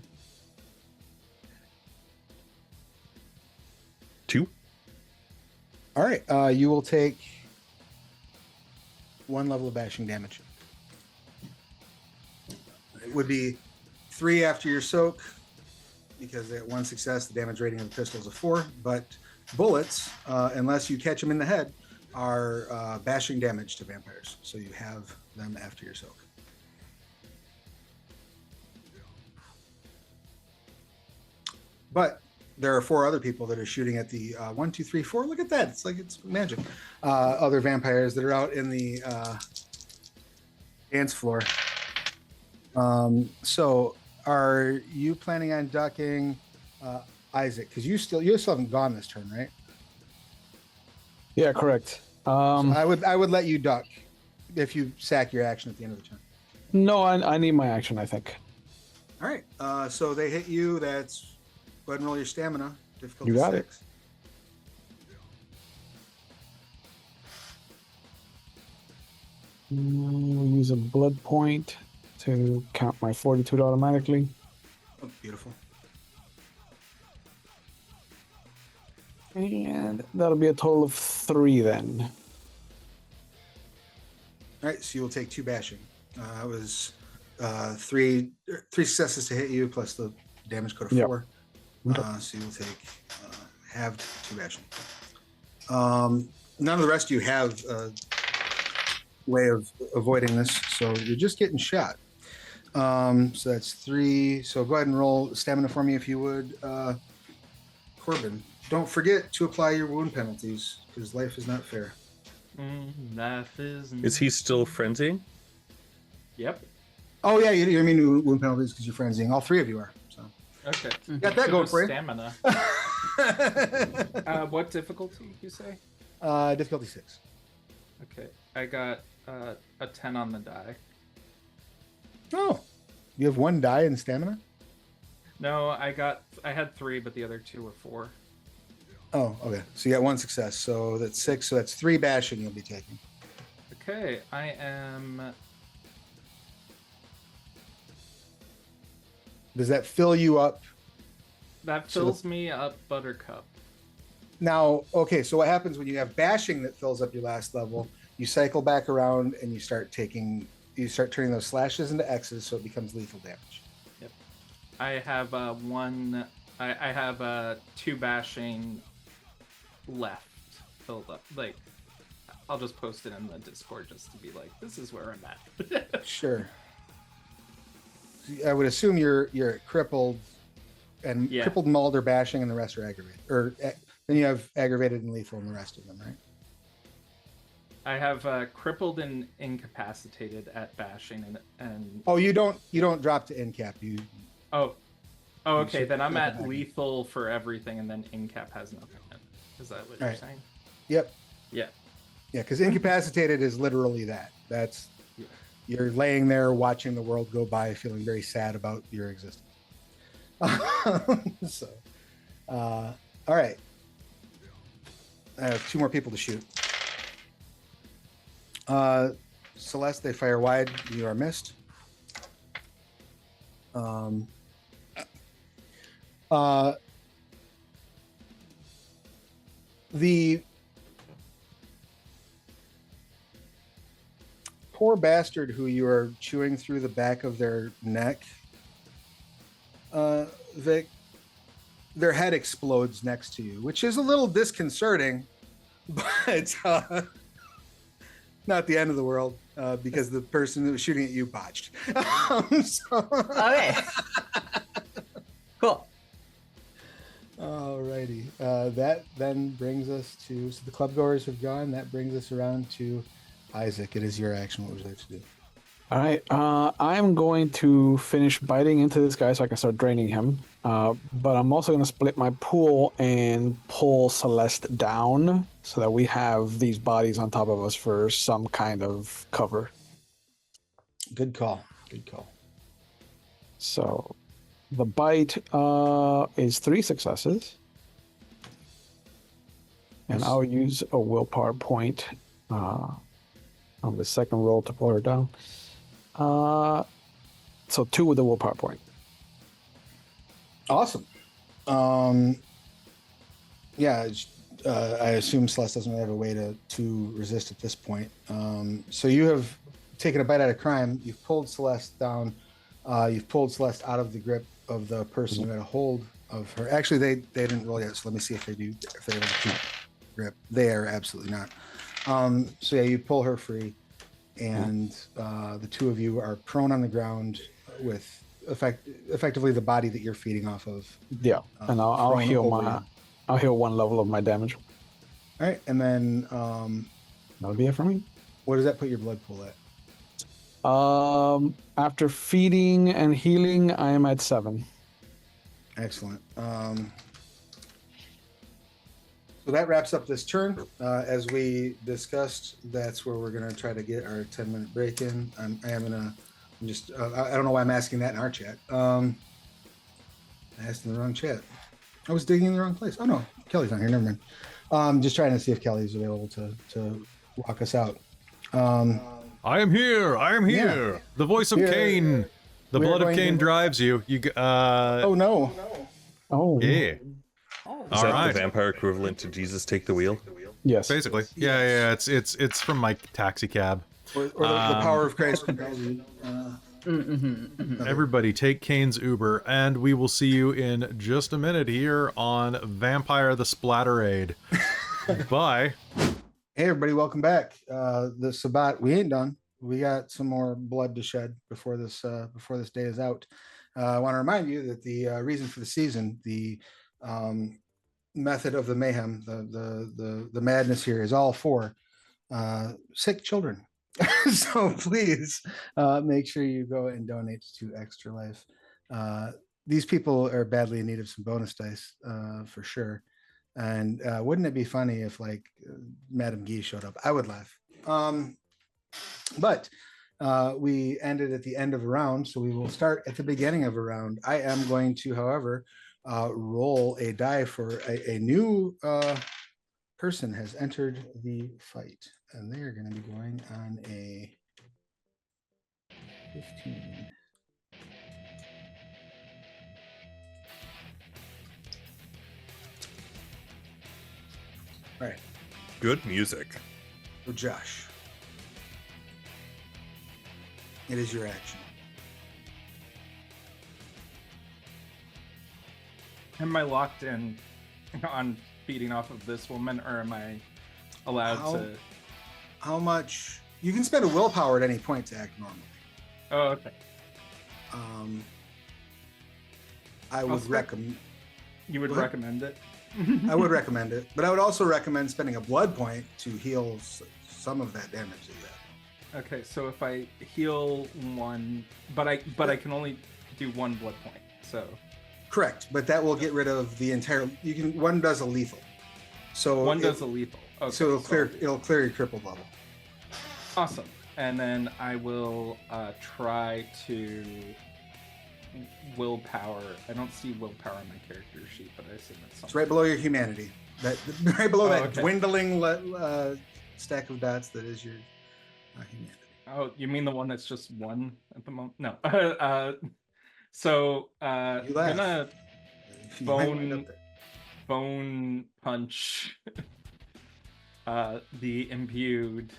2. All right. You will take 1 level of bashing damage. It would be 3 after your soak, because at 1 success, the damage rating of the pistol is a 4. But bullets, unless you catch them in the head, are bashing damage to vampires. So you have them after your soak. But there are 4 other people that are shooting at the 1, 2, 3, 4. Look at that! It's like it's magic. Other vampires that are out in the dance floor. So, are you planning on ducking Isaac? Because you still haven't gone this turn, right? Yeah, correct. So I would let you duck if you sack your action at the end of the turn. No, I need my action, I think. All right. So they hit you. That's go ahead and roll your stamina. Difficulty You got 6. We'll use a blood point to count my fortitude automatically. Oh, beautiful. And that'll be a total of 3 then. All right. So you will take 2 bashing. It was 3 successes to hit you plus the damage code of 4. So you will take halved 2 bashing. None of the rest of you have a way of avoiding this, so you're just getting shot. So that's 3. So go ahead and roll stamina for me if you would, Corbin. Don't forget to apply your wound penalties because life is not fair. Life is. Is he still frenzying? Yep. Oh yeah, you mean wound penalties because you're frenzying. All 3 of you are. So Okay. got that going for you. Stamina. What difficulty you say? Difficulty 6. Okay, I got a 10 on the die. Oh, you have 1 die in stamina. No, I had 3, but the other 2 were 4. Oh, okay. So you got 1 success. So that's 6. So that's 3 bashing you'll be taking. Okay, I am. Does that fill you up? That fills me up, Buttercup. Now, okay, so what happens when you have bashing that fills up your last level? You cycle back around and you start turning those slashes into X's, so it becomes lethal damage. Yep. I have one. I have 2 bashing left filled up. Like, I'll just post it in the Discord just to be like, this is where I'm at. Sure. I would assume you're crippled and crippled, mauled, or bashing, and the rest are aggravated. Or then you have aggravated and lethal in the rest of them, right? I have crippled and incapacitated at bashing and. Oh, you don't drop to incap. Oh, okay. Then I'm at lethal for everything, and then incap has nothing. Is that what you're saying? Yep. Yeah. Yeah, because incapacitated is literally that. That's you're laying there watching the world go by, feeling very sad about your existence. So, all right. I have 2 more people to shoot. Celeste, they fire wide. You are missed. The poor bastard who you are chewing through the back of their neck, Vic, their head explodes next to you, which is a little disconcerting, but not the end of the world because the person that was shooting at you botched. Okay. Cool. Alrighty. That then brings us to, so the club goers have gone. That brings us around to Isaac. It is your action. What would you like to do? All right. I'm going to finish biting into this guy so I can start draining him. But I'm also going to split my pool and pull Celeste down so that we have these bodies on top of us for some kind of cover. Good call. Good call. So the bite is 3 successes. And I'll use a willpower point on the second roll to pull her down. So 2 with the willpower point. Awesome. Yeah, I assume Celeste doesn't really have a way to resist at this point. So you have taken a bite out of crime. You've pulled Celeste down. You've pulled Celeste out of the grip of the person who had a hold of her. Actually, they didn't roll yet, so let me see if they do. If they're able to keep grip, they are absolutely not. So yeah, you pull her free, and the 2 of you are prone on the ground with effectively the body that you're feeding off of. Yeah, and I'll thrown heal over my. you. I'll heal 1 level of my damage. All right, and then That'll be it for me. what does that put your blood pool at? After feeding and healing, I am at 7. Excellent. So that wraps up this turn. As we discussed, that's where we're going to try to get our 10-minute break in. I don't know why I'm asking that in our chat. I asked in the wrong chat. I was digging in the wrong place. Oh no, Kelly's not here. Never mind. Just trying to see if Kelly's available to walk us out. I am here. I am here. Yeah. The voice of Yeah. Cain. The We are blood of going Cain to- drives you. Oh no. Oh. Yeah. Oh, Is All that right. the vampire equivalent to Jesus Take the Wheel? Yes. Basically. Yeah. It's from my taxi cab. Or the power of Christ compels you. Everybody take Cain's Uber, and we will see you in just a minute here on Vampire the Splatterade. Bye. Hey everybody, welcome back. The Sabbat, we ain't done. We got some more blood to shed before this day is out. I want to remind you that the reason for the season, the method of the mayhem, the madness here is all for sick children. So please make sure you go and donate to Extra Life. These people are badly in need of some bonus dice for sure. And wouldn't it be funny if like Madame Guy showed up? I would laugh. But we ended at the end of a round, so we will start at the beginning of a round. I am going to, however, roll a die for a new person has entered the fight, and they are going to be going on a 15. All right, Good music. so Josh, it is your action. Am I locked in on feeding off of this woman, or am I allowed How- to? How much you can spend a willpower at any point to act normally. Oh, okay. I would recommend. You would What? recommend it? I would recommend it, but I would also recommend spending a blood point to heal some of that damage that you have. Okay, so if I heal one, but I can only do 1 blood point. So Correct, but that will get rid of the entire. You can one does a lethal, so one does a lethal. Okay, so it'll clear your crippled level. Awesome. And then I will try to willpower. I don't see willpower on my character sheet, but I assume it's It's something. right below your humanity. That right below Oh, that okay. dwindling stack of dots that is your humanity. Oh, you mean the one that's just 1 at the moment? No. So You I'm laugh. gonna You might wind up there. bone punch the imbued.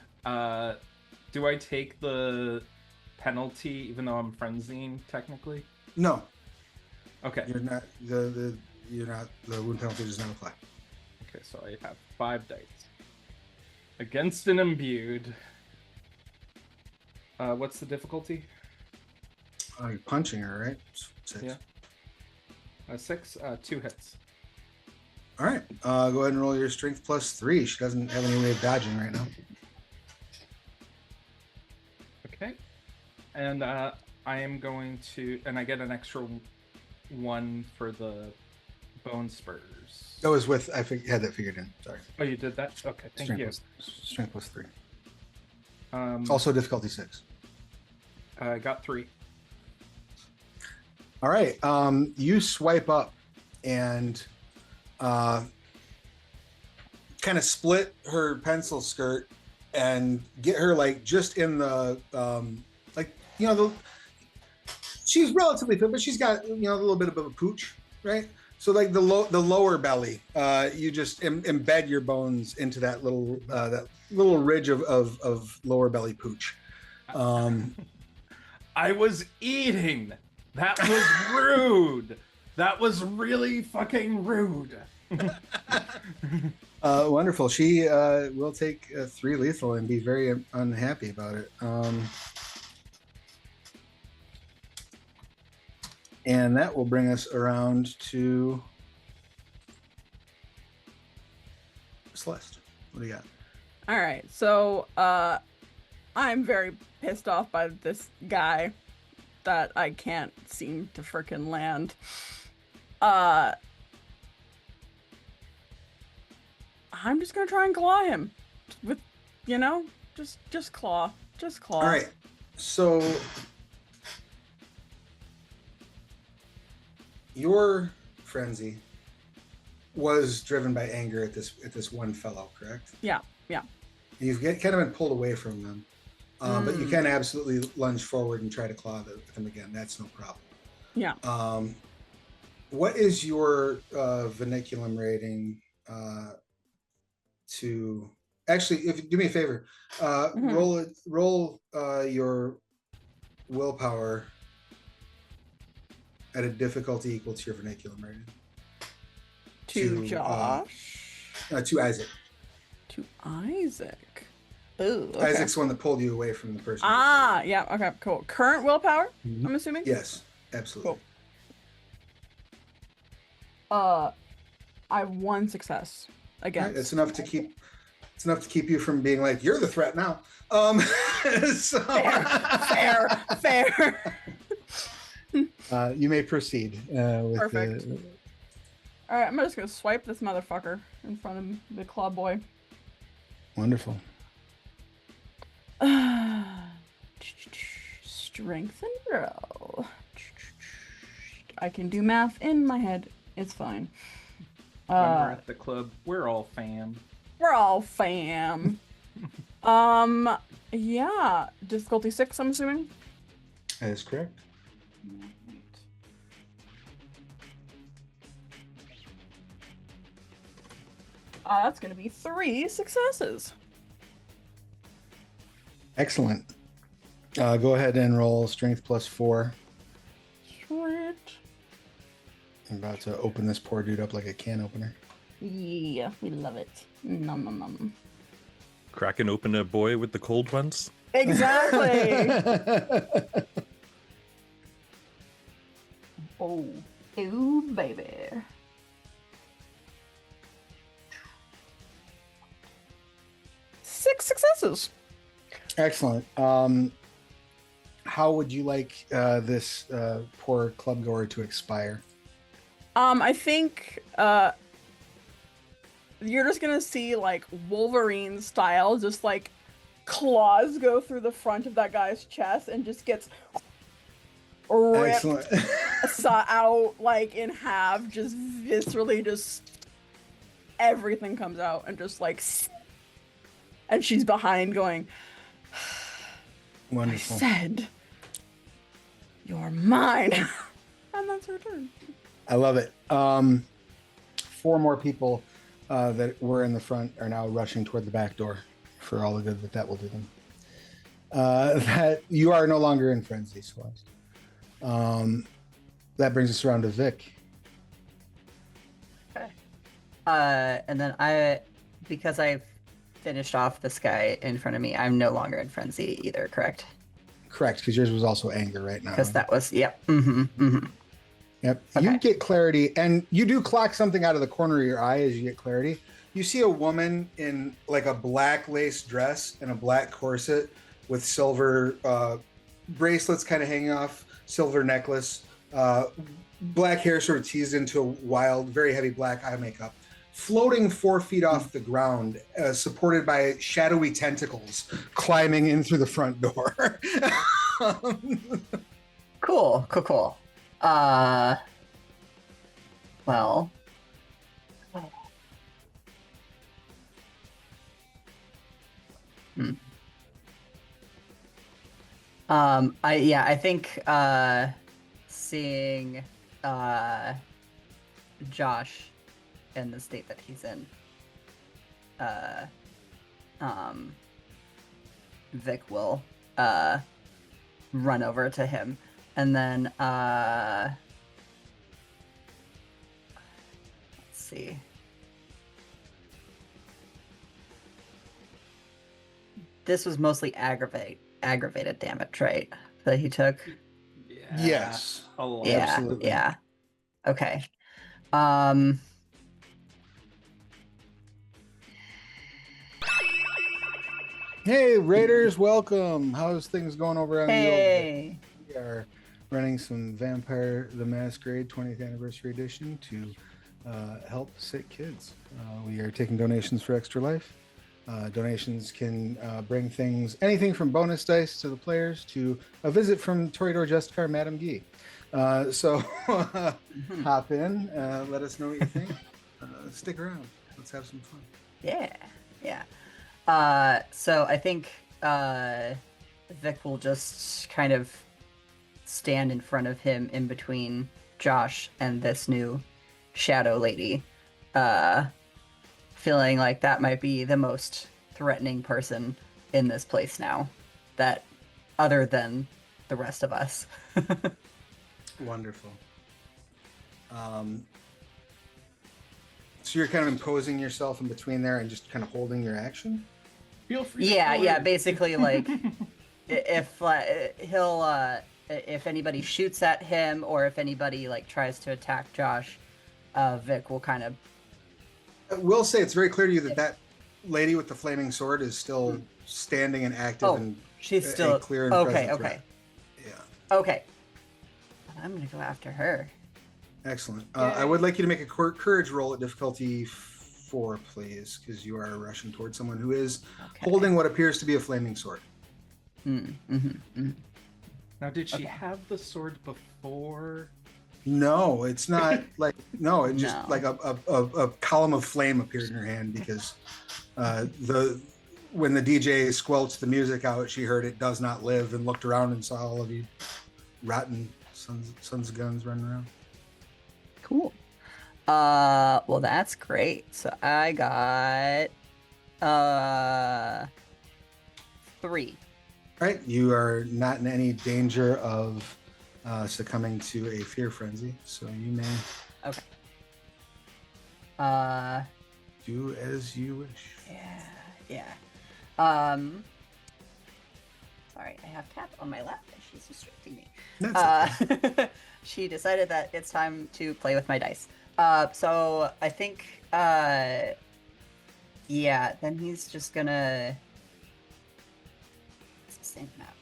Do I take the penalty even though I'm frenzying technically? No, Okay. you're not. The wound penalty does not apply. Okay, so I have 5 dice against an imbued. What's the difficulty? You're punching her, right? 6. Yeah. 6, 2 hits. All right. Go ahead and roll your strength +3. She doesn't have any way of dodging right now. Okay. And I am going to, and I get an extra 1 for the bone spurs. That was with had that figured in. Sorry. Oh, you did that? Okay, thank Strength you. Strength +3. Um, Also difficulty 6. I got 3. All right. You swipe up and kind of split her pencil skirt and get her like just in the she's relatively fit, but she's got a little bit of a pooch, right? So like the lower belly, you just embed your bones into that little ridge of lower belly pooch. I was eating. That was rude. That was really fucking rude. Wonderful. She will take 3 lethal and be very unhappy about it. And that will bring us around to Celeste. What do you got? All right, so I'm very pissed off by this guy that I can't seem to frickin' land. I'm just gonna try and claw him with, just claw. All right. So your frenzy was driven by anger at this one fellow, correct? Yeah. You've kind of been pulled away from them, but you can absolutely lunge forward and try to claw them again. That's no problem. Yeah. What is your vernaculum rating to actually? If you do me a favor, roll your willpower at a difficulty equal to your vernaculum rating. To Josh. To Isaac. To Isaac. Ooh. Okay. Isaac's the one that pulled you away from the person. Yeah. Okay. Cool. Current willpower. I'm assuming. Yes, absolutely. Cool. I have one success against. Right, it's enough to keep. It's enough to keep you from being like, you're the threat now. So... Fair. You may proceed. Perfect. All right, I'm just gonna swipe this motherfucker in front of the club boy. Wonderful. Strength and roll. I can do math in my head. It's fine. When we're at the club, we're all fam. We're all fam. Yeah. Difficulty 6, I'm assuming. That is correct. That's going to be 3 successes. Excellent. Go ahead and roll strength +4. Sweet. I'm about to open this poor dude up like a can opener. Yeah, we love it. Nom nom nom. Cracking open a boy with the cold ones. Exactly. Oh, baby. Six successes. Excellent. How would you like this poor club goer to expire? I think you're just gonna see like Wolverine style, just like claws go through the front of that guy's chest and just gets ripped out like in half, just viscerally, just everything comes out and just like, and she's behind going, Wonderful. I said, you're mine. And that's her turn. I love it. 4 more people that were in the front are now rushing toward the back door for all the good that will do them. That you are no longer in frenzy, Celeste. That brings us around to Vic. Okay. And then because I've finished off this guy in front of me, I'm no longer in frenzy either, correct? Correct, because yours was also anger right now. Because that was, yep. Mm-hmm. Yep. Okay. You get clarity, and you do clock something out of the corner of your eye as you get clarity. You see a woman in like a black lace dress and a black corset with silver bracelets kind of hanging off, silver necklace, black hair sort of teased into a wild, very heavy black eye makeup, floating 4 feet off the ground, supported by shadowy tentacles climbing in through the front door. Cool. Well. I think seeing Josh in the state that he's in, Vic will run over to him and then let's see. This was mostly aggravated damage, right? That he took. Yeah. Yes. A lot. Yeah. Absolutely. Yeah. Okay. Hey, Raiders, welcome. How's things going over on the old? Hey. We are running some Vampire the Masquerade 20th Anniversary Edition to help sick kids. We are taking donations for Extra Life. Donations can bring things, anything from bonus dice to the players to a visit from Toreador Justicar Madam Gee. So hop in, let us know what you think. Stick around. Let's have some fun. Yeah. Yeah. So I think Vic will just kind of stand in front of him in between Josh and this new shadow lady, feeling like that might be the most threatening person in this place now, that other than the rest of us. Wonderful. So you're kind of imposing yourself in between there and just kind of holding your action? Feel free. Yeah, basically, like, if he'll if anybody shoots at him or if anybody like tries to attack Josh, Vic will kind of. I will say it's very clear to you that that lady with the flaming sword is still standing and active. Oh, and she's still clear and okay. present Okay. threat. Yeah. Okay. I'm gonna go after her. Excellent. I would like you to make a courage roll at difficulty 4, please, because you are rushing towards someone who is holding what appears to be a flaming sword. Now, did she have the sword before? No, it's not like it just No. like a column of flame appeared in her hand because when the DJ squelched the music out, she heard "It Does Not Live" and looked around and saw all of you rotten sons of guns running around. Cool. Well, that's great. So I got 3. All right, you are not in any danger of succumbing to a fear frenzy, so you may Okay. do as you wish. Yeah. Sorry, I have Kat on my lap and she's distracting me. That's okay. She decided that it's time to play with my dice. So I think, then he's just gonna. It's the same map.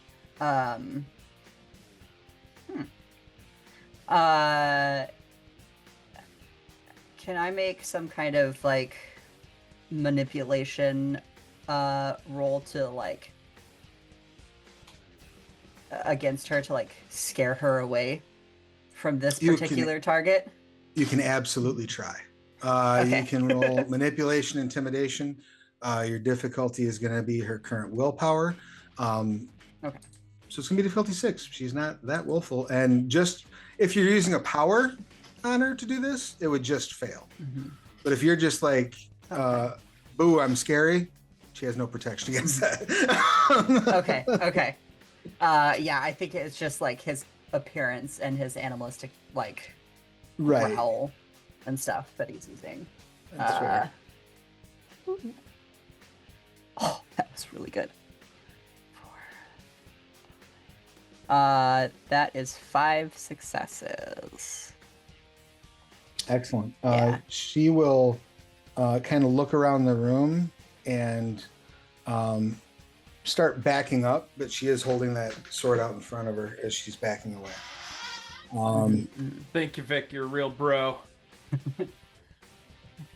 Can I make some kind of like manipulation roll to like against her to like scare her away from this particular target? You can absolutely try. Okay. You can roll manipulation, intimidation. Your difficulty is going to be her current willpower. Okay. So it's going to be difficulty 6. She's not that willful. And just if you're using a power on her to do this, it would just fail. But if you're just like, boo, I'm scary, she has no protection against that. Okay. I think it's just like his appearance and his animalistic like Right. growl and stuff that he's using. That's fair. Oh, that was really good. 4. That is 5 successes. Excellent. Yeah. She will kind of look around the room and start backing up, but she is holding that sword out in front of her as she's backing away. Thank you, Vic. You're a real bro.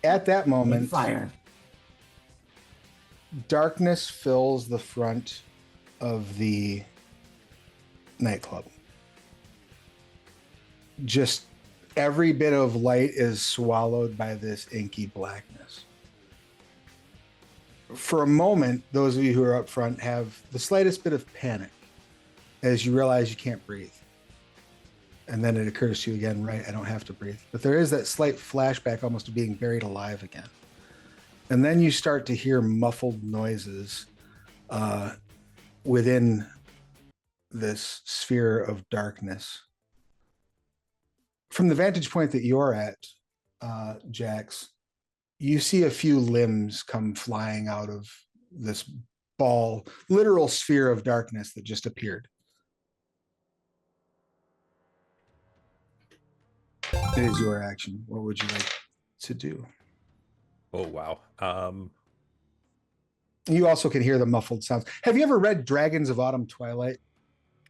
At that moment, Fire. darkness fills the front of the nightclub. Just every bit of light is swallowed by this inky blackness. For a moment, those of you who are up front have the slightest bit of panic as you realize you can't breathe. And then it occurs to you again, right, I don't have to breathe. But there is that slight flashback almost to being buried alive again. And then you start to hear muffled noises within this sphere of darkness. From the vantage point that you're at, Jax, you see a few limbs come flying out of this literal sphere of darkness that just appeared. It is your action. What would you like to do? Oh wow. You also can hear the muffled sounds. Have you ever read Dragons of Autumn Twilight?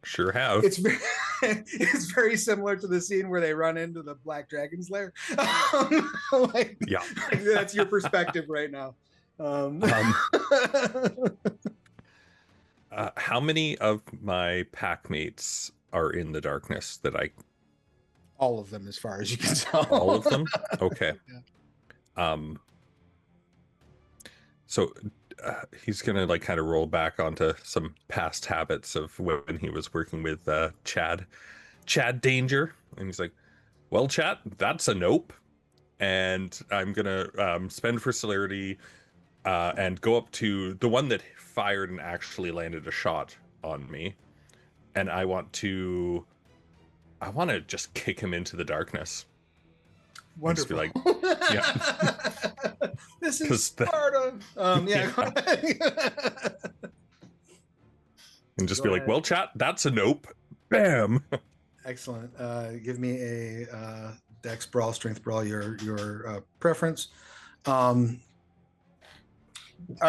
Sure have. It's very, it's very similar to the scene where they run into the Black Dragon's lair. Like, Yeah. That's your perspective right now. How many of my pack mates are in the darkness that I? All of them, as far as you can tell. All of them? Okay. Yeah. So he's gonna like kind of roll back onto some past habits of when he was working with Chad Danger, and he's like, "Well, Chad, that's a nope." And I'm gonna spend for celerity and go up to the one that fired and actually landed a shot on me, and I want to just kick him into the darkness. Wonderful. Just be like, yeah. This is 'Cause the- Sparta. Yeah. Go ahead. And just Go be like, ahead. "Well, chat, that's a nope." Bam. Excellent. Give me a Dex brawl, strength brawl, your preference. Are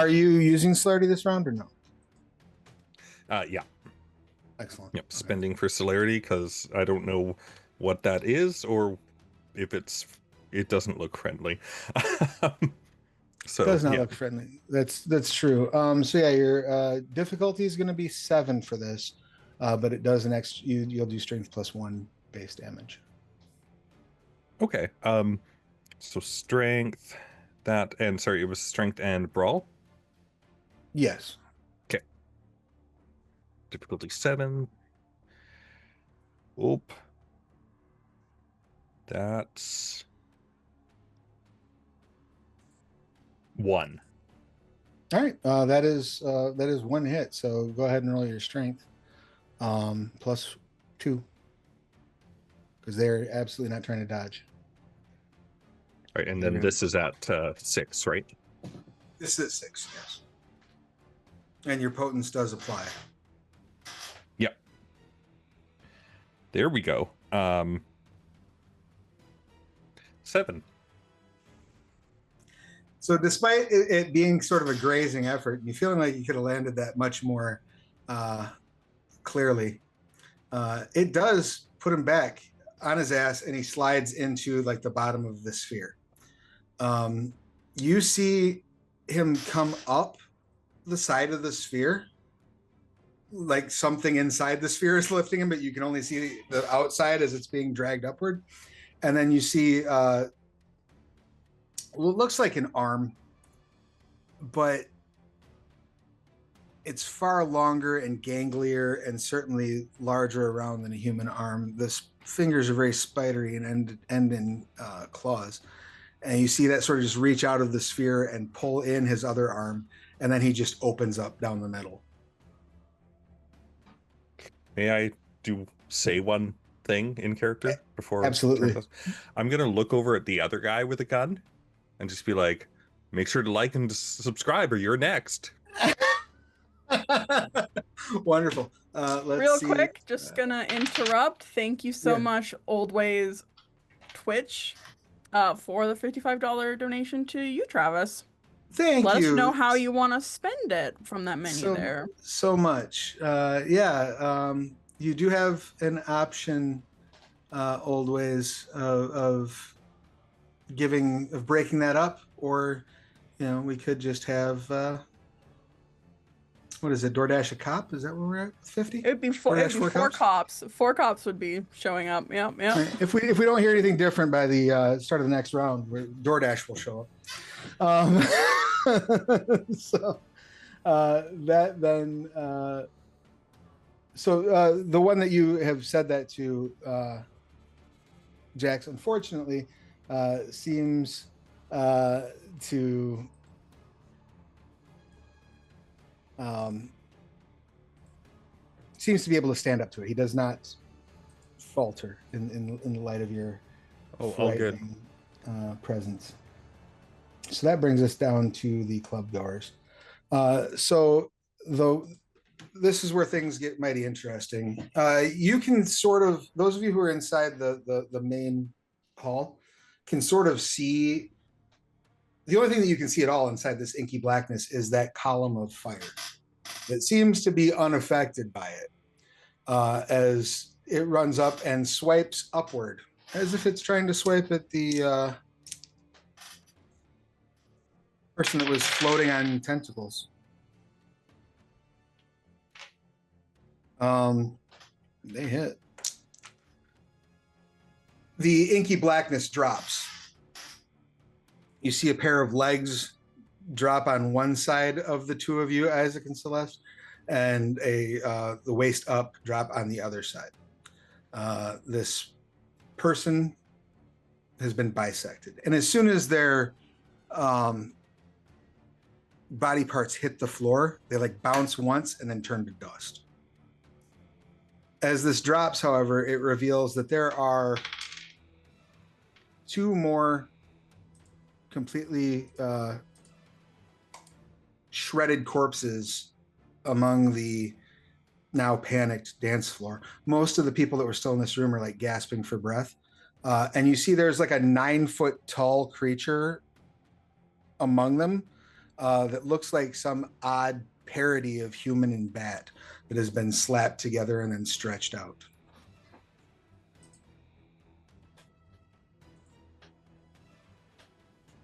you using celerity this round or no? Yeah. Excellent. Yep. Okay. Spending for celerity because I don't know what that is or if it doesn't look friendly. So It does not yeah. look friendly. That's true. So yeah, your difficulty is going to be 7 for this, but it does you'll do strength +1 base damage. Okay. So strength, and sorry, it was strength and brawl. Yes. Difficulty 7. Oop. That's 1. All right. That is 1 hit. So go ahead and roll your strength, +2, because they're absolutely not trying to dodge. Right, and then this is at 6, right? This is 6. Yes. And your potence does apply. Yep. There we go. 7. So despite it being sort of a grazing effort, you feeling like you could have landed that much more clearly, it does put him back on his ass, and he slides into like the bottom of the sphere. You see him come up the side of the sphere, like something inside the sphere is lifting him, but you can only see the outside as it's being dragged upward. And then you see what looks like an arm, but it's far longer and ganglier and certainly larger around than a human arm. The fingers are very spidery and end in claws. And you see that sort of just reach out of the sphere and pull in his other arm, and then he just opens up down the middle. May I say one thing in character before? Absolutely. I'm gonna look over at the other guy with a gun and just be like, "Make sure to like and subscribe, or you're next." Wonderful. Let's Real see. quick, just gonna interrupt. Thank you so Yeah. much, Old Ways Twitch, for the $55 donation to you, Travis. Thank Let you. us know how you want to spend it from that menu there. So much. You do have an option, Old Ways, of breaking that up, or we could just have what is it, DoorDash a cop? Is that where we're at? 50? It would be four cops. 4 cops would be showing up. Yep. Right. If we don't hear anything different by the start of the next round, DoorDash will show up. So the one that you have said that to, Jax, unfortunately, seems to be able to stand up to it. He does not falter in the light of your all good presence. So that brings us down to the club doors. So this is where things get mighty interesting. You can sort of, those of you who are inside the main hall can sort of see. The only thing that you can see at all inside this inky blackness is that column of fire that seems to be unaffected by it as it runs up and swipes upward, as if it's trying to swipe at the person that was floating on tentacles. They hit. The inky blackness drops. You see a pair of legs drop on one side of the two of you, Isaac and Celeste, and the waist up drop on the other side. This person has been bisected, and as soon as their body parts hit the floor, they like bounce once and then turn to dust. As this drops, however, it reveals that there are two more completely shredded corpses among the now panicked dance floor. Most of the people that were still in this room are like gasping for breath. And you see there's like a 9-foot tall creature among them that looks like some odd parody of human and bat that has been slapped together and then stretched out.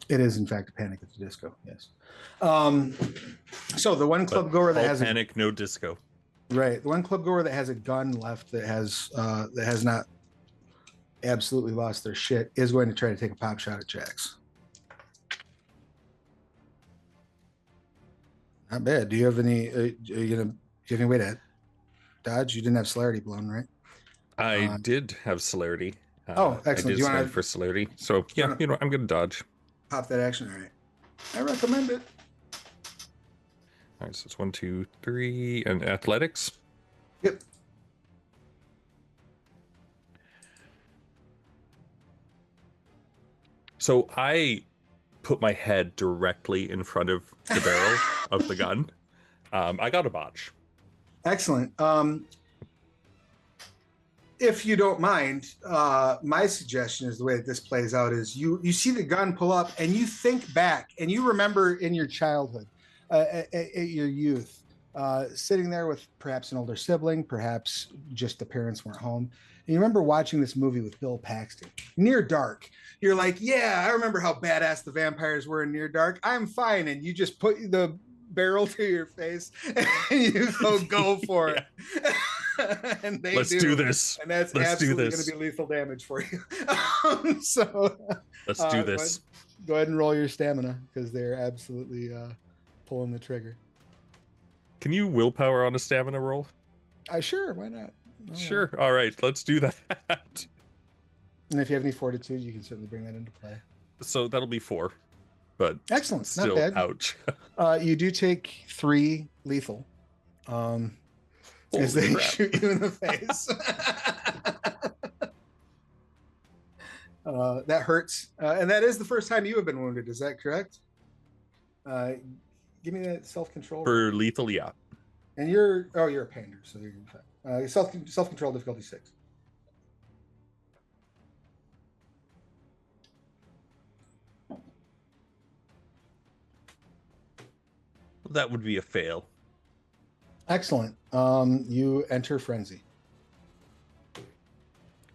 It is, in fact, a Panic at the Disco. Yes. So the one club goer that has panic, no disco. Right, the one club goer that has a gun left that has not absolutely lost their shit is going to try to take a pop shot at Jax. Not bad. Do you have any? Do you have any way to dodge? You didn't have celerity blown, right? I did have celerity. Excellent. I Do did you spend wanna- for celerity. So yeah, I'm gonna dodge. Pop that action. All right. I recommend it. All right, so it's 1, 2, 3, and athletics. Yep. So I put my head directly in front of the barrel of the gun. I got a botch. Excellent. If you don't mind, my suggestion is the way that this plays out is you see the gun pull up and you think back and you remember in your childhood, at your youth, sitting there with perhaps an older sibling, perhaps just the parents weren't home. And you remember watching this movie with Bill Paxton, Near Dark. You're like, yeah, I remember how badass the vampires were in Near Dark. I'm fine. And you just put the barrel to your face and you go for it. And they Let's do this. And that's Let's do absolutely this. going to be lethal damage for you. So Let's do this. Go ahead and roll your stamina because they're absolutely pulling the trigger. Can you willpower on a stamina roll? Sure, why not? Sure. All right, let's do that. And if you have any fortitude, you can certainly bring that into play. So that'll be 4, but Excellent, still, not bad. ouch. You do take 3 lethal. As they Holy crap. shoot you in the face. That hurts. And that is the first time you have been wounded. Is that correct? Give me that self-control. For lethal, yeah. And you're a pander, so you're fine. Self-control difficulty 6. That would be a fail. Excellent. You enter frenzy.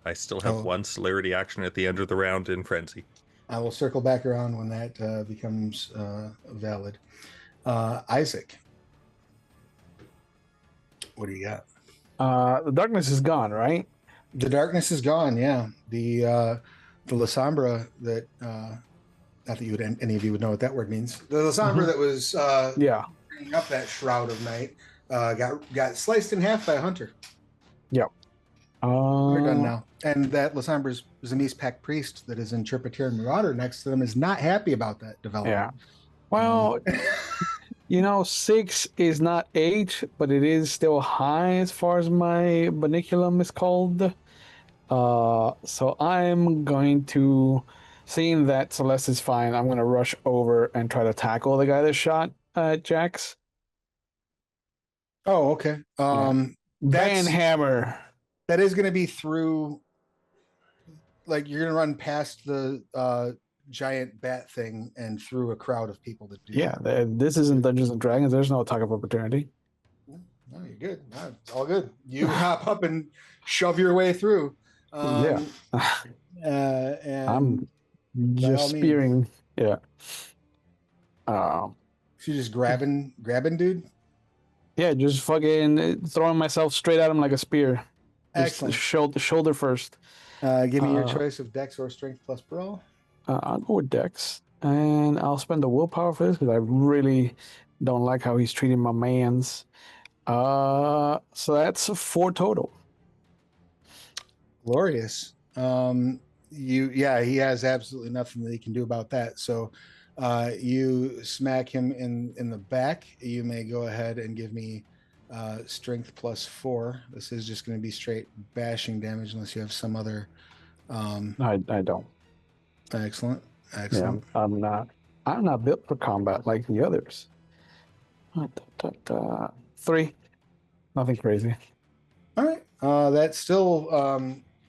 I still have one celerity action at the end of the round in frenzy. I will circle back around when that becomes valid. Isaac, what do you got? The darkness is gone, right? The darkness is gone. Yeah, the La Sombra that not that you would any of you would know what that word means. The La Sombra that was bringing up that shroud of night got sliced in half by a hunter. Yep. We're done now. And that La Sombra's Zamis Pack priest that is in Chirpatir Marauder next to them is not happy about that development. Yeah. Well, 6 is not 8, but it is still high as far as my baniculum is called. So I'm going to, seeing that Celeste is fine, I'm going to rush over and try to tackle the guy that shot Jax. Oh, okay. Van Hammer. That is going to be through like you're gonna run past the giant bat thing and through a crowd of people that do Yeah, that. this isn't Dungeons and Dragons. There's no attack of opportunity. No, you're good. No, it's all good. You hop up and shove your way through. Yeah. And I'm by all just means. spearing. Yeah. She just grabbing, dude. Yeah, just fucking throwing myself straight at him like a spear. Just Excellent. shoulder first. Give me your choice of Dex or Strength plus Brawl. I'll go with Dex, and I'll spend the willpower for this because I really don't like how he's treating my mans. So that's 4 total. Glorious. He has absolutely nothing that he can do about that. So you smack him in the back. You may go ahead and give me strength plus 4. This is just going to be straight bashing damage unless you have some other I don't. Excellent. Yeah, I'm not built for combat like the others. 3. Nothing crazy. All right. That's still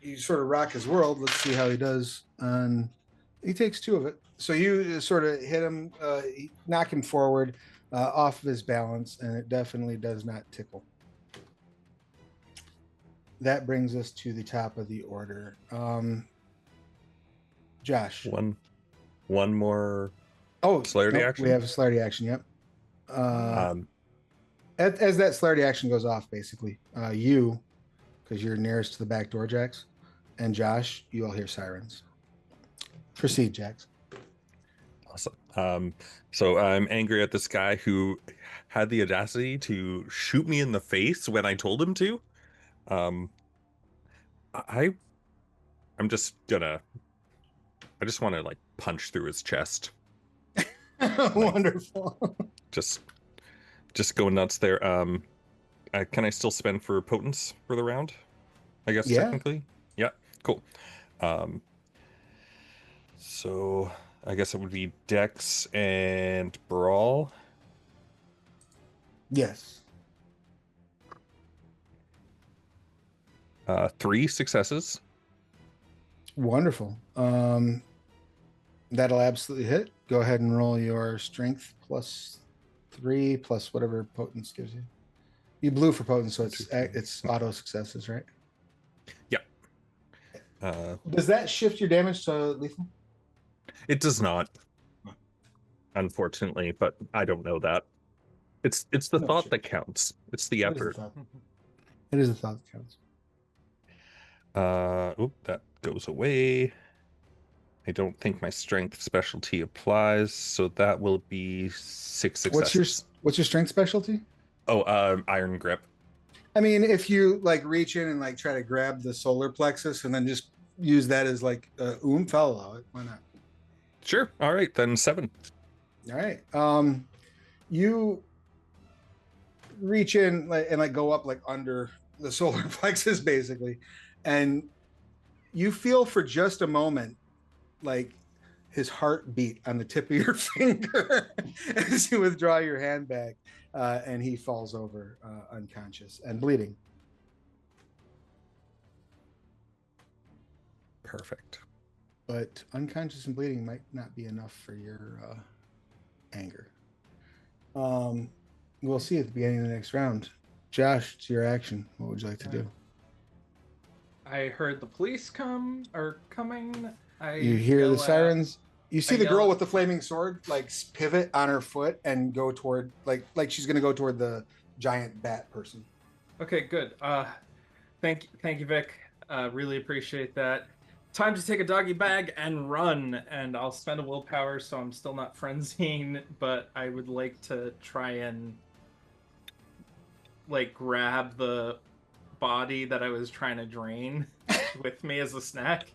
you sort of rock his world. Let's see how he does. He takes 2 of it. So you sort of hit him, knock him forward off of his balance, and it definitely does not tickle. That brings us to the top of the order. Josh. One more. Oh, celerity action. We have a celerity action. Yep. As that celerity action goes off, basically, you, because you're nearest to the back door, Jax, and Josh, you all hear sirens. Proceed, Jax. Awesome. So I'm angry at this guy who had the audacity to shoot me in the face when I told him to. I just want to like punch through his chest. Wonderful. Just go nuts there. Can I still spend for potence for the round? I guess technically. Yeah, cool. So I guess it would be Dex and Brawl. Yes. 3 successes. Wonderful. That'll absolutely hit. Go ahead and roll your strength plus 3 plus whatever potence gives you. You blew for potence, so it's auto successes, right? Yeah. Does that shift your damage to lethal? It does not, unfortunately, but I don't know that. It's the thought that counts. It's the effort. It is the thought that counts. That goes away. I don't think my strength specialty applies, so that will be 6 successes. What's your strength specialty? Oh, iron grip. I mean, if you like reach in and like try to grab the solar plexus and then just use that as like oomph, I'll allow it. Why not? Sure. All right, then 7. All right. You reach in and like go up like under the solar plexus basically, and you feel for just a moment like his heartbeat on the tip of your finger as you withdraw your hand back, and he falls over unconscious and bleeding. Perfect. But unconscious and bleeding might not be enough for your anger. We'll see at the beginning of the next round. Josh, it's your action. What would you like to do? I heard the police coming. You hear the sirens. You see the girl with the flaming sword like pivot on her foot and go toward like she's gonna go toward the giant bat person. Okay, good. Thank you, Vic. Really appreciate that. Time to take a doggy bag and run, and I'll spend a willpower, so I'm still not frenzying, but I would like to try and like grab the body that I was trying to drain with me as a snack.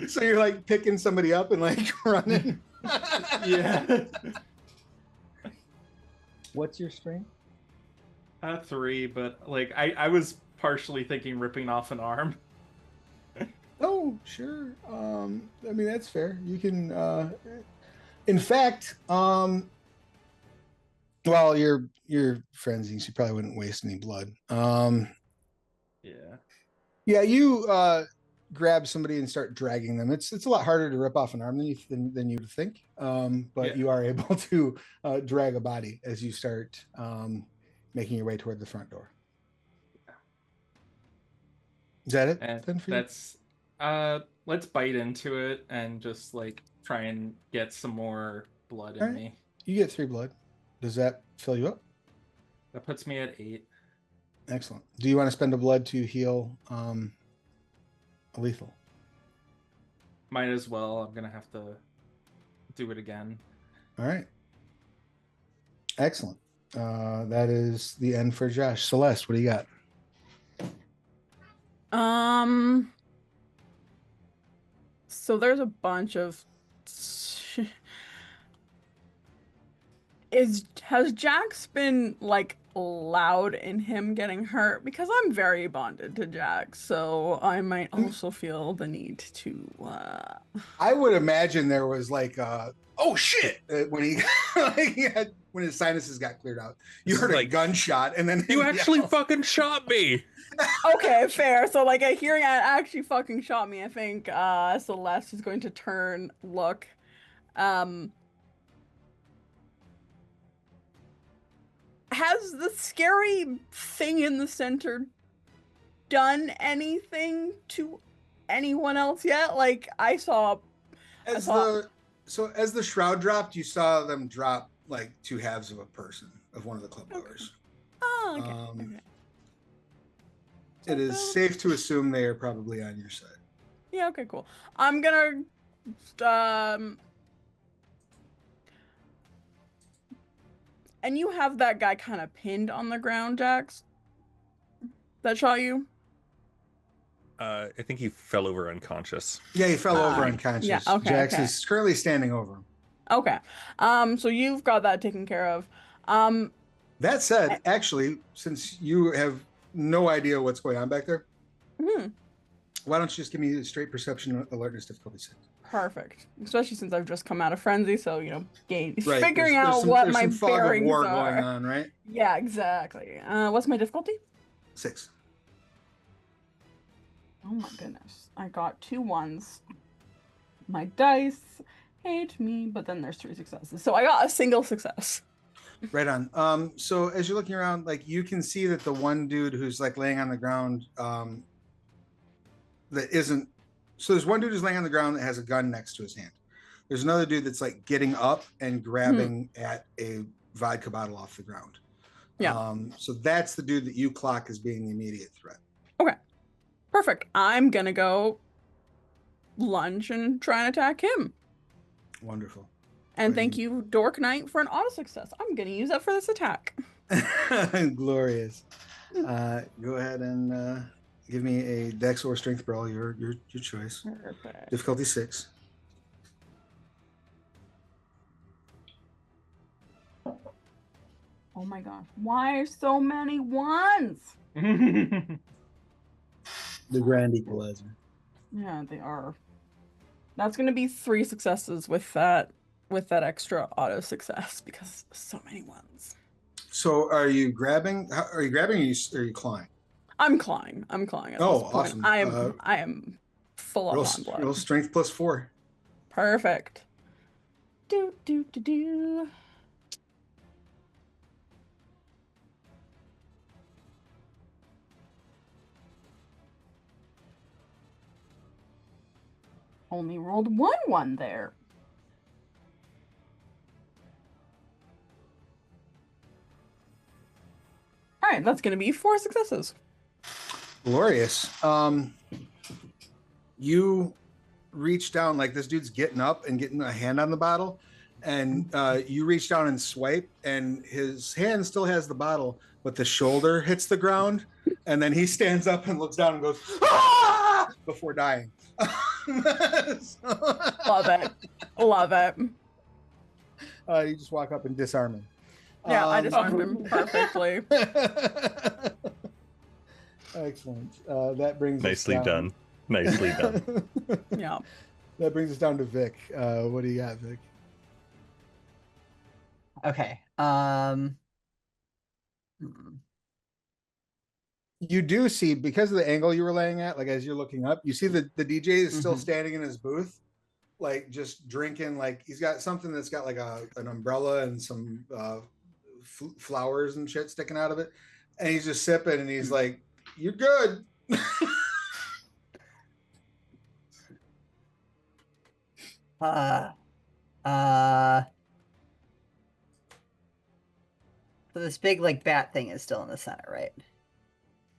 So you're like picking somebody up and like running. Yeah. What's your strength? 3, but like I was partially thinking ripping off an arm. Oh, sure. I mean, that's fair. You can, in fact, well, you're frenzying, so you probably wouldn't waste any blood. Yeah. Yeah, you grab somebody and start dragging them. It's a lot harder to rip off an arm than you'd think, but you are able to drag a body as you start making your way toward the front door. Is that it? And then for you? that's let's bite into it and just like try and get some more blood in Alright. me. You get 3 blood. Does that fill you up? That puts me at 8. Excellent. Do you want to spend a blood to heal a lethal? Might as well. I'm gonna have to do it again. All right. Excellent. That is the end for Josh. Celeste, what do you got? So there's a bunch of. Has Jax been like loud in him getting hurt? Because I'm very bonded to Jax, so I might also feel the need to. I would imagine there was like, oh shit, when he when his sinuses got cleared out. You heard a gunshot, and then you actually fucking shot me. Okay, fair. So like a hearing actually fucking shot me. I think Celeste is going to look. Has the scary thing in the center done anything to anyone else yet? Like I saw as the shroud dropped, you saw them drop like 2 halves of a person of one of the club goers. Oh, okay. Okay. It is safe to assume they are probably on your side. Yeah, okay, cool. I'm gonna and you have that guy kind of pinned on the ground, Jax? That shot you? I think he fell over unconscious. Yeah, he fell over unconscious. Yeah, okay, Jax is currently standing over him. Okay. So you've got that taken care of. That said, actually, since you have no idea what's going on back there, why don't you just give me a straight perception alertness difficulty 6? Perfect. Especially since I've just come out of frenzy, so Right. figuring out what my fog of bearings war are. going on, right? Yeah, exactly. What's my difficulty? 6. Oh my goodness. I got 2 1s. My dice hate me, but then there's 3 successes. So I got a single success. Right on. So as you're looking around, like you can see that the one dude who's like laying on the ground, so there's one dude who's laying on the ground that has a gun next to his hand. There's another dude that's like getting up and grabbing at a vodka bottle off the ground. Yeah. So that's the dude that you clock as being the immediate threat. Okay. Perfect. I'm gonna go lunge and try and attack him. Wonderful. And thank you, Dork Knight, for an auto success. I'm gonna use that for this attack. Glorious. Go ahead and give me a dex or strength brawl, your choice. Perfect. Difficulty 6. Oh my gosh. Why are so many 1s? The grand equalizer. Yeah, they are. That's gonna be 3 successes with that extra auto success because so many 1s. So are you grabbing? Are you grabbing or are you clawing? I'm clawing. At this point. Awesome. I am full on blood. Roll strength plus 4. Perfect. Do. Only rolled 1 there. All right, that's going to be 4 successes. Glorious. You reach down, like this dude's getting up and getting a hand on the bottle, and you reach down and swipe, and his hand still has the bottle, but the shoulder hits the ground, and then he stands up and looks down and goes, "Ah!" before dying. Love it. You just walk up and disarm him. Yeah, I disarmed him perfectly. Excellent. That brings Nicely us down. done. Nicely done. Yeah. That brings us down to Vic. What do you got, Vic? Okay. You do see, because of the angle you were laying at, like as you're looking up, you see the DJ is still standing in his booth, like just drinking. Like he's got something that's got like an umbrella and some flowers and shit sticking out of it, and he's just sipping, and he's like, "You're good." So this big like bat thing is still in the center, right?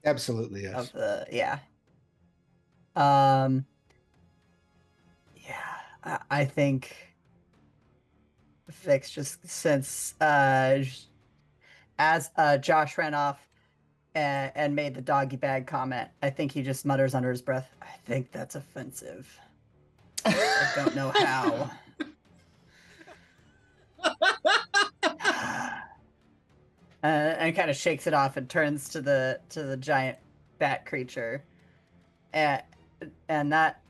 Absolutely, yes. Of the yeah. I think Vix just since as Josh ran off and made the doggy bag comment, I think he just mutters under his breath, "I think that's offensive. I don't know how." And kind of shakes it off and turns to the giant bat creature, and that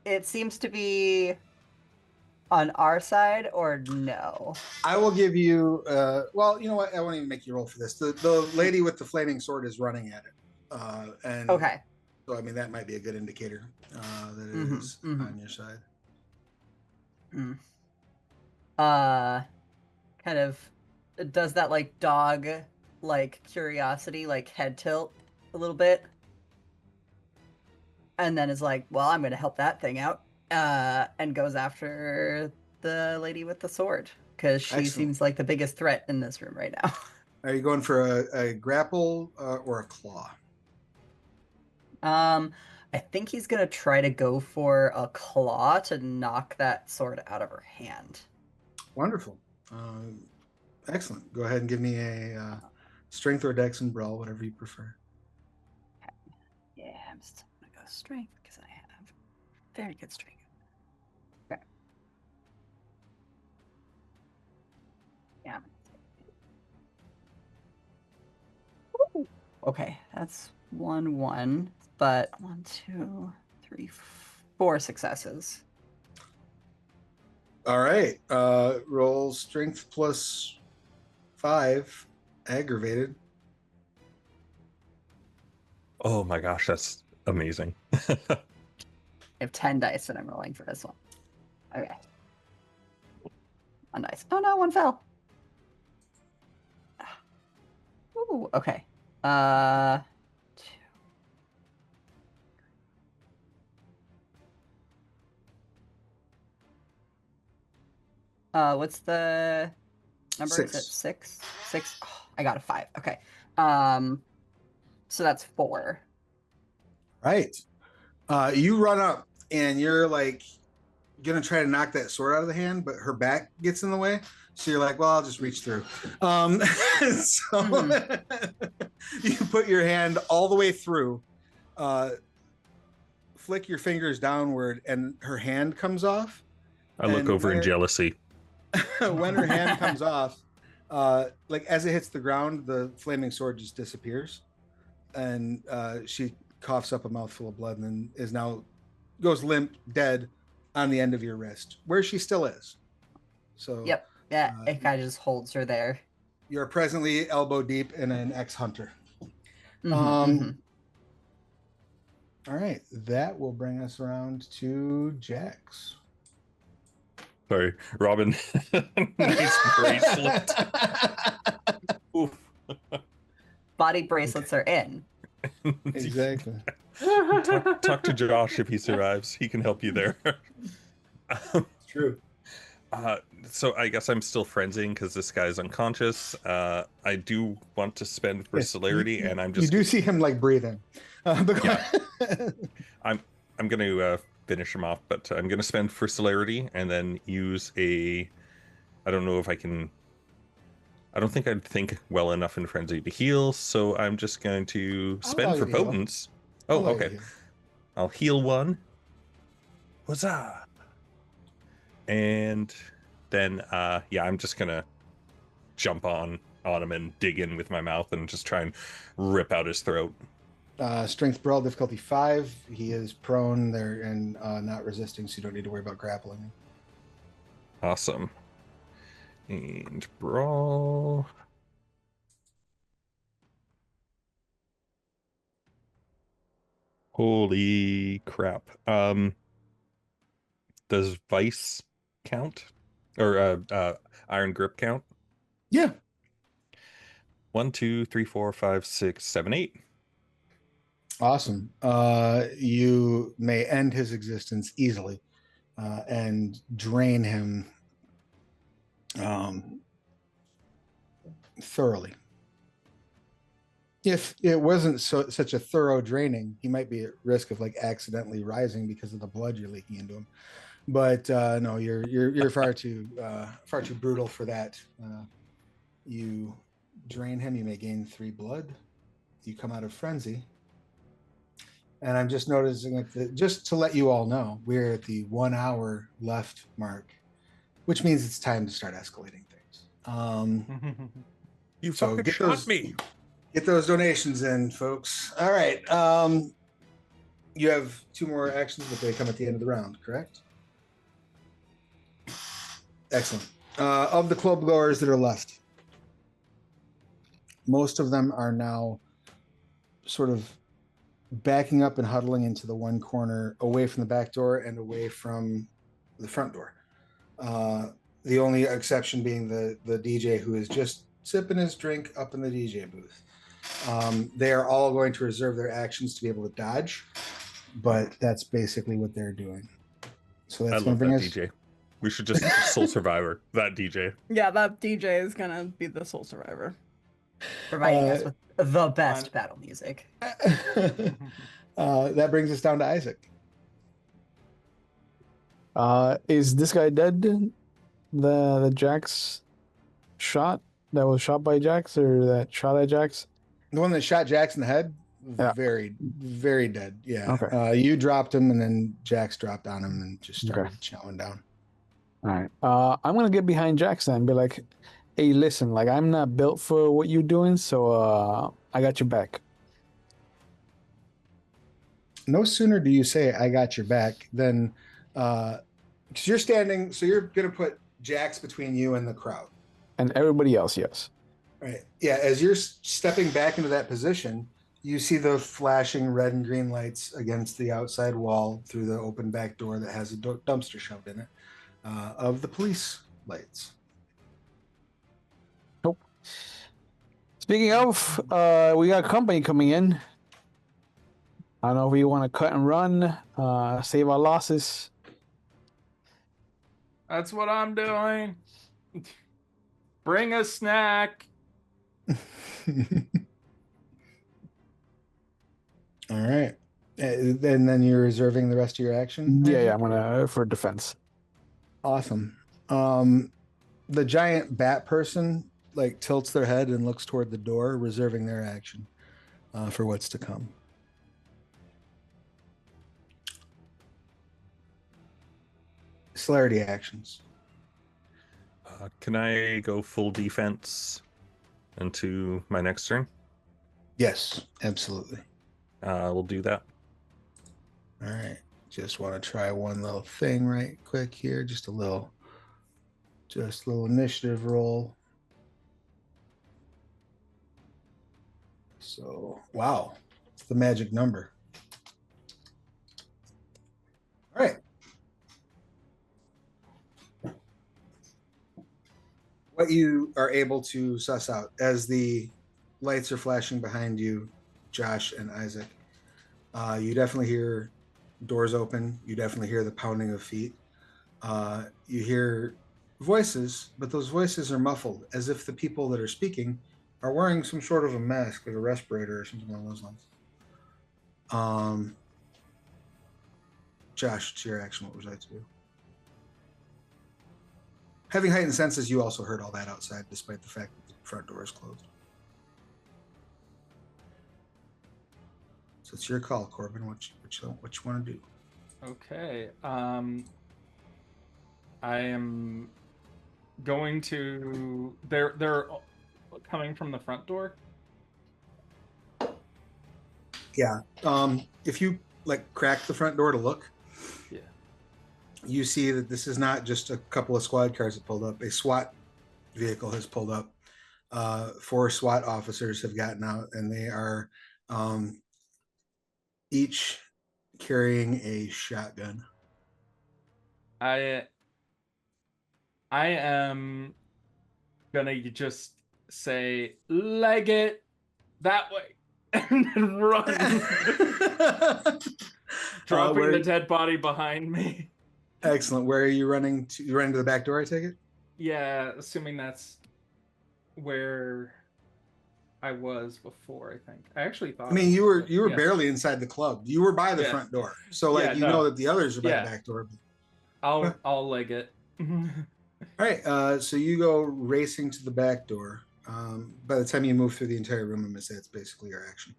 it seems to be on our side, or no? I will give you. Well, you know what? I won't even make you roll for this. The lady with the flaming sword is running at it, and Okay. So I mean that might be a good indicator that it is on your side. Kind of does that like dog like curiosity like head tilt a little bit, and then is like, well, I'm gonna help that thing out, and goes after the lady with the sword because she seems like the biggest threat in this room right now. Are you going for a grapple or a claw? I think he's gonna try to go for a claw to knock that sword out of her hand. Wonderful. Excellent. Go ahead and give me a strength or dex and brawl, whatever you prefer. Yeah, I'm still gonna go strength because I have very good strength. Okay. Yeah. Ooh. Okay, that's 1-1, but 1, 2, 3, 4 successes. All right. Roll strength plus 5, aggravated. Oh my gosh, that's amazing. I have 10 dice that I'm rolling for this one. Okay. 1 dice. Oh no, 1 fell. Ooh, okay. 2. What's the number? 6. Is it 6? 6. Oh, I got a 5. Okay. So that's 4. Right. You run up and you're like gonna try to knock that sword out of the hand, but her back gets in the way. So you're like, well, I'll just reach through. You put your hand all the way through, flick your fingers downward, and her hand comes off. I look over in jealousy. When her hand comes off, like as it hits the ground, the flaming sword just disappears, and she coughs up a mouthful of blood, and then goes limp, dead, on the end of your wrist, where she still is. So yep, yeah, it kind of just holds her there. You're presently elbow deep in an ex-hunter. All right, that will bring us around to Jax. Sorry, Robin. Nice bracelet. Oof. Body bracelets are in. Exactly. Talk to Josh if he survives. He can help you there. It's true. So I guess I'm still frenzying because this guy's unconscious. I do want to spend for celerity, and I'm just. You do see him like breathing. Yeah. I'm going to finish him off, but I'm going to spend for celerity and then use a. I don't know if I can. I don't think I'd think well enough in frenzy to heal, so I'm just going to spend for potence. Oh, okay. I'll heal 1. Huzzah! And then, yeah, I'm just gonna jump on him and dig in with my mouth and just try and rip out his throat. Strength brawl difficulty 5. He is prone there and not resisting, so you don't need to worry about grappling. Awesome. And brawl. Holy crap. Does Vice count? Or Iron Grip count? Yeah. 1, 2, 3, 4, 5, 6, 7, 8. Awesome. You may end his existence easily and drain him thoroughly. If it wasn't such a thorough draining, he might be at risk of like accidentally rising because of the blood you're leaking into him. But no, you're far too brutal for that. You drain him. You may gain 3 blood. You come out of frenzy. And I'm just noticing that just to let you all know, we're at the 1 hour left mark, which means it's time to start escalating things. You So fucking get shot those- me. Get those donations in, folks. All right. You have 2 more actions, but they come at the end of the round, correct? Excellent. Of the club goers that are left, most of them are now sort of backing up and huddling into the one corner away from the back door and away from the front door. The only exception being the DJ, who is just sipping his drink up in the DJ booth. They are all going to reserve their actions to be able to dodge, but that's basically what they're doing. So I that's going love to that bring us. DJ. We should just Soul Survivor that DJ. Yeah, that DJ is gonna be the sole survivor. Providing us with the best battle music. That brings us down to Isaac. Is this guy dead? The Jax shot that was shot by Jax, or that shot at Jax? The one that shot Jax in the head, Yeah. very, very dead. Yeah. Okay. You dropped him, and then Jax dropped on him and just started chowing down. All right. I'm gonna get behind Jax then and be like, "Hey, listen, like I'm not built for what you're doing, so I got your back." No sooner do you say "I got your back" than because you're standing, so you're gonna put Jax between you and the crowd. And everybody else, yes. Right. Yeah. As you're stepping back into that position, you see the flashing red and green lights against the outside wall through the open back door that has a dumpster shoved in it of the police lights. Nope. Speaking of, we got company coming in. I don't know if we want to cut and run, save our losses. That's what I'm doing. Bring a snack. All right. And then you're reserving the rest of your action? Yeah, I'm gonna for defense. Awesome. The giant bat person like tilts their head and looks toward the door, reserving their action for what's to come. Celerity actions. Can I go full defense into my next turn? Yes, absolutely. We'll do that. All right. Just want to try one little thing right quick here. Just a little initiative roll. So, wow. It's the magic number. All right. What you are able to suss out as the lights are flashing behind you, Josh and Isaac, you definitely hear doors open. You definitely hear the pounding of feet. You hear voices, but those voices are muffled, as if the people that are speaking are wearing some sort of a mask, like a respirator or something along those lines. Josh, it's your action. What would you like to do? Having heightened senses, you also heard all that outside, despite the fact that the front door is closed. So it's your call, Corbin. What you want to do? Okay. I am going to. They're coming from the front door. Yeah. If you like crack the front door to look, Yeah. you see that this is not just a couple of squad cars that pulled up. A SWAT vehicle has pulled up. 4 SWAT officers have gotten out, and they are each carrying a shotgun. I am gonna just say, leg it that way, and then run, dropping the dead body behind me. Excellent. Where are you running to? You running to the back door, I take it? Yeah, assuming that's where I was before, I think. I actually thought. I mean, you were yeah. barely inside the club. You were by the front door, so like know that the others are by the back door. I'll leg it. All right. So you go racing to the back door. By the time you move through the entire room, I'm gonna say it's basically your action.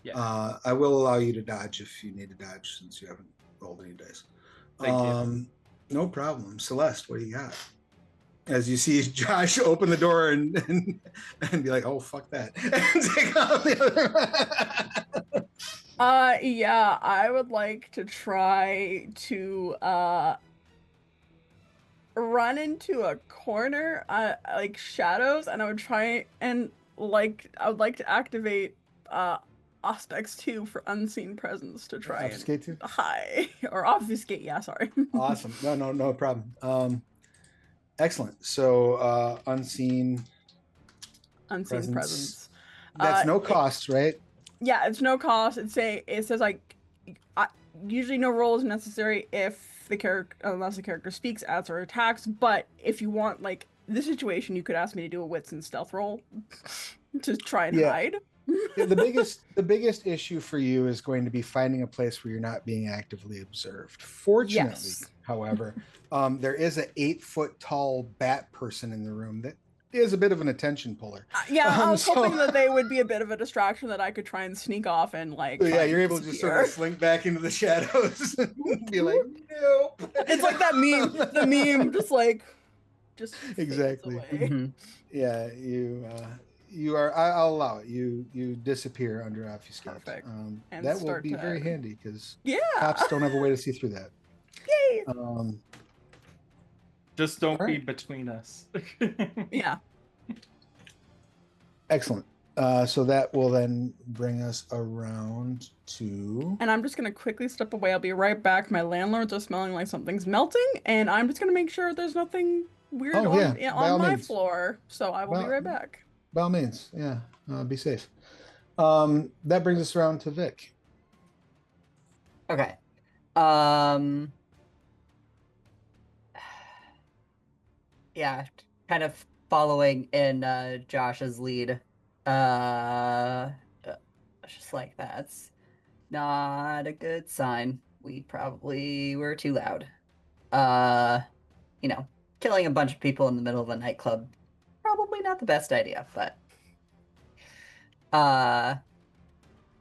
Yeah. I will allow you to dodge if you need to dodge since you haven't rolled any dice. Thank you. No problem. Celeste, what do you got? As you see Josh open the door and be like, "Oh, fuck that," and take off the other. Yeah, I would like to try to run into a corner, like shadows, and I would try and I would like to activate Aspects 2 for unseen presence to try obfuscate and hide or obfuscate. Yeah, sorry. Awesome. No problem. Excellent. So unseen presence. That's no cost, right? Yeah, it's no cost. It says like usually no roll is necessary if the character unless the character speaks, adds, or attacks. But if you want like this situation, you could ask me to do a wits and stealth roll to try and hide. The biggest issue for you is going to be finding a place where you're not being actively observed. Fortunately, however, there is an 8-foot tall bat person in the room that is a bit of an attention puller. I was hoping that they would be a bit of a distraction that I could try and sneak off and like. Yeah, you're able to just sort of slink back into the shadows and be like, nope. It's like that meme. The meme, just exactly. Mm-hmm. Yeah, you are. I'll allow it. You disappear under obfuscate. Perfect. That will be very handy because cops don't have a way to see through that. Yay! Just don't be between us. Yeah. Excellent. So that will then bring us around to. And I'm just gonna quickly step away. I'll be right back. My landlords are smelling like something's melting, and I'm just gonna make sure there's nothing weird on my floor. So I will be right back. By all means, yeah. Be safe. That brings us around to Vic. Okay. Yeah, kind of following in Josh's lead. Just like that's not a good sign. We probably were too loud. Killing a bunch of people in the middle of a nightclub, probably not the best idea, but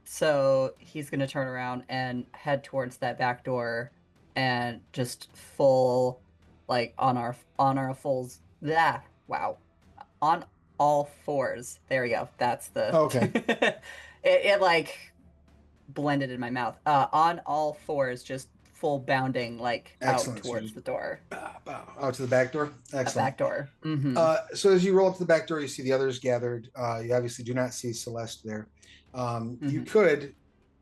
so he's gonna turn around and head towards that back door and just full on all fours. There we go. That's the okay. it like blended in my mouth. On all fours, just full bounding out towards the door. Out to the back door. Excellent. Back door. Mm-hmm. So as you roll up to the back door, you see the others gathered. You obviously do not see Celeste there. You could,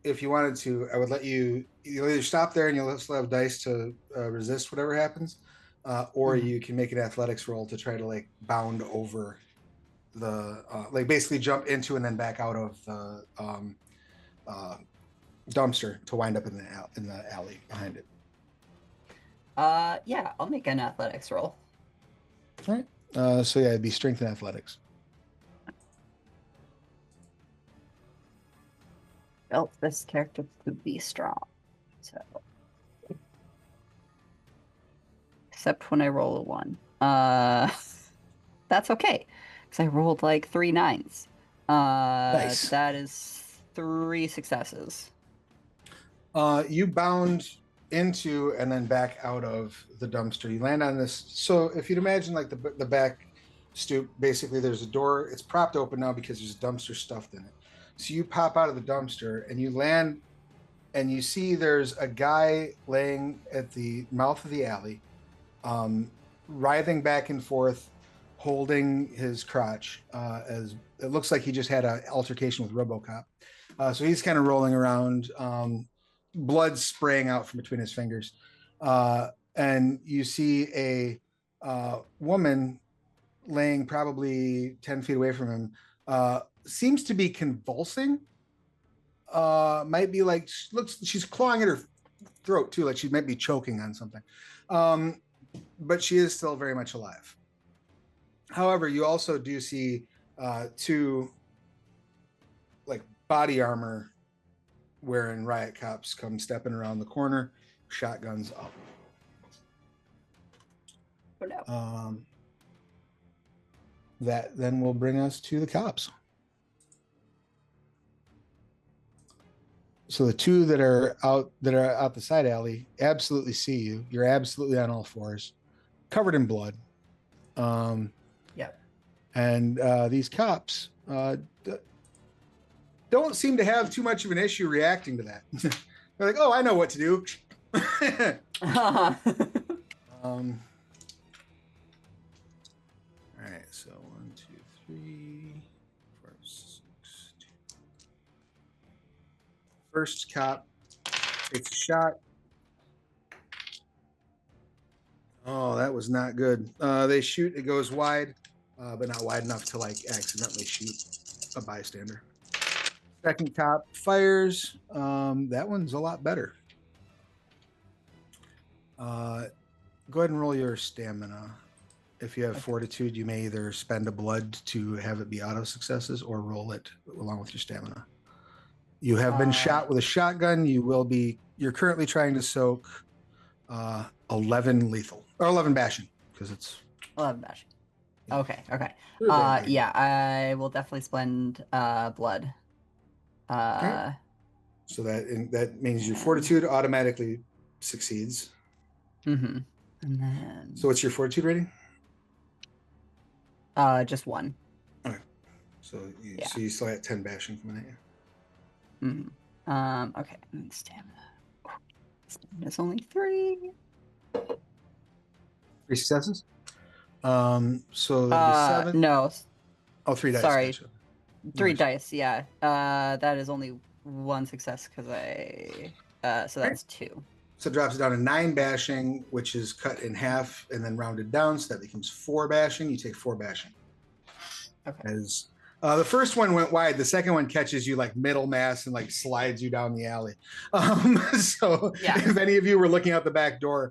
if you wanted to, I would let you'll either stop there and you'll still have dice to resist whatever happens, or you can make an athletics roll to try to bound over the basically jump into and then back out of the dumpster to wind up in the alley behind it. Yeah, I'll make an athletics roll. All right. So yeah, it'd be strength and athletics. Built this character to be strong, so except when I roll a 1. That's okay because I rolled 3 9s. Nice. That is 3 successes. You bound into and then back out of the dumpster. You land on this. So if you'd imagine the back stoop, basically there's a door. It's propped open now because there's a dumpster stuffed in it. So you pop out of the dumpster and you land and you see there's a guy laying at the mouth of the alley, writhing back and forth, holding his crotch, as it looks like he just had an altercation with RoboCop. So he's kind of rolling around. blood spraying out from between his fingers. And you see a woman laying probably 10 feet away from him, seems to be convulsing. Might be like, she's clawing at her throat too, like she might be choking on something. But she is still very much alive. However, you also do see two like body armor wearing riot cops come stepping around the corner, shotguns up. Oh, no. That then will bring us to the cops. So the two that are out the side alley absolutely see you. You're absolutely on all fours, covered in blood. Yep. And these cops don't seem to have too much of an issue reacting to that. They're like, "Oh, I know what to do." All right, so 1, 2, 3, 4, 6. First cop takes a shot. Oh, that was not good. They shoot, it goes wide, but not wide enough to like accidentally shoot a bystander. Second cop fires. That one's a lot better. Go ahead and roll your stamina. If you have fortitude, you may either spend a blood to have it be auto successes or roll it along with your stamina. You have been shot with a shotgun. You're currently trying to soak 11 lethal or 11 bashing because it's 11 bashing. Okay. Okay. Yeah, I will definitely spend blood. Okay. So that means your fortitude automatically succeeds. Mm-hmm. And then So what's your fortitude rating? just 1. Okay. So you still at 10 bashing coming at you. Mm-hmm. Okay. And stamina. Stamina's only 3. 3 successes. So the 7. No. Oh, 3 dice. Sorry. Gotcha. 3 Nice. dice. Yeah. That is only 1 success because so that's 2. So it drops it down to 9 bashing, which is cut in half and then rounded down, so that becomes 4 bashing. You take 4 bashing. Okay. As the first one went wide, the second one catches you like middle mass and like slides you down the alley. So if any of you were looking out the back door,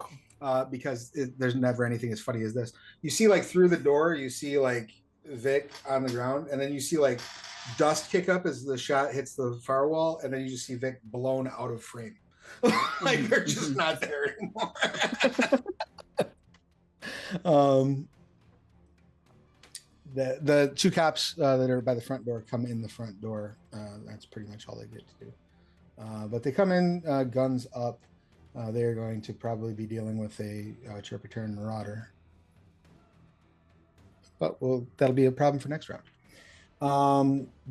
because there's never anything as funny as this, you see like through the door, you see like Vic on the ground, and then you see like dust kick up as the shot hits the far wall, and then you just see Vic blown out of frame. Like they're just not there anymore. The 2 cops that are by the front door come in the front door. That's pretty much all they get to do. But they come in guns up. They're going to probably be dealing with a Turn Marauder. But that'll be a problem for next round.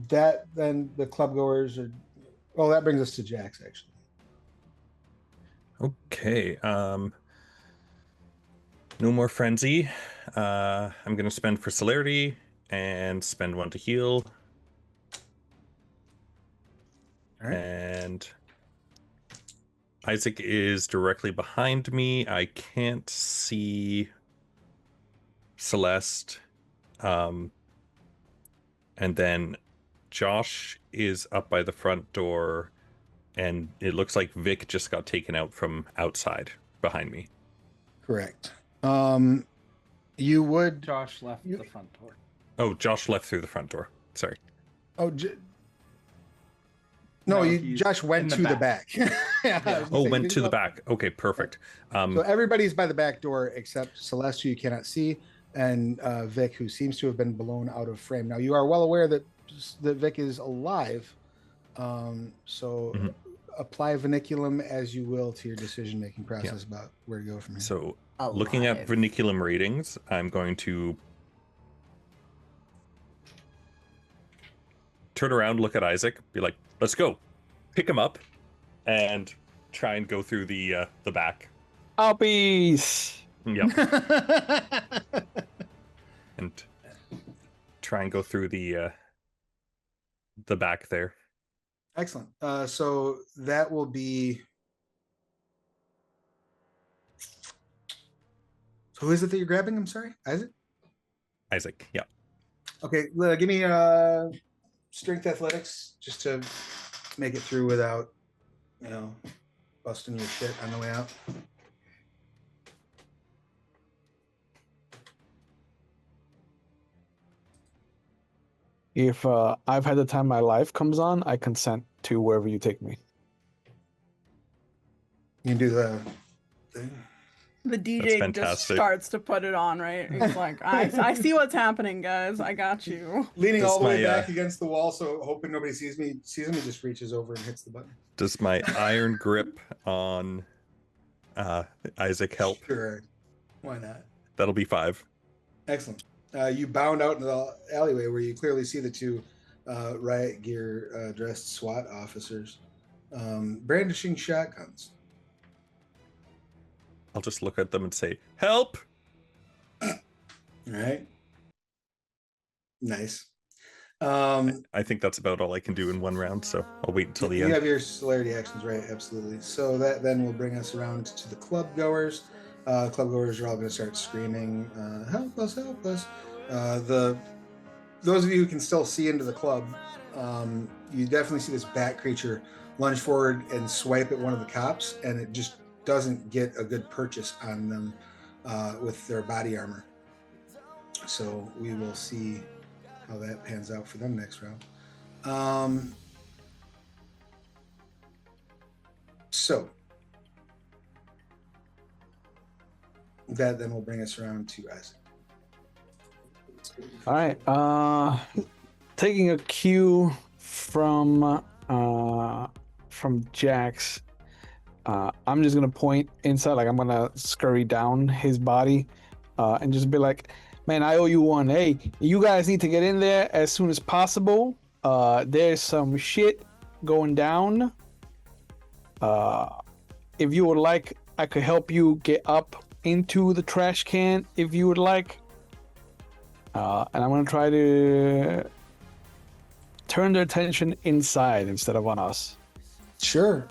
Then the club goers are. Well, that brings us to Jax actually. Okay. No more frenzy. I'm going to spend for celerity and spend 1 to heal. All right. And Isaac is directly behind me. I can't see Celeste. And then Josh is up by the front door, and it looks like Vic just got taken out from outside behind me. Correct. You would. Josh left the front door. Oh, Josh left through the front door. Sorry. Oh, Josh went to the back. Yeah. Went to the back. Okay, perfect. So everybody's by the back door except Celeste, who you cannot see, and Vic, who seems to have been blown out of frame. Now, you are well aware that Vic is alive, so apply Vinculum as you will to your decision-making process about where to go from here. So, looking at Vinculum ratings, I'm going to turn around, look at Isaac, be like, let's go. Pick him up, and try and go through the back. Uppies! Yep. And try and go through the back there. Excellent. So that will be Who is it that you're grabbing? I'm sorry, Isaac. Isaac. Yeah. Okay, give me strength athletics just to make it through without, busting your shit on the way out. If I've had the time my life comes on, I consent to wherever you take me. You can do the thing. The DJ just fantastic. starts to put it on, right? He's like, I see what's happening, guys. I got you. Leaning Does all the way my, back against the wall, so hoping nobody sees him, he just reaches over and hits the button. Does my iron grip on Isaac help? Sure. Why not? That'll be 5. Excellent. You bound out into the alleyway where you clearly see the two riot gear dressed SWAT officers brandishing shotguns. I'll just look at them and say, "Help!" All right. Nice. I think that's about all I can do in one round, so I'll wait until the you end. have your celerity actions, right? Absolutely. So that then will bring us around to the club goers. Club goers are all going to start screaming, "Help us! Help us!" Those of you who can still see into the club, you definitely see this bat creature lunge forward and swipe at one of the cops, and it just doesn't get a good purchase on them with their body armor. So we will see how that pans out for them next round. So that then will bring us around to Isaac. All right. Taking a cue from Jax, I'm just gonna point inside, like I'm gonna scurry down his body, and just be like, "Man, I owe you one. Hey, you guys need to get in there as soon as possible. There's some shit going down. If you would like, I could help you get up into the trash can if you would like. And I'm gonna try to turn their attention inside instead of on us." Sure.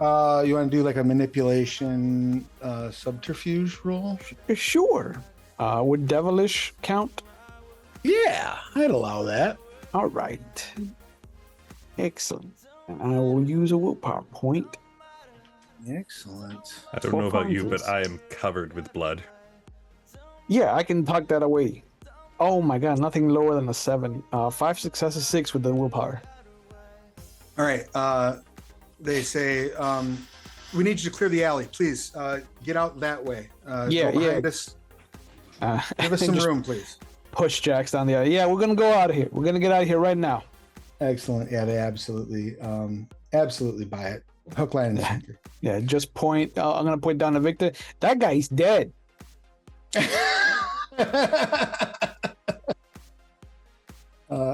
You want to do like a manipulation subterfuge roll? Sure. Would devilish count? Yeah, I'd allow that. All right. Excellent. And I will use a willpower point. Excellent. I don't 4 know about you, points. but I am covered with blood. Yeah, I can tuck that away. Oh my god, nothing lower than a 7. 5 successes, 6 with the willpower. All right. They say, we need you to clear the alley. Please get out that way. Yeah, go behind yeah. us. Give us some Just room, please. Push Jax down the alley. Yeah, we're gonna go out of here. We're gonna get out of here right now. Excellent. Yeah, they absolutely buy it. Hook, line, and sinker. Yeah, just point. I'm gonna point down to Victor. That guy's dead.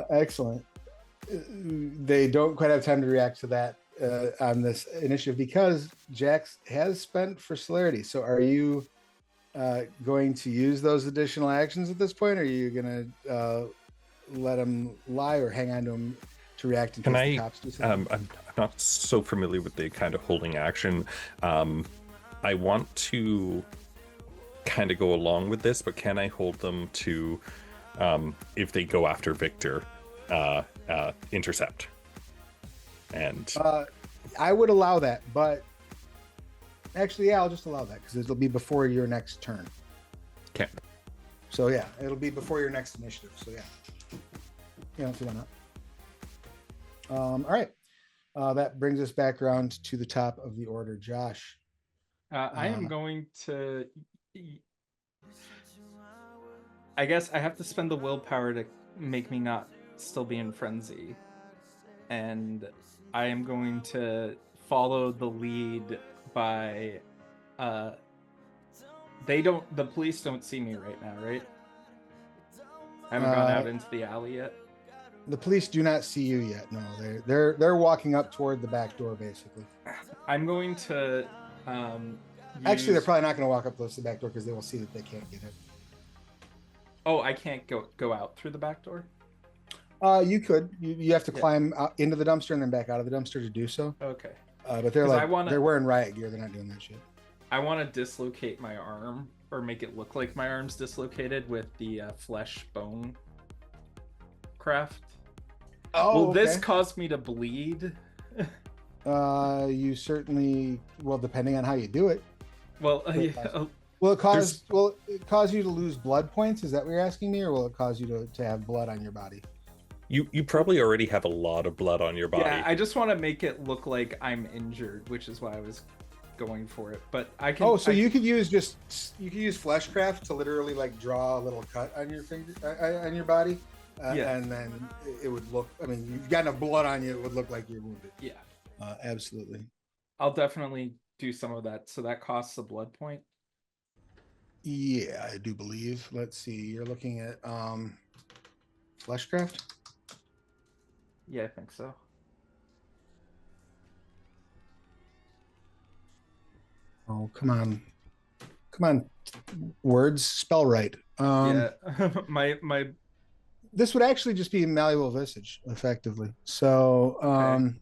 Excellent. They don't quite have time to react to that on this initiative because Jax has spent for celerity. So are you going to use those additional actions at this point? Or are you going to let him lie or hang on to him to react in case the cops do something? I'm not so familiar with the kind of holding action. I want to kind of go along with this, but can I hold them to, if they go after Victor, intercept? And I would allow that, but actually, yeah, I'll just allow that because it'll be before your next turn. okay. So yeah, it'll be before your next initiative. So yeah, if you want to. All right, that brings us back around to the top of the order, Josh. I am going to. I guess I have to spend the willpower to make me not still be in frenzy, and I am going to follow the lead by. The police don't see me right now, right? I haven't gone out into the alley yet. The police do not see you yet. No, they're walking up toward the back door, basically. I'm going to. Actually, they're probably not going to walk up close to the back door because they will see that they can't get in. Oh, I can't go out through the back door? You could. You have to climb into the dumpster and then back out of the dumpster to do so. Okay. But they're wearing riot gear. They're not doing that shit. I want to dislocate my arm or make it look like my arm's dislocated with the flesh bone craft. Oh, Will this okay. cause me to bleed? You certainly, well, depending on how you do it. Well, Will it cause- Will it cause you to lose blood points? Is that what you're asking me, or will it cause you to have blood on your body? You probably already have a lot of blood on your body. yeah, I just want to make it look like I'm injured, which is why I was going for it. But I can. Oh, so you could use fleshcraft to literally like draw a little cut on your finger on your body, Yeah. and then it would look. I mean, you've got enough blood on you; it would look like you're wounded. Yeah, Absolutely. I'll definitely do some of that. So that costs a blood point. Yeah, I do believe. Let's see. You're looking at fleshcraft. Yeah, I think so. Oh, come on, words spell right. Yeah, my. This would actually just be malleable visage, effectively. So Okay.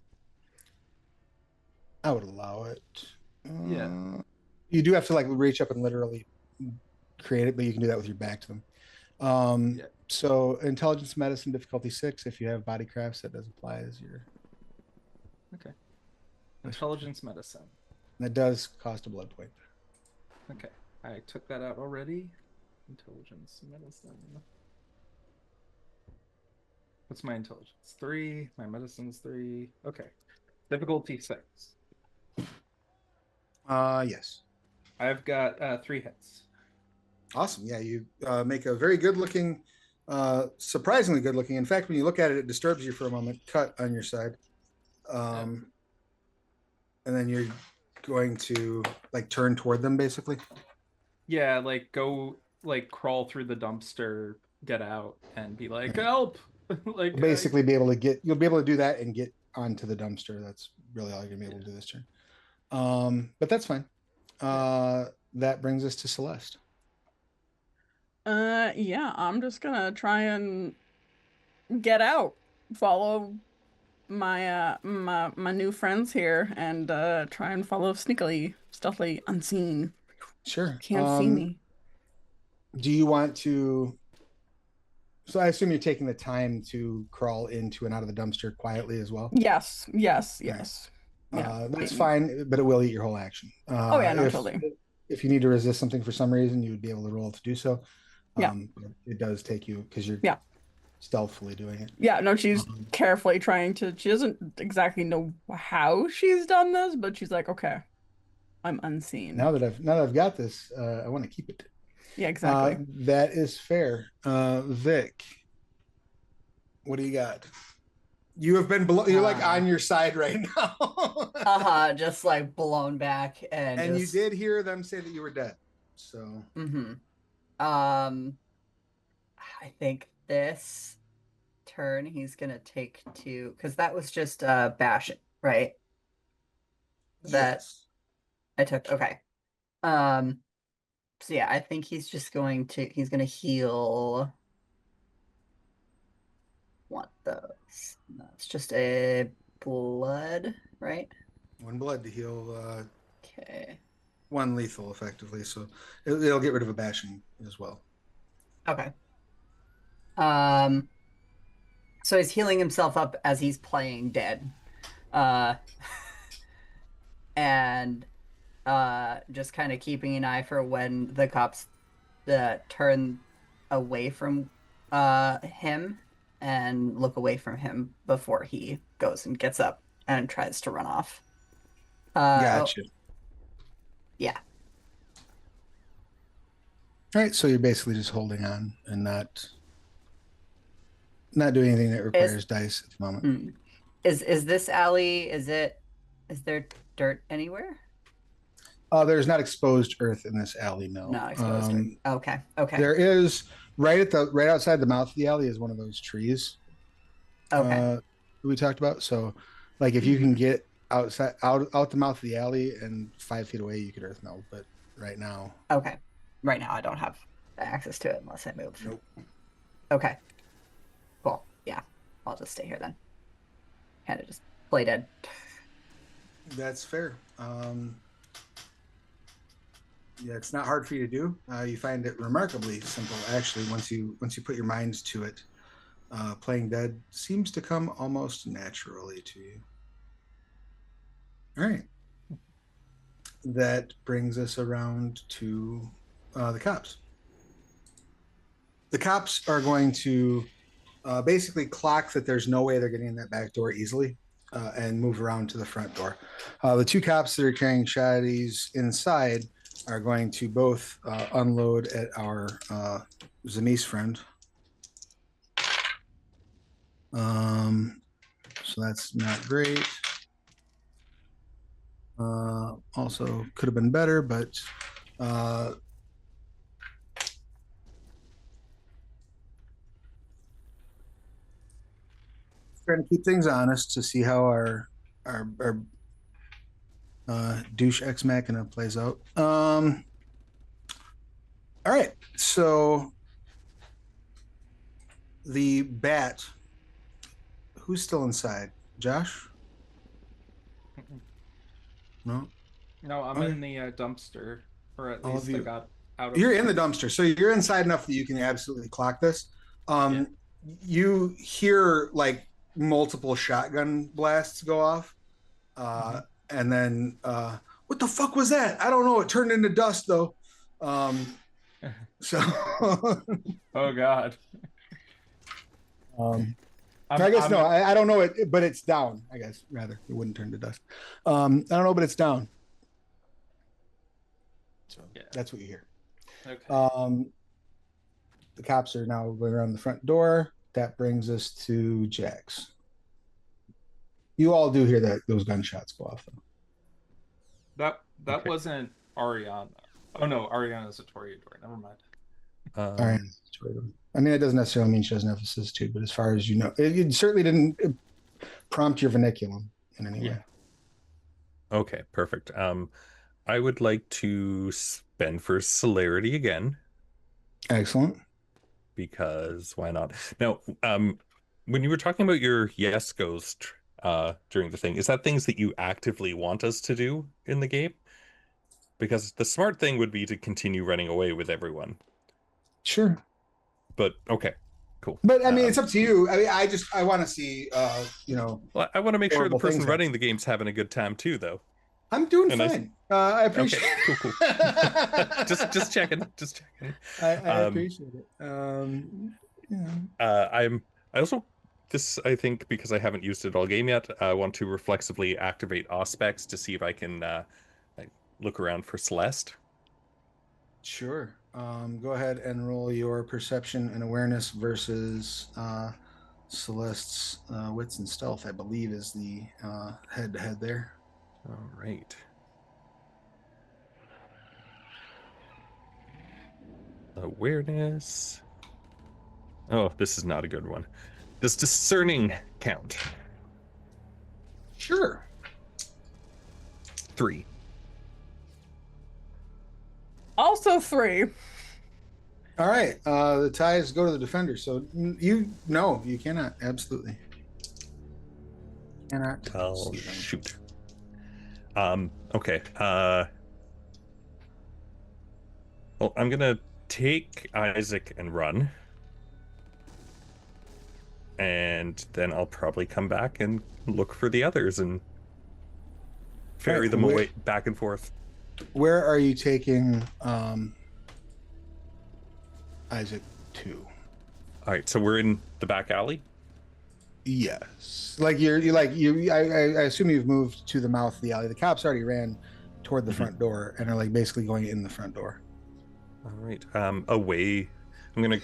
I would allow it. Yeah. You do have to like reach up and literally create it, but you can do that with your back to them. Yeah. So intelligence, medicine, difficulty 6. If you have body crafts, that does apply as your. Okay. Intelligence medicine. That does cost a blood point. Okay, I took that out already. Intelligence medicine. What's my intelligence? 3. My medicine's 3. Okay. Difficulty 6. Yes. I've got 3 hits. Awesome. Yeah, you make a very good looking, surprisingly good looking. In fact, when you look at it, it disturbs you for a moment. Cut on your side, and then you're going to like turn toward them, basically. Yeah, like go like crawl through the dumpster, get out, and be like, help! Like Basically, you'll be able to do that and get onto the dumpster. That's really all you're gonna be able to do this turn. But that's fine. That brings us to Celeste. Yeah, I'm just gonna try and get out, follow my my new friends here, and try and follow sneakily, stealthily, unseen. Sure. Can't see me. Do you want to? So I assume you're taking the time to crawl into and out of the dumpster quietly as well. Yes. Yeah. That's fine, but it will eat your whole action. Oh yeah, no, totally. If you need to resist something for some reason, you would be able to roll to do so. Yeah. It does take you because you're stealthily doing it. Yeah, no, she's carefully trying to. She doesn't exactly know how she's done this, but she's like, okay, I'm unseen. Now that I've got this, I want to keep it. Yeah, exactly. That is fair. Vic, what do you got? You have been you're like on your side right now. Just like blown back and you did hear them say that you were dead. So I think this turn he's gonna take 2 because that was just bashing, right? Yes. I took okay. So yeah, I think he's gonna heal. Want those? No, it's just a blood, right? 1 blood to heal. Okay. 1 lethal, effectively. So it'll get rid of a bashing as well. Okay. So he's healing himself up as he's playing dead. And just kind of keeping an eye for when the cops turn away from him and look away from him before he goes and gets up and tries to run off. Gotcha. Yeah. All right, so you're basically just holding on and not doing anything that requires dice at the moment. Is this alley? Is there dirt anywhere? There's not exposed earth in this alley. No. No exposed dirt. Okay. There is right outside the mouth of the alley is one of those trees. Okay. We talked about. So, like, if you can get out the mouth of the alley and 5 feet away, you could earth meld. But right now. Okay. Right now, I don't have access to it unless I move. Nope. Okay. Cool. Yeah. I'll just stay here then. Kind of just play dead. Yeah, it's not hard for you to do. You find it remarkably simple, actually. Once you put your minds to it, playing dead seems to come almost naturally to you. All right. That brings us around to the cops. The cops are going to basically clock that there's no way they're getting in that back door easily and move around to the front door. The two cops that are carrying shotties inside are going to both unload at our Zemise friend. So that's not great. Also could have been better, but trying to keep things honest to see how our douche ex machina plays out. All right, so the bat. Who's still inside? Josh? No. No, I'm in the dumpster, or at All least of I you. got out of. You're in the dumpster, so you're inside enough that you can absolutely clock this. Yeah. You hear like multiple shotgun blasts go off, and then what the fuck was that? I don't know. It turned into dust though. So. Oh God. I guess no. I don't know it, but it's down. I guess rather it wouldn't turn to dust. I don't know, but it's down. So yeah. That's what you hear. Okay. The cops are now going around the front door. That brings us to Jax. You all do hear that those gunshots go off, though. That Okay. wasn't Ariana. Oh no, Ariana's a Toreador. Never mind. All right. I mean, it doesn't necessarily mean she doesn't have a sis2, but as far as you know, it certainly didn't prompt your vernaculum in any way. Okay, perfect. I would like to spend for celerity again. Excellent. Because why not? Now, when you were talking about your yes ghost during the thing, is that things that you actively want us to do in the game? Because the smart thing would be to continue running away with everyone. Sure. But okay, cool. But I mean, it's up to you. I mean, I want to see, Well, I want to make sure the horrible person things running the game's having a good time too, though. I'm doing And fine. I appreciate Okay, cool. just checking. I appreciate it. I also, this, I think, because I haven't used it all game yet, I want to reflexively activate Auspex to see if I can look around for Celeste. Sure. Go ahead and roll your perception and awareness versus Celeste's wits and stealth, I believe, is the head-to-head there. All right. Awareness. Oh, this is not a good one. Does discerning count? Sure. 3. Also 3. All right. The ties go to the defender. So you cannot. Absolutely. Cannot. I'll shoot. Okay. Well, I'm gonna take Isaac and run. And then I'll probably come back and look for the others and ferry them away back and forth. Where are you taking Isaac to? All right, so we're in the back alley. Yes. I assume you've moved to the mouth of the alley. The cops already ran toward the front door and are like basically going in the front door. All right. Away. I'm gonna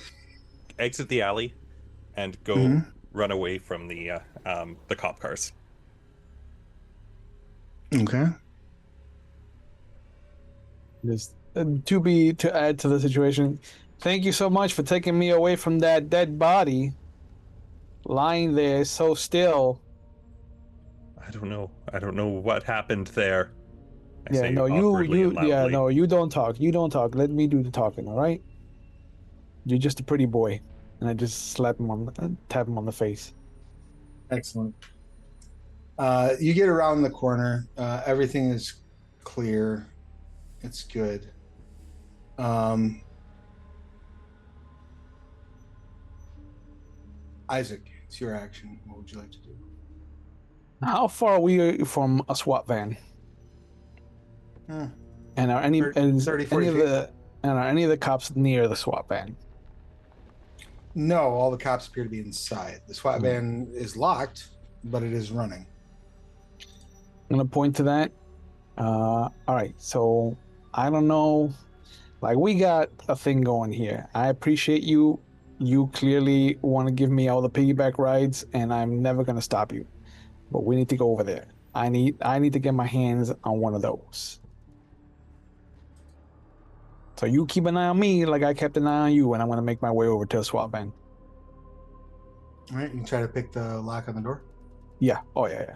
exit the alley and go run away from the cop cars. Okay. Just to add to the situation, thank you so much for taking me away from that dead body lying there so still. I don't know what happened there. You don't talk. Let me do the talking, all right? You're just a pretty boy. And I just tap him on the face. Excellent. You get around the corner. Everything is clear. It's good. Isaac, it's your action. What would you like to do? How far are we from a SWAT van? Hmm. And are any 30, 40 any of feet? any of the cops near the SWAT van? No, all the cops appear to be inside. The SWAT Hmm. van is locked, but it is running. I'm gonna point to that. All right, so I don't know. Like, we got a thing going here. I appreciate you. You clearly want to give me all the piggyback rides, and I'm never gonna stop you. But we need to go over there. I need to get my hands on one of those. So you keep an eye on me like I kept an eye on you, and I'm gonna make my way over to a SWAT van. All right, you can try to pick the lock on the door. Yeah. Oh yeah, yeah.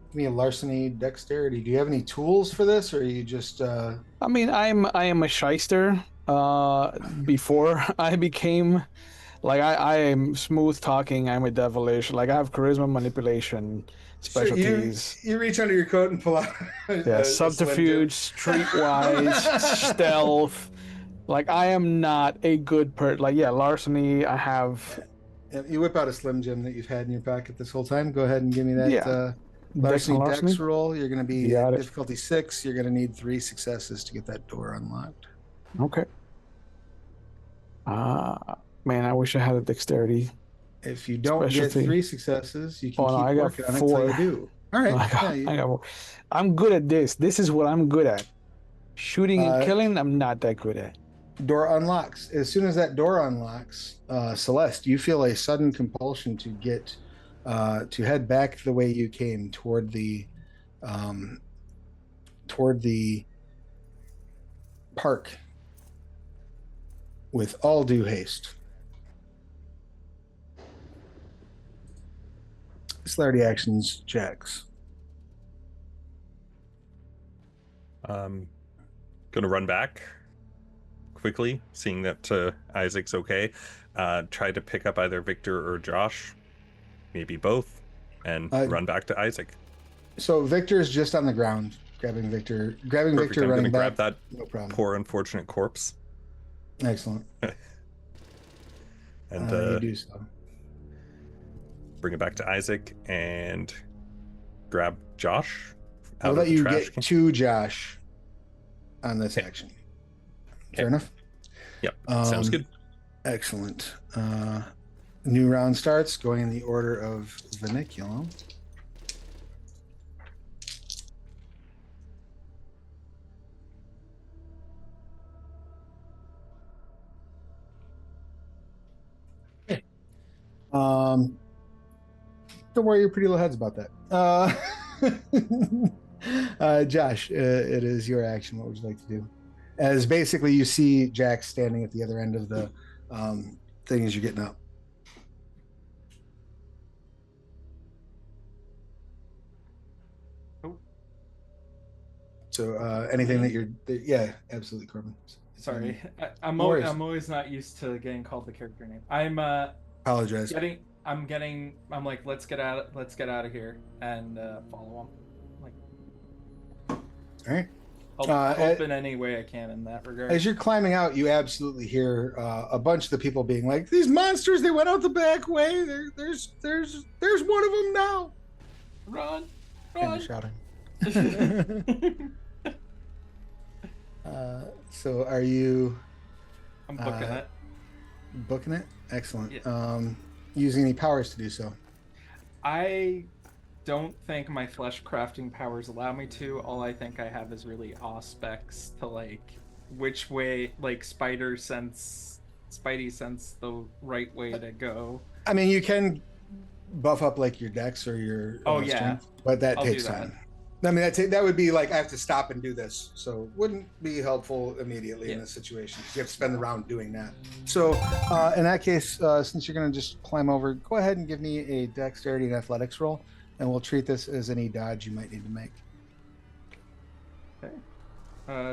Give me a larceny dexterity. Do you have any tools for this, or are you just? I mean, I am a shyster. Before I became, like, I am smooth talking. I'm a devilish. Like, I have charisma, manipulation, specialties. You reach under your coat and pull out. Yeah, subterfuge, streetwise, stealth. Like, I am not a good Like, yeah, larceny. I have. You whip out a Slim Jim that you've had in your pocket this whole time. Go ahead and give me that. Yeah. Larceny Dex dex roll. You're going to be Got at it. difficulty 6. You're going to need 3 successes to get that door unlocked. Okay. Man, I wish I had a dexterity. If you don't Specialty. get 3 successes, you can Oh, no, keep I got working on it 4. until you do. All right. I got. I'm good at this. This is what I'm good at. Shooting and killing, I'm not that good at. Door unlocks. As soon as that door unlocks, Celeste, you feel a sudden compulsion to get to head back the way you came toward the park with all due haste. Celerity actions checks. Gonna run back quickly, seeing that Isaac's okay. Try to pick up either Victor or Josh, maybe both, and run back to Isaac. So Victor's just on the ground, grabbing Victor, Perfect. Victor, I'm running gonna back. grab that No problem. poor unfortunate corpse Excellent. and You do so. bring it back to Isaac and grab Josh. I'll out let of the you trash get can. to Josh on this action. Fair enough? Yep, sounds good. Excellent. New round starts, going in the order of Vernacular. Don't worry your pretty little heads about that. Josh, it is your action. What would you like to do? As basically you see Jack standing at the other end of the thing as you're getting up. Oh. So anything that yeah, absolutely, Corbin. Sorry, I'm No worries. always not used to getting called the character name. I'm Apologize. I'm like, let's get out of here and follow him. Like, All right. I'll help in any way I can in that regard. As you're climbing out, you absolutely hear a bunch of the people being like, "These monsters! They went out the back way. There's one of them now." Run! And shouting. So are you? I'm booking it. Booking it. Excellent. Yeah. Using any powers to do so? I don't think my flesh crafting powers allow me to. All I think I have is really aspects to like which way, like Spidey sense the right way to go. I mean, you can buff up like your dex or your strength, but that I'll takes do that. time. I mean, that would be like I have to stop and do this, so wouldn't be helpful immediately in this situation because you have to spend the round doing that. So in that case, since you're going to just climb over, go ahead and give me a dexterity and athletics roll, and we'll treat this as any dodge you might need to make. Okay.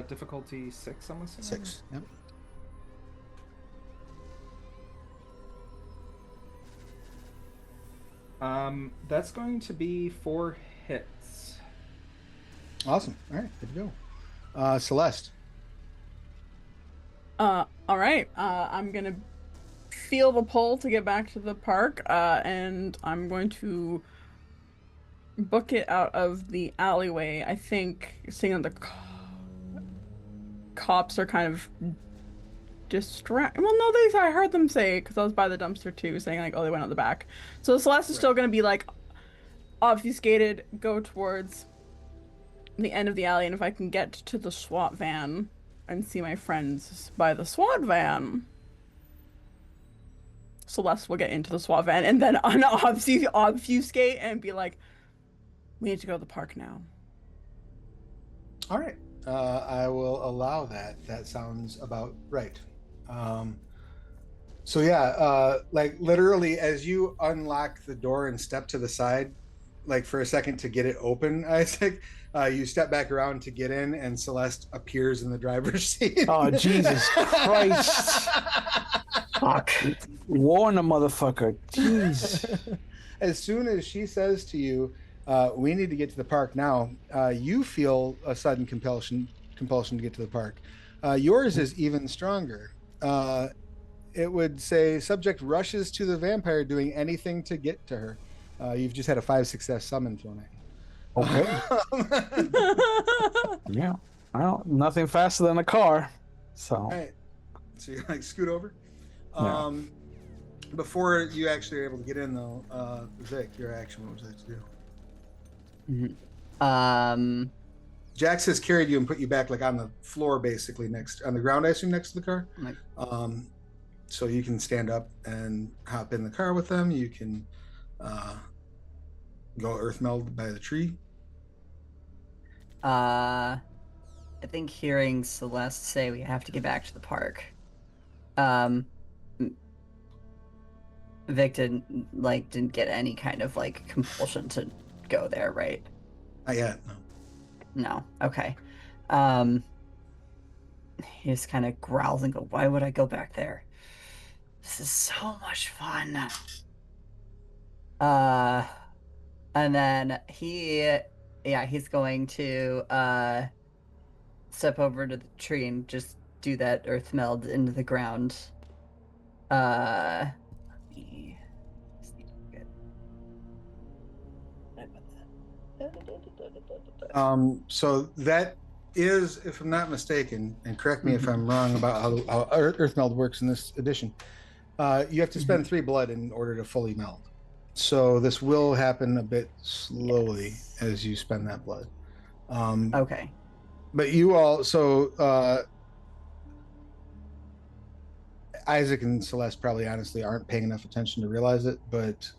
Difficulty 6, I'm assuming. 6. Yep. That's going to be 4 hits. Awesome. All right, good to go. Celeste. All right. I'm gonna feel the pull to get back to the park, and I'm going to book it out of the alleyway. I think seeing that the cops are kind of distract. Well, no, I heard them say, because I was by the dumpster too, saying like, oh, they went out the back. So Celeste is still gonna be like obfuscated, go towards the end of the alley, and if I can get to the SWAT van and see my friends by the SWAT van, Celeste will get into the SWAT van and then obfuscate and be like, we need to go to the park now. All right. I will allow that. That sounds about right. So yeah, like literally as you unlock the door and step to the side, like for a second to get it open, Isaac, you step back around to get in, and Celeste appears in the driver's seat. Oh, Jesus Christ. Fuck. Warn a motherfucker. Jeez. As soon as she says to you, we need to get to the park now, you feel a sudden compulsion to get to the park. Yours is even stronger. It would say subject rushes to the vampire doing anything to get to her. You've just had a 5 success summon thrown at you. Okay. Yeah. Well, nothing faster than a car. So. All right. So you like scoot over. Yeah. Before you actually are able to get in, though, Vic, your action, what would you like to do? Jax has carried you and put you back like on the floor, basically on the ground, I assume, next to the car. Right. So you can stand up and hop in the car with them. You can go earth meld by the tree. I think hearing Celeste say we have to get back to the park. Vic didn't get any kind of like compulsion to go there, right? Not yet, no. No. Okay. He just kind of growls and goes, "Why would I go back there? This is so much fun." And then he's going to step over to the tree and just do that earth meld into the ground. Let me see if I can- So that is, if I'm not mistaken, and correct me if I'm wrong about how earth meld works in this edition, you have to spend 3 blood in order to fully meld. So this will happen a bit slowly as you spend that blood. Okay. But you all, so Isaac and Celeste probably honestly aren't paying enough attention to realize it, but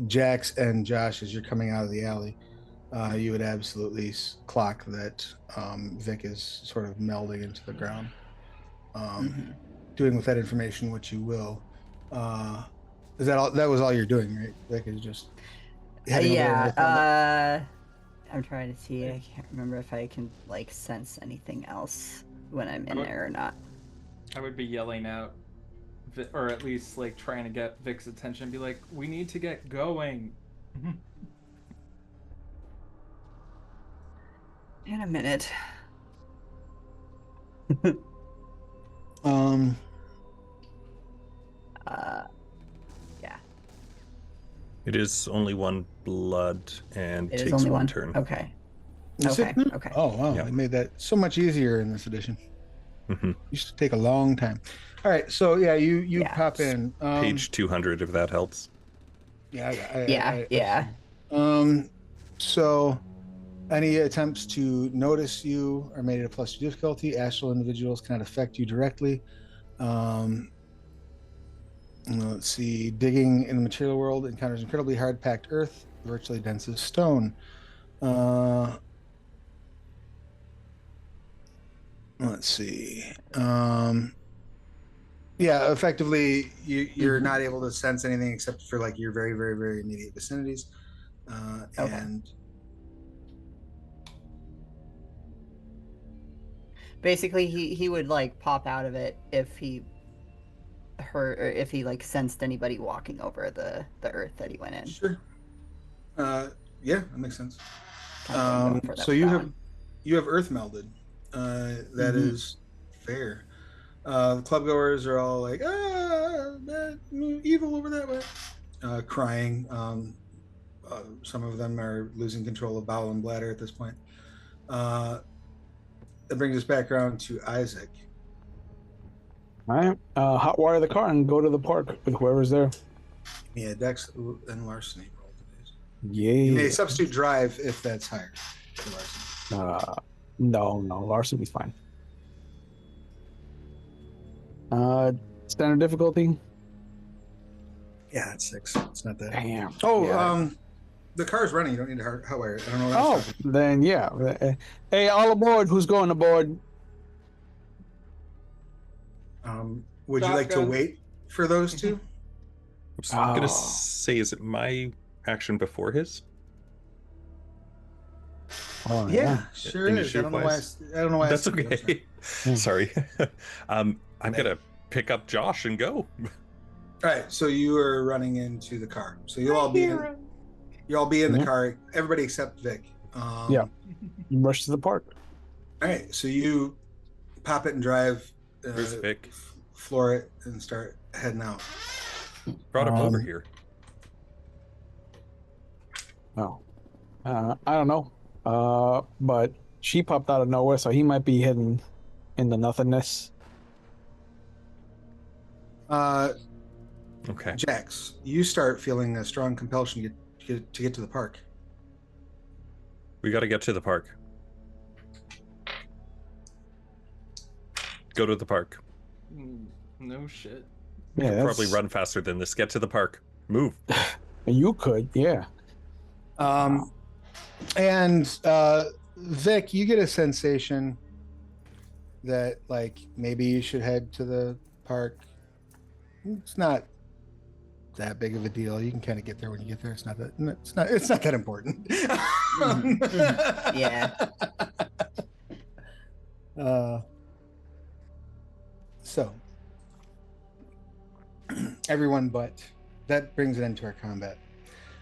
Jax and Josh, as you're coming out of the alley, you would absolutely clock that Vic is sort of melding into the ground. Doing with that information what you will. Is that all? That was all you're doing, right? Vic is just. Yeah. I'm trying to see. I can't remember if I can like sense anything else when I'm in there or not. I would be yelling out, or at least like trying to get Vic's attention. Be like, "We need to get going." In a minute. Yeah. It is only 1 blood and It is takes only 1 one turn. Okay. Is Okay. it? Okay. Oh wow! Yeah. They made that so much easier in this edition. Mhm. Used to take a long time. All right, so yeah, you pop in. Page 200, if that helps. Yeah. So any attempts to notice you are made at a +2 difficulty. Astral individuals cannot affect you directly. Let's see. Digging in the material world encounters incredibly hard packed earth, virtually dense as stone. Let's see. Yeah, effectively, you're not able to sense anything except for like your very, very, very immediate vicinities. And basically, he would like pop out of it if he heard or if he like sensed anybody walking over the earth that he went in. Sure. Yeah, that makes sense. Kind of going for So that you one. have earth melded. That is fair. The clubgoers are all like, that evil over that way, crying. Some of them are losing control of bowel and bladder at this point. That brings us back around to Isaac. All right. Hotwire the car and go to the park with whoever's there. Yeah, Dex and larceny roll. Yeah. You may substitute drive if that's higher for larceny. No, larceny's fine. Standard difficulty. Yeah, it's 6. It's not that. Damn. Oh, yeah. The car's running. You don't need to hotwire it. I don't know what Oh, else. then yeah. Hey, all aboard. Who's going aboard? Would you like to Shotgun. wait for those two? I was gonna Oh. say, is it my action before his? Oh, Yeah, sure is. I Initiative don't know why. wise. I don't know why. I That's said that. okay. Sorry. I'm gonna pick up Josh and go. All right, so you are running into the car. So you'll all be in the Mhm. car. Everybody except Vic. Yeah. Rush to the park. All right, so you pop it and drive. Where's Vic? Floor it and start heading out. Brought him over Um, here. Oh. I don't know. But she popped out of nowhere, so he might be hidden in the nothingness. Okay. Jax, you start feeling a strong compulsion to get to the park. We got to get to the park. Go to the park. No shit. We Yeah, could probably that's- run faster than this. Get to the park. Move. You could, yeah. And Vic, you get a sensation that like maybe you should head to the park. It's not that big of a deal. You can kind of get there when you get there. It's not that important. Yeah. So everyone but that brings an end to our combat.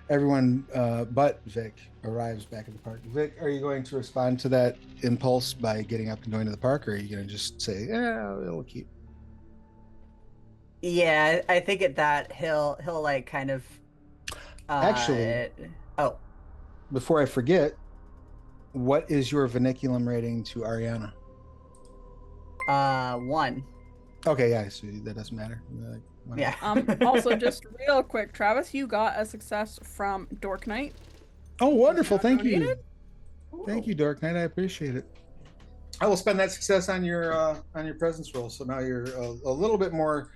Everyone but Vic arrives back at the park. Vic, are you going to respond to that impulse by getting up and going to the park, or are you going to just say, "Yeah, it'll keep"? Yeah, I think at that he'll like kind of. Actually- Oh, Before I forget, what is your vernaculum rating to Ariana? 1. Okay, yeah, so that doesn't matter. Whatever. Yeah. Also, just real quick, Travis, you got a success from Dork Knight. Oh, wonderful! Now Thank you, donated? thank you, Dark Knight. I appreciate it. I will spend that success on your presence roll. So now you're a little bit more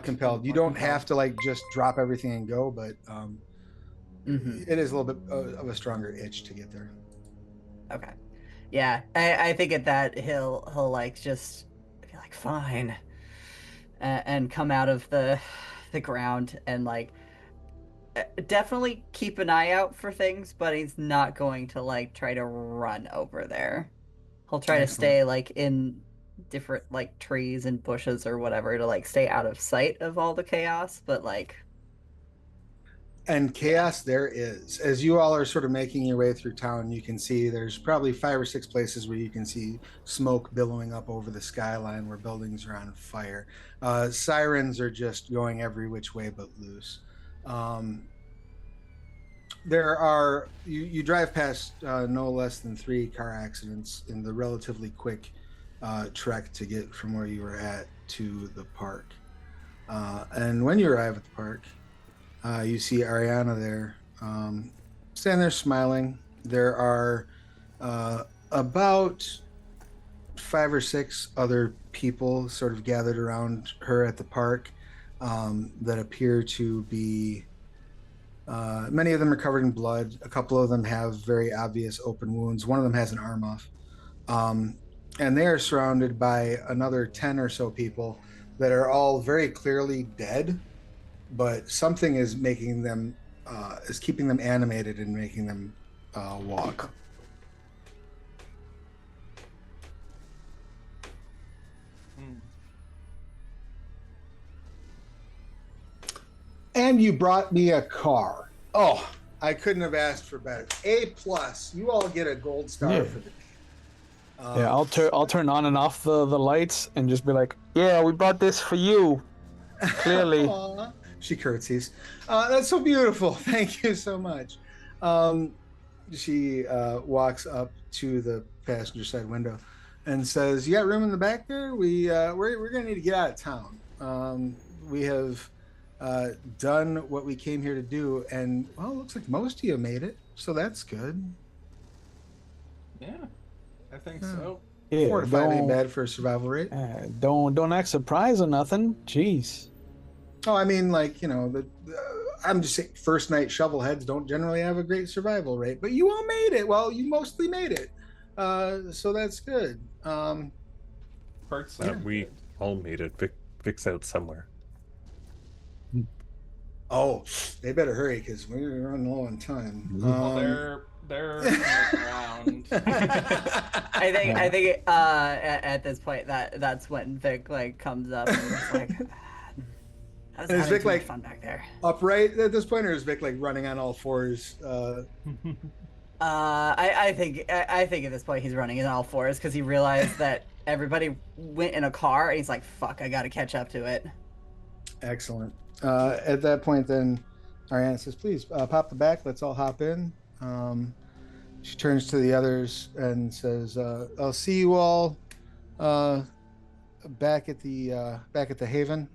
compelled. You don't have to like just drop everything and go, but Mhm. it is a little bit of a stronger itch to get there. Okay. Yeah, I think at that he'll like just be like fine, and come out of the ground and like definitely keep an eye out for things, but he's not going to like try to run over there. He'll try to Excellent. stay like in different like trees and bushes or whatever to like stay out of sight of all the chaos, but like And chaos there is. As you all are sort of making your way through town, you can see there's probably 5 or 6 places where you can see smoke billowing up over the skyline where buildings are on fire. Sirens are just going every which way but loose. There are, you drive past no less than 3 car accidents in the relatively quick trek to get from where you were at to the park. And when you arrive at the park, you see Ariana there, standing there smiling. There are about 5 or 6 other people sort of gathered around her at the park that appear to be, many of them are covered in blood. A couple of them have very obvious open wounds. One of them has an arm off. And they are surrounded by another 10 or so people that are all very clearly dead, but something is making them, is keeping them animated and making them walk. And you brought me a car. Oh, I couldn't have asked for better. A+. You all get a gold star Yeah. for this. Yeah, I'll turn on and off the lights and just be like, yeah, we brought this for you. Clearly. Aw. She curtsies. That's so beautiful. Thank you so much. She walks up to the passenger side window and says, "You got room in the back there? We're gonna need to get out of town. We have done what we came here to do, and well, it looks like most of you made it, so that's good. Yeah, I think so. Yeah, 4 to 5 ain't bad for a survival rate. don't act surprised or nothing. Jeez. Oh, I mean, like, you know, I'm just saying, first night shovelheads don't generally have a great survival rate, but you all made it. Well, you mostly made it, so that's good. Parts We all made it. Vic's out somewhere. Oh, they better hurry because we're running low on time. Well, they're around. I think at this point that's when Vic like comes up and is like, I was And is having Vic, too much like, fun back there. upright at this point, or is Vic like running on all fours? I think at this point he's running in all fours because he realized that everybody went in a car and he's like, fuck, I gotta catch up to it. Excellent. At that point, then Ariana says, "Please pop the back. Let's all hop in." She turns to the others and says, "I'll see you all back at the Haven."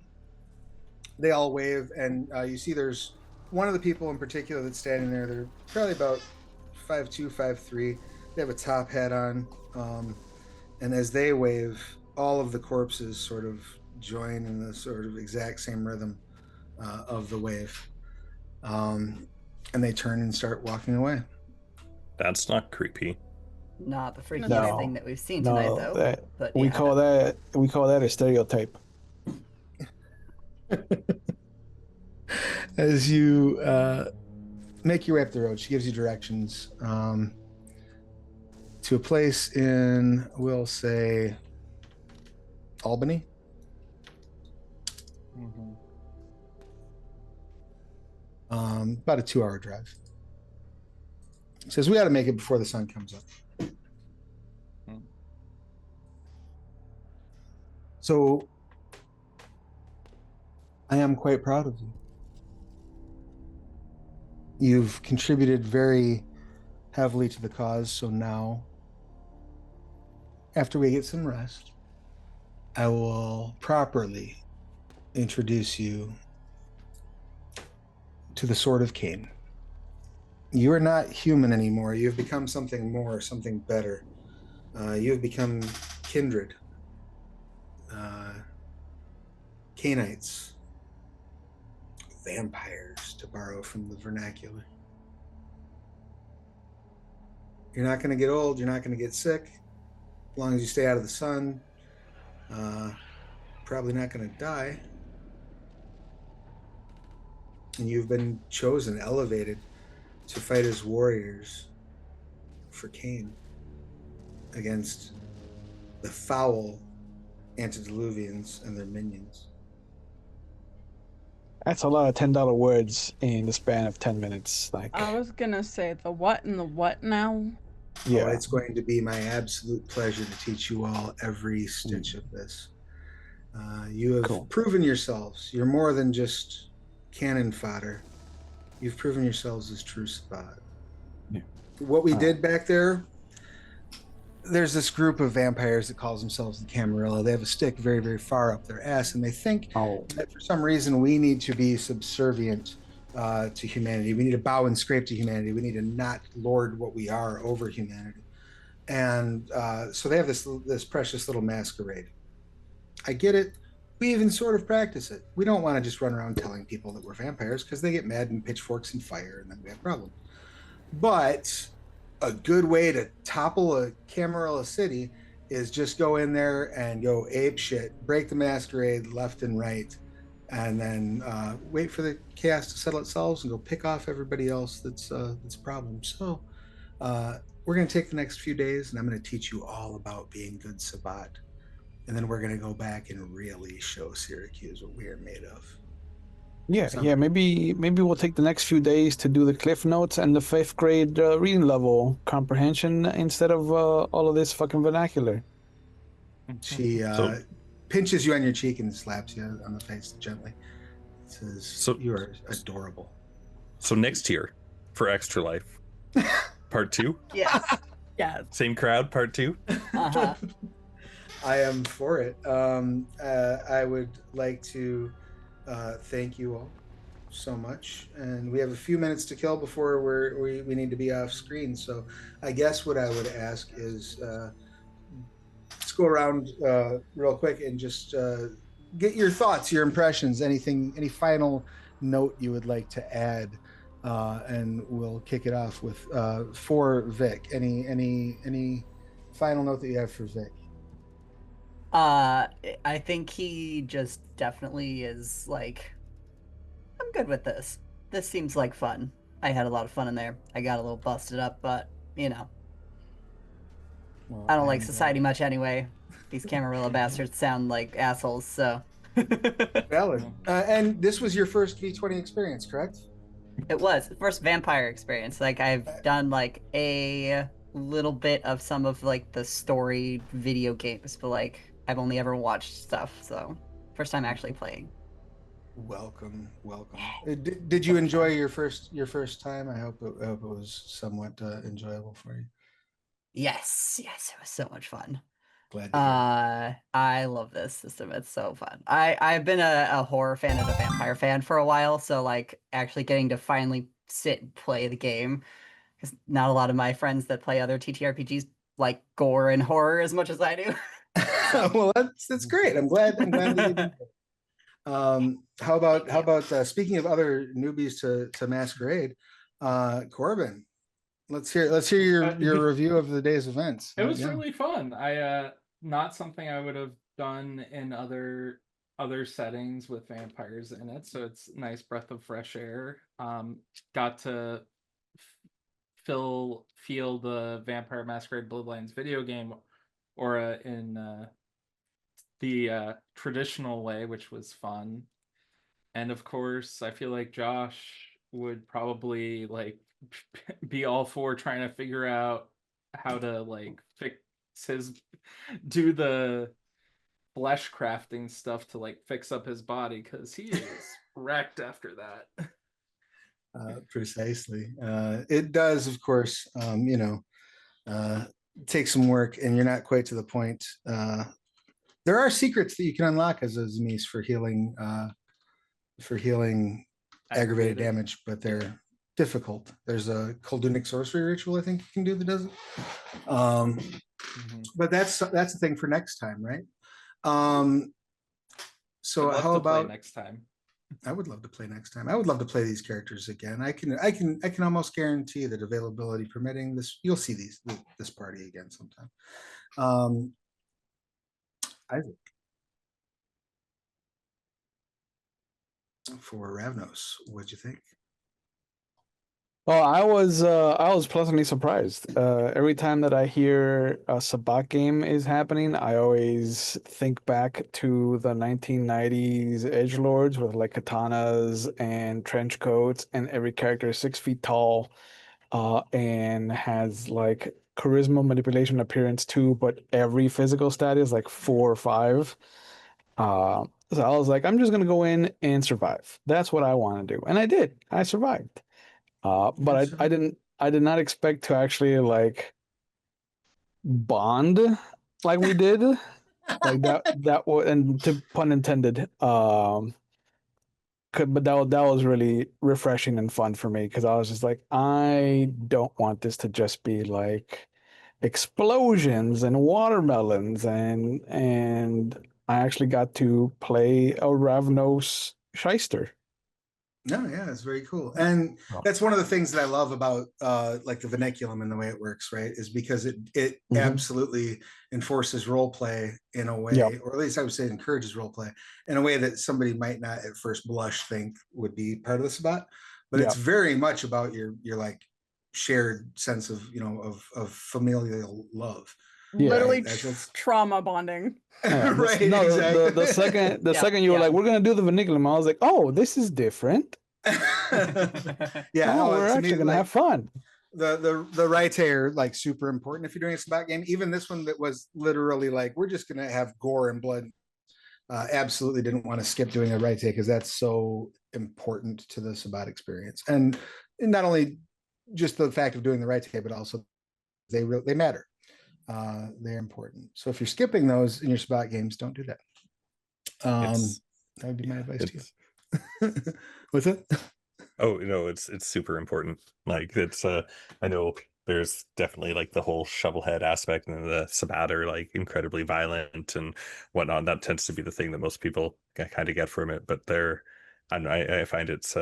They all wave, and you see there's one of the people in particular that's standing there. They're probably about 5'2", 5'3". They have a top hat on, and as they wave, all of the corpses sort of join in the sort of exact same rhythm of the wave, and they turn and start walking away. That's not creepy. Not the freakiest No. thing that we've seen tonight, No, though. But we yeah. call that a stereotype. As you make your way up the road, she gives you directions to a place in, we'll say, Albany. Mhm. About a 2-hour drive. Says we got to make it before the sun comes up. So I am quite proud of you. You've contributed very heavily to the cause, so now, after we get some rest, I will properly introduce you to the Sword of Cain. You are not human anymore. You've become something more, something better. You have become kindred. Cainites. Vampires, to borrow from the vernacular. You're not going to get old. You're not going to get sick. As long as you stay out of the sun. Probably not going to die. And you've been chosen, elevated to fight as warriors for Cain against the foul antediluvians and their minions. That's a lot of $10 words in the span of 10 minutes. Like, I was gonna say the what and the what now. yeah, Oh, it's going to be my absolute pleasure to teach you all every stitch of this. You have Cool. proven yourselves. You're more than just cannon fodder. You've proven yourselves as true Sabbat. Yeah. What we did back there, there's this group of vampires that calls themselves the Camarilla. They have a stick very, very far up their ass, and they think that for some reason we need to be subservient to humanity. We need to bow and scrape to humanity. We need to not lord what we are over humanity. And so they have this precious little masquerade. I get it. We even sort of practice it. We don't want to just run around telling people that we're vampires because they get mad and pitchforks and fire, and then we have problems. But a good way to topple a Camarilla city is just go in there and go ape shit, break the masquerade left and right, and then wait for the chaos to settle itself and go pick off everybody else that's a problem. So we're going to take the next few days, and I'm going to teach you all about being good Sabbat. And then we're going to go back and really show Syracuse what we are made of. Yeah, Sounds yeah. good. Maybe we'll take the next few days to do the cliff notes and the 5th grade reading level comprehension instead of all of this fucking vernacular. She So- pinches you on your cheek and slaps you on the face gently. Says, So- "You are adorable." So next tier for Extra Life, part 2. Yes. Yes. Same crowd, part 2. Uh-huh. I am for it. I would like to thank you all so much, and we have a few minutes to kill before we need to be off screen. So, I guess what I would ask is let's go around real quick and just get your thoughts, your impressions, any final note you would like to add, and we'll kick it off with for Vic. Any final note that you have for Vic? I think he just definitely is like, I'm good with this. This seems like fun. I had a lot of fun in there. I got a little busted up, but you know, Well, I don't like I'm society much anyway. These Camarilla bastards sound like assholes, so. valid. And this was your first V20 experience, correct? It was the first vampire experience. Like I've done like a little bit of some of like the story video games, but like I've only ever watched stuff, so first time actually playing. Welcome. Did you enjoy your first time? I hope it was somewhat enjoyable for you. Yes, it was so much fun. Glad to hear. I love this system. It's so fun. I've been a horror fan and a vampire fan for a while, so like actually getting to finally sit and play the game, because not a lot of my friends that play other TTRPGs like gore and horror as much as I do. Well, that's great. I'm glad that you did. How about speaking of other newbies to Masquerade, Corbin? Let's hear your review of the day's events. It was Yeah. really fun. I not something I would have done in other settings with vampires in it, so it's a nice breath of fresh air. Got to feel the Vampire Masquerade Bloodlines video game aura in the traditional way, which was fun. And of course, I feel like Josh would probably like be all for trying to figure out how to like fix do the flesh crafting stuff to like fix up his body, because he is wrecked after that. Precisely. It does, of course, take some work, and you're not quite to the point. There are secrets that you can unlock as a Zmis for healing aggravated damage, but they're difficult. There's a Koldunic sorcery ritual I think you can do that does it. But that's the thing for next time, right? So how about next time? I would love to play next time. I would love to play these characters again. I can almost guarantee that, availability permitting, you'll see this party again sometime. Isaac, for Ravnos, what'd you think? Well, I was pleasantly surprised. Every time that I hear a Sabbat game is happening, I always think back to the 1990s edgelords with like katanas and trench coats, and every character is 6 feet tall, and has like charisma, manipulation, appearance too, but every physical stat is like 4 or 5. So I was like, I'm just gonna go in and survive. That's what I want to do, and I did. I survived. But I did not expect to actually like bond like we did. Like that was, and to pun intended. But that was really refreshing and fun for me, because I was just like, I don't want this to just be like explosions and watermelons, and I actually got to play a Ravnos shyster. No, yeah, it's very cool. And that's one of the things that I love about like the vernaculum and the way it works, right? Is because it Mhm. absolutely enforces role play in a way, Yep. or at least I would say it encourages role play in a way that somebody might not at first blush think would be part of the Sabbat. But it's Yep. very much about your like shared sense of of familial love. Literally That's trauma bonding. Yeah, right. No, Exactly. the second Yeah, second you were yeah. like, we're gonna do the vernacular, I was like, oh, this is different. Yeah, Oh, no, we're to actually me, gonna like, have fun. the rights are like super important if you're doing a Sabbat game. Even this one that was literally like, we're just gonna have gore and blood. Absolutely didn't want to skip doing a right because that's so important to the Sabbat experience, and not only just the fact of doing the right but also they matter. They're important. So if you're skipping those in your Sabbat games, don't do that. It's That would be my advice to it's you. What's it? oh no, it's super important. Like it's I know there's definitely like the whole shovelhead aspect, and the Sabbat are like incredibly violent and whatnot. That tends to be the thing that most people kind of get from it. But I don't know, I find it's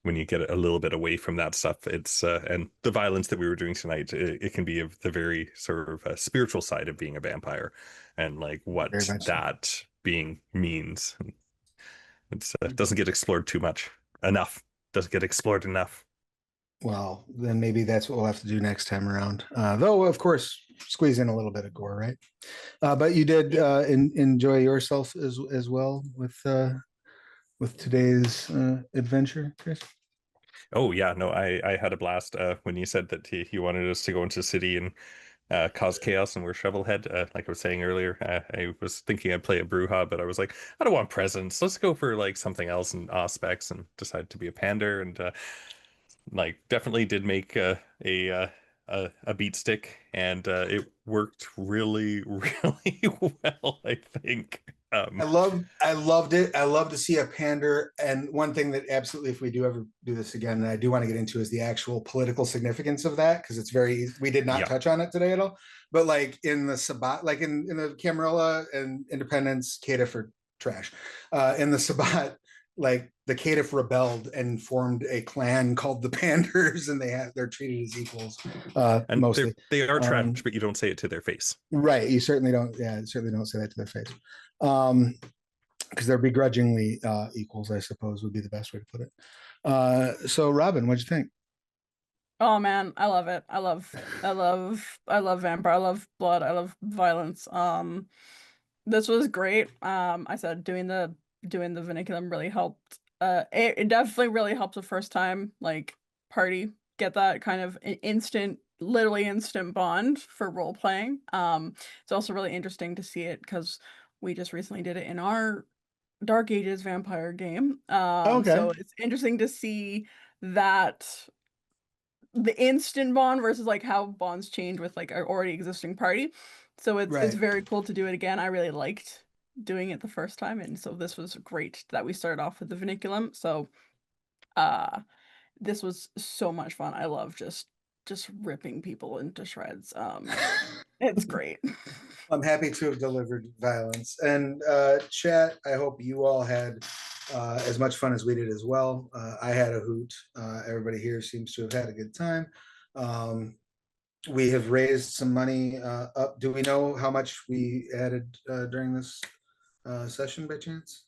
when you get a little bit away from that stuff, it's and the violence that we were doing tonight, it can be of the very sort of spiritual side of being a vampire, and like what Very much so. that being means. It's doesn't get explored too much enough. Doesn't get explored enough. Well, then maybe that's what we'll have to do next time around. Though, of course, squeeze in a little bit of gore, right? But you did enjoy yourself as well with today's adventure, Chris. Oh yeah, no, I had a blast when you said that he wanted us to go into the city and cause chaos and wear shovelhead. Like I was saying earlier, I was thinking I'd play a Bruja, but I was like, I don't want presents. Let's go for like something else and aspects, and decided to be a pander, and like definitely did make a beat stick, and it worked really really well, I think. I loved it. I love to see a pander. And one thing that absolutely, if we do ever do this again, and I do want to get into, is the actual political significance of that, because it's we did not Yeah. touch on it today at all. But like in the Sabbat, like in the Camarilla and Independence, Caitiff are trash. In the Sabbat, like the Caitiff rebelled and formed a clan called the Panders, and they're treated as equals. And mostly they are trash, but you don't say it to their face. Right. You certainly don't. Yeah, certainly don't say that to their face. Because they're begrudgingly equals, I suppose, would be the best way to put it. So Robin, what'd you think? Oh man, I love it. I love vampire. I love blood. I love violence. This was great. I said doing the vernaculum really helped. It definitely really helped the first time like party get that kind of literally instant bond for role playing. It's also really interesting to see it because we just recently did it in our Dark Ages vampire game. Okay. So it's interesting to see that the instant bond versus like how bonds change with like our already existing party. So it's Right. very cool to do it again. I really liked doing it the first time, and so this was great that we started off with the vernaculum. So this was so much fun. I love just ripping people into shreds. It's great. I'm happy to have delivered violence. And chat, I hope you all had as much fun as we did as well. I had a hoot. Everybody here seems to have had a good time. We have raised some money up. Do we know how much we added during this session by chance?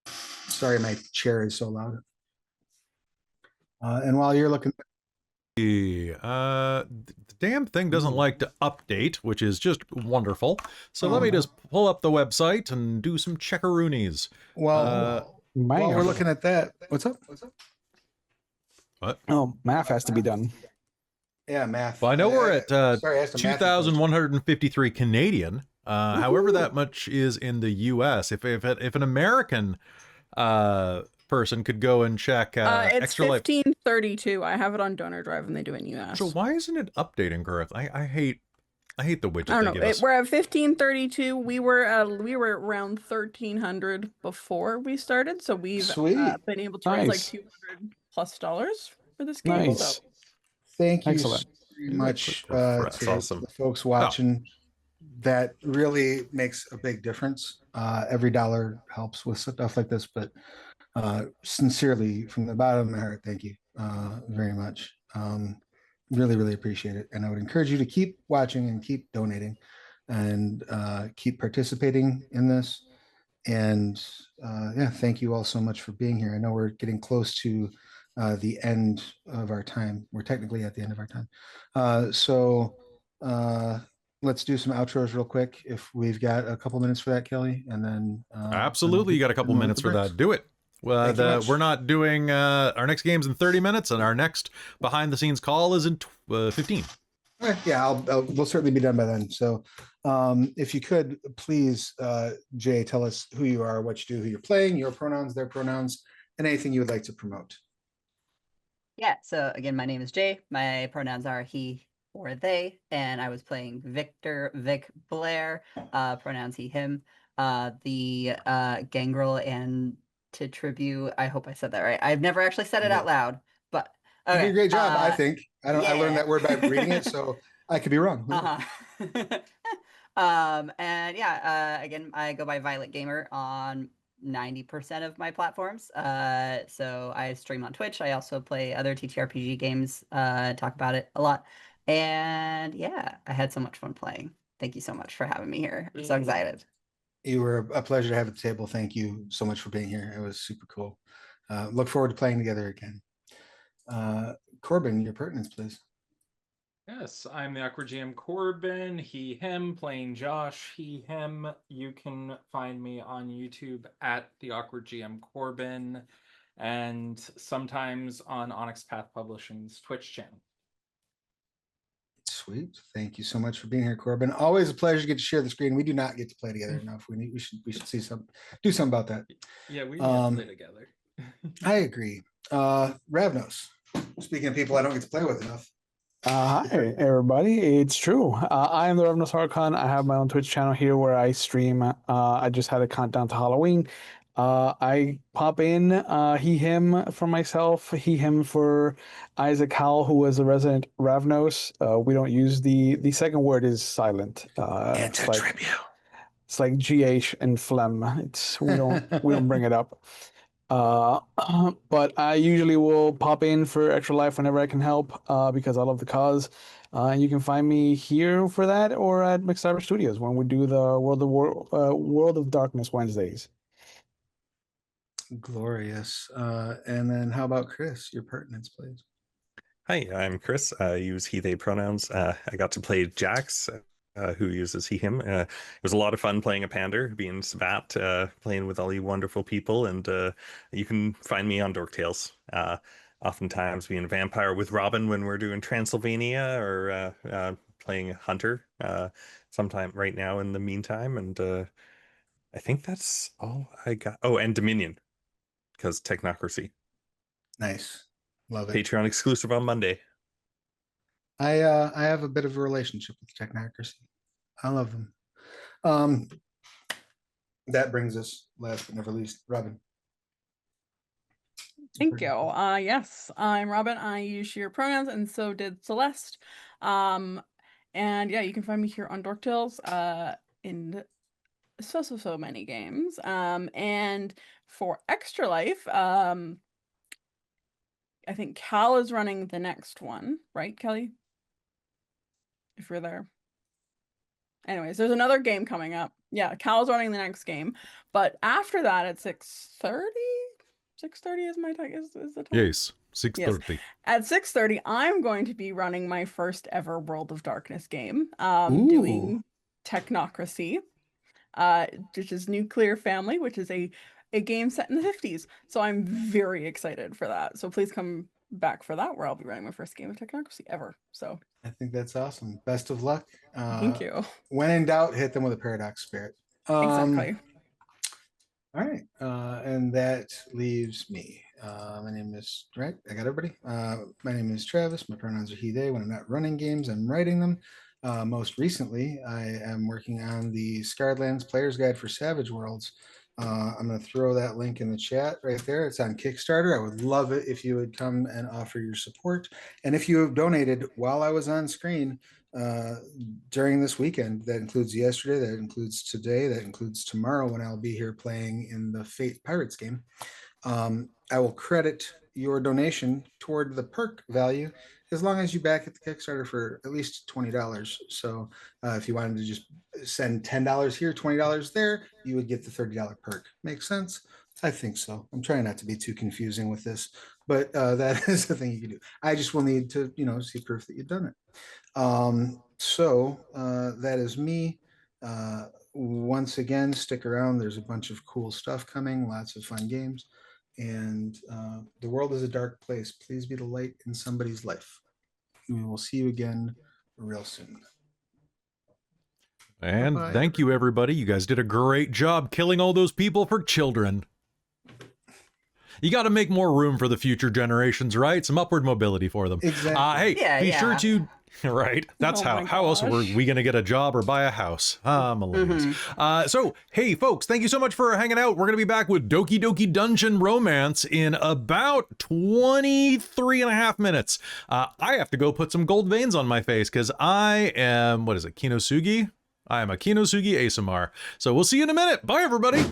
Sorry, my chair is so loud. And while you're looking, The damn thing doesn't like to update, which is just wonderful. So let me just pull up the website and do some checkaroonies. while we're looking at that, what's up? What? Oh, math has to be done. Yeah, math. Well, I know we're at sorry, I asked a math 2,153 Canadian. However, that much is in the U.S. If an American person could go and check It's extra life. 1532. I have it on donor drive and they do it in US. So why isn't it updating correctly? I hate the widget. I don't they know. give us. We're at 1532. We were around 1300 before we started, so we've been able to raise like Nice. $200+ for this game. Nice. So Thank you Excellent. very much That's to awesome. the folks watching. That really makes a big difference. Every dollar helps with stuff like this, but sincerely, from the bottom of my heart, thank you very much. Really, really appreciate it. And I would encourage you to keep watching and keep donating and keep participating in this. And yeah, thank you all so much for being here. I know we're getting close to the end of our time. We're technically at the end of our time. So let's do some outros real quick if we've got a couple minutes for that, Kelly, and then Absolutely, you got a couple minutes for that. Do it. Thank you much. We're not doing our next game's in 30 minutes, and our next behind the scenes call is in 15. All right, yeah, we'll certainly be done by then. So if you could please, Jay, tell us who you are, what you do, who you're playing, your pronouns, their pronouns, and anything you would like to promote. Yeah, so again, my name is Jay. My pronouns are he or they, and I was playing Victor Vic Blair, pronouns he, him. The Gangrel and ttrpg, I hope I said that right. I've never actually said it out loud, but You okay. did a great job, I think. I learned yeah. that word by reading it, so I could be wrong. And yeah, again, I go by Violet Gamer on 90% of my platforms. So I stream on Twitch. I also play other TTRPG games, talk about it a lot. And yeah, I had so much fun playing. Thank you so much for having me here. I'm so excited. You were a pleasure to have at the table. Thank you so much for being here. It was super cool. Look forward to playing together again. Corbin, your pertinence, please. Yes, I'm the Awkward GM Corbin, he, him, playing Josh, he, him. You can find me on YouTube at the Awkward GM Corbin, and sometimes on Onyx Path Publishing's Twitch channel. Sweet. Thank you so much for being here, Corbin. Always a pleasure to get to share the screen. We do not get to play together enough. We should see do something about that. Yeah, we need to play together. I agree. Ravnos. Speaking of people I don't get to play with enough. Hi, everybody. It's true. I am the Ravnos Archon. I have my own Twitch channel here where I stream. I just had a countdown to Halloween. I pop in he, him for myself, he, him for Isaac Howell, who was a resident Ravnos. We don't use the second word is silent. It's like GH and phlegm. We don't bring it up. But I usually will pop in for Extra Life whenever I can help, because I love the cause. And you can find me here for that or at McCyber Studios when we do the World of Darkness Wednesdays. Glorious. And then how about Chris? Your pertinence, please. Hi, I'm Chris. I use he, they pronouns. I got to play Jax, who uses he, him. It was a lot of fun playing a pander, being Sabbat, playing with all you wonderful people. And you can find me on Dorktales. Oftentimes being a vampire with Robin when we're doing Transylvania or playing Hunter sometime right now in the meantime. And I think that's all I got. Oh, and Dominion, because Technocracy. Nice. Love it. Patreon exclusive on Monday. I have a bit of a relationship with Technocracy. I love them. That brings us last but never least, Robin. Thank you. Yes, I'm Robin. I use she, her pronouns, and so did Celeste. And yeah, you can find me here on Dorktales in so many games. And for Extra Life, I think Cal is running the next one, right, Kelly? If you're there. Anyways, there's another game coming up. Yeah, Cal's running the next game. But after that at 6:30? 6:30 is my time, is the time? Yes, 6:30. Yes. At 6:30, I'm going to be running my first ever World of Darkness game. Doing Technocracy, which is Nuclear Family, which is a game set in the 50s. So I'm very excited for that. So please come back for that, where I'll be running my first game of Technocracy ever. So I think that's awesome. Best of luck. thank you. When in doubt, hit them with a paradox spirit. Exactly. All right. And that leaves me. My name is, right, I got everybody. My name is Travis. My pronouns are he, they. When I'm not running games, I'm writing them. Most recently, I am working on the Scarred Lands Player's Guide for Savage Worlds. I'm going to throw that link in the chat right there. It's on Kickstarter. I would love it if you would come and offer your support. And if you have donated while I was on screen during this weekend, that includes yesterday, that includes today, that includes tomorrow when I'll be here playing in the Fate Pirates game, I will credit your donation toward the perk value as long as you back at the Kickstarter for at least $20. So if you wanted to just send $10 here, $20 there, you would get the $30 perk. Make sense? I think so. I'm trying not to be too confusing with this, but that is the thing you can do. I just will need to, see proof that you've done it. So that is me. Once again, stick around. There's a bunch of cool stuff coming, lots of fun games. And the world is a dark place. Please be the light in somebody's life. We will see you again real soon. And Bye-bye, thank you, everybody. You guys did a great job killing all those people for children. You got to make more room for the future generations, right? Some upward mobility for them. Exactly. Hey, be sure to... Right. That's Oh my how else were gosh. we going to get a job or buy a house? Millennials. So, hey, folks, thank you so much for hanging out. We're going to be back with Doki Doki Dungeon Romance in about 23 and a half minutes. I have to go put some gold veins on my face because I am, what is it, Kinosugi? I am a Kinosugi Asamar. So we'll see you in a minute. Bye, everybody.